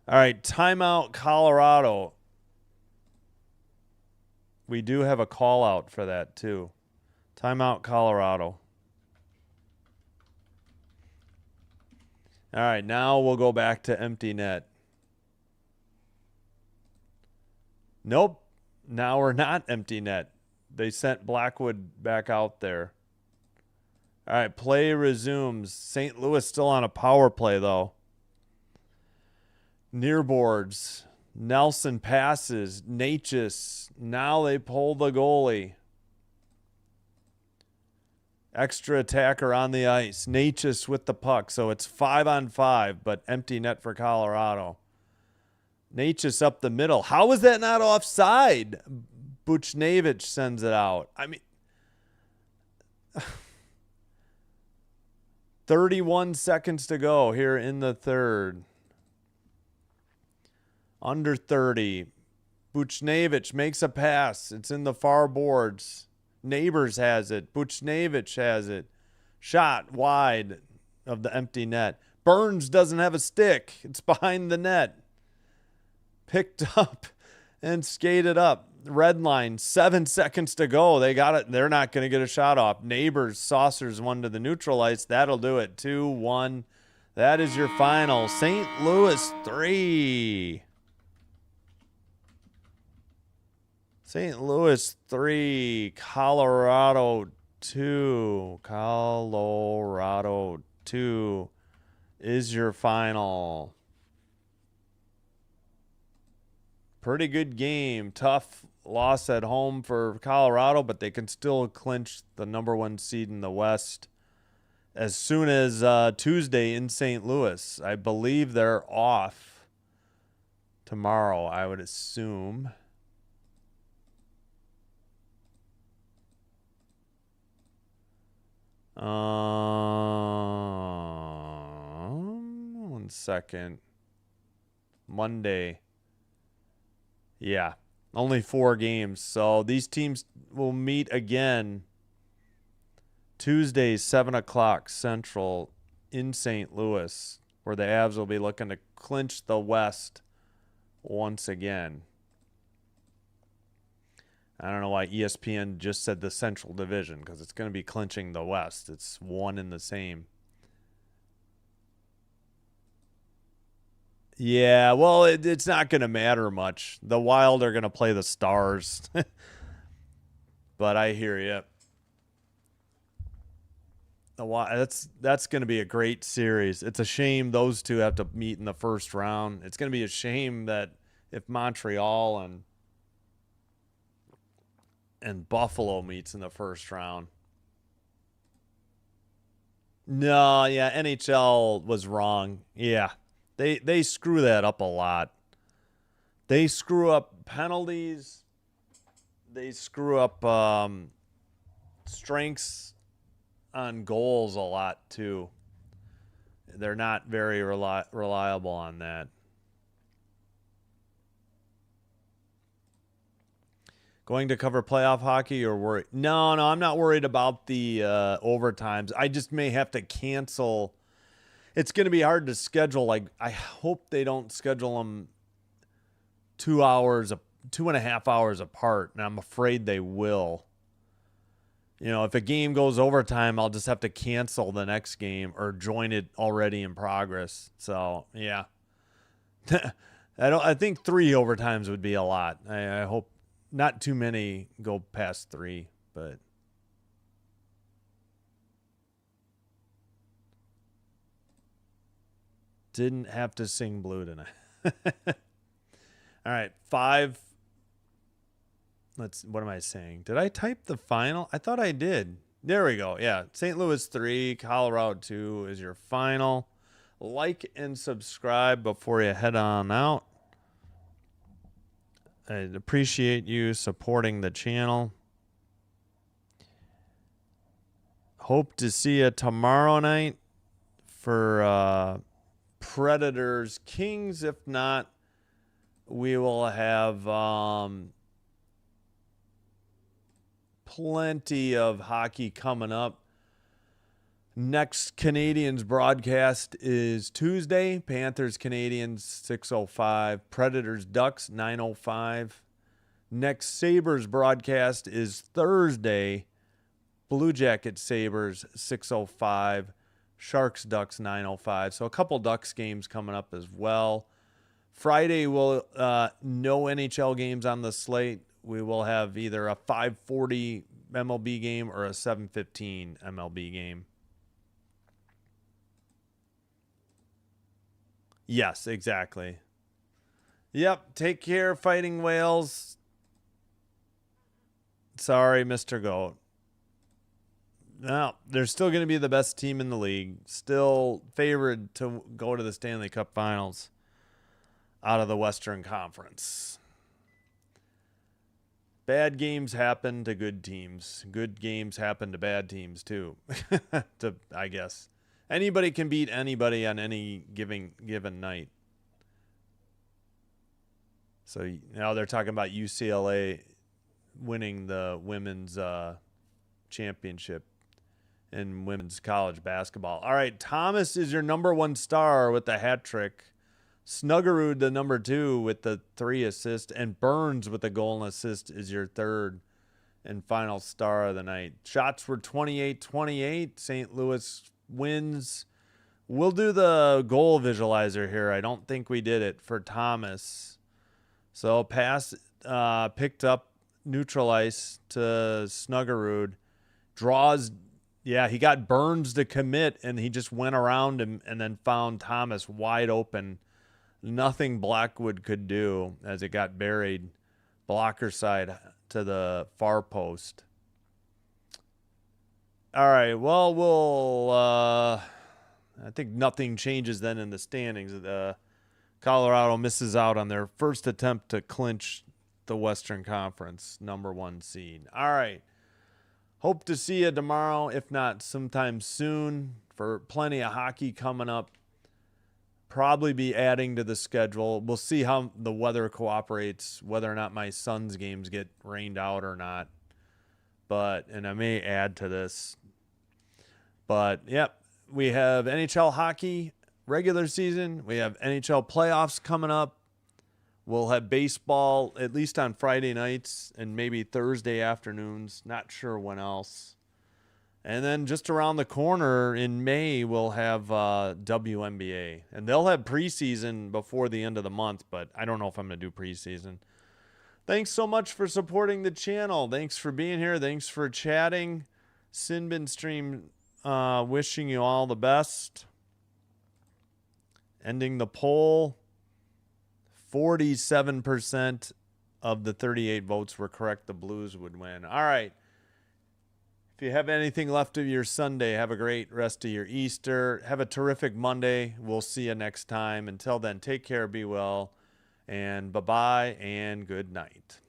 All right, timeout, Colorado. We do have a call out for that, too. Timeout, Colorado. All right, now we'll go back to empty net. Nope. Now we're not empty net. They sent Blackwood back out there. All right, play resumes. St. Louis still on a power play, though. Near boards. Nelson passes. Natchez. Now they pull the goalie. Extra attacker on the ice. Natchez with the puck. So it's 5-on-5, but empty net for Colorado. Natchez up the middle. How is that not offside? Buchnevich sends it out. I mean, 31 seconds to go here in the third. Under 30. Buchnevich makes a pass. It's in the far boards. Neighbors has it. Buchnevich has it. Shot wide of the empty net. Burns doesn't have a stick. It's behind the net. Picked up and skated up. Red line, 7 seconds to go. They got it. They're not going to get a shot off. Neighbors saucers one to the neutral ice. That'll do it. 2-1. That is your final. St. Louis 3. St. Louis 3. Colorado 2. Colorado 2 is your final. Pretty good game. Tough loss at home for Colorado, but they can still clinch the #1 seed in the West as soon as Tuesday in St. Louis. I believe they're off tomorrow, I would assume. One second. Monday. Yeah, only 4 games. So these teams will meet again Tuesday, 7 o'clock Central in St. Louis, where the Avs will be looking to clinch the West once again. I don't know why ESPN just said the Central Division, because it's going to be clinching the West. It's one and the same. Yeah, well, it's not going to matter much. The Wild are going to play the Stars. But I hear you. That's going to be a great series. It's a shame those two have to meet in the first round. It's going to be a shame that if Montreal and Buffalo meets in the first round. No, yeah, NHL was wrong. Yeah. They screw that up a lot. They screw up penalties. They screw up strengths on goals a lot too. They're not very reliable on that. Going to cover playoff hockey or worry? No, I'm not worried about the overtimes. I just may have to cancel. It's going to be hard to schedule. Like, I hope they don't schedule them 2.5 hours apart, and I'm afraid they will. You know, if a game goes overtime, I'll just have to cancel the next game or join it already in progress. So, yeah. I think 3 overtimes would be a lot. I hope not too many go past 3, but didn't have to sing blue tonight. All right, 5. What am I saying? Did I type the final? I thought I did. There we go. Yeah, St. Louis 3, Colorado 2 is your final. Like and subscribe before you head on out. I appreciate you supporting the channel. Hope to see you tomorrow night for Predators Kings. If not, we will have plenty of hockey coming up. Next Canadians broadcast is Tuesday. Panthers Canadians 6:05. Predators Ducks 9:05. Next Sabres broadcast is Thursday. Blue Jackets Sabres 6:05. Sharks Ducks 9:05. So a couple Ducks games coming up as well. Friday will no NHL games on the slate. We will have either a 5:40 MLB game or a 7:15 MLB game. Yes, exactly. Yep. Take care, Fighting Whales. Sorry, Mr. Goat. No, they're still going to be the best team in the league. Still favored to go to the Stanley Cup Finals out of the Western Conference. Bad games happen to good teams. Good games happen to bad teams too. I guess. Anybody can beat anybody on any given night. So now they're talking about UCLA winning the women's championship in women's college basketball. All right, Thomas is your number 1 star with the hat trick. Snuggerud, the number 2 with the 3 assists, and Burns with the goal and assist is your 3rd and final star of the night. Shots were 28-28. St. Louis wins. We'll do the goal visualizer here. I don't think we did it for Thomas. So pass picked up neutral ice to Snuggerud. Draws. Yeah, he got Burns to commit, and he just went around him and then found Thomas wide open. Nothing Blackwood could do as it got buried blocker side to the far post. All right, well, I think nothing changes then in the standings. Colorado misses out on their first attempt to clinch the Western Conference number 1 seed. All right. Hope to see you tomorrow, if not sometime soon, for plenty of hockey coming up. Probably be adding to the schedule. We'll see how the weather cooperates, whether or not my son's games get rained out or not. And I may add to this. But, yep, we have NHL hockey regular season. We have NHL playoffs coming up. We'll have baseball at least on Friday nights and maybe Thursday afternoons. Not sure when else. And then just around the corner in May, we'll have WNBA. And they'll have preseason before the end of the month, but I don't know if I'm going to do preseason. Thanks so much for supporting the channel. Thanks for being here. Thanks for chatting. Sinbin Stream wishing you all the best. Ending the poll. 47% of the 38 votes were correct. The Blues would win. All right. If you have anything left of your Sunday, have a great rest of your Easter. Have a terrific Monday. We'll see you next time. Until then, take care, be well, and bye-bye, and good night.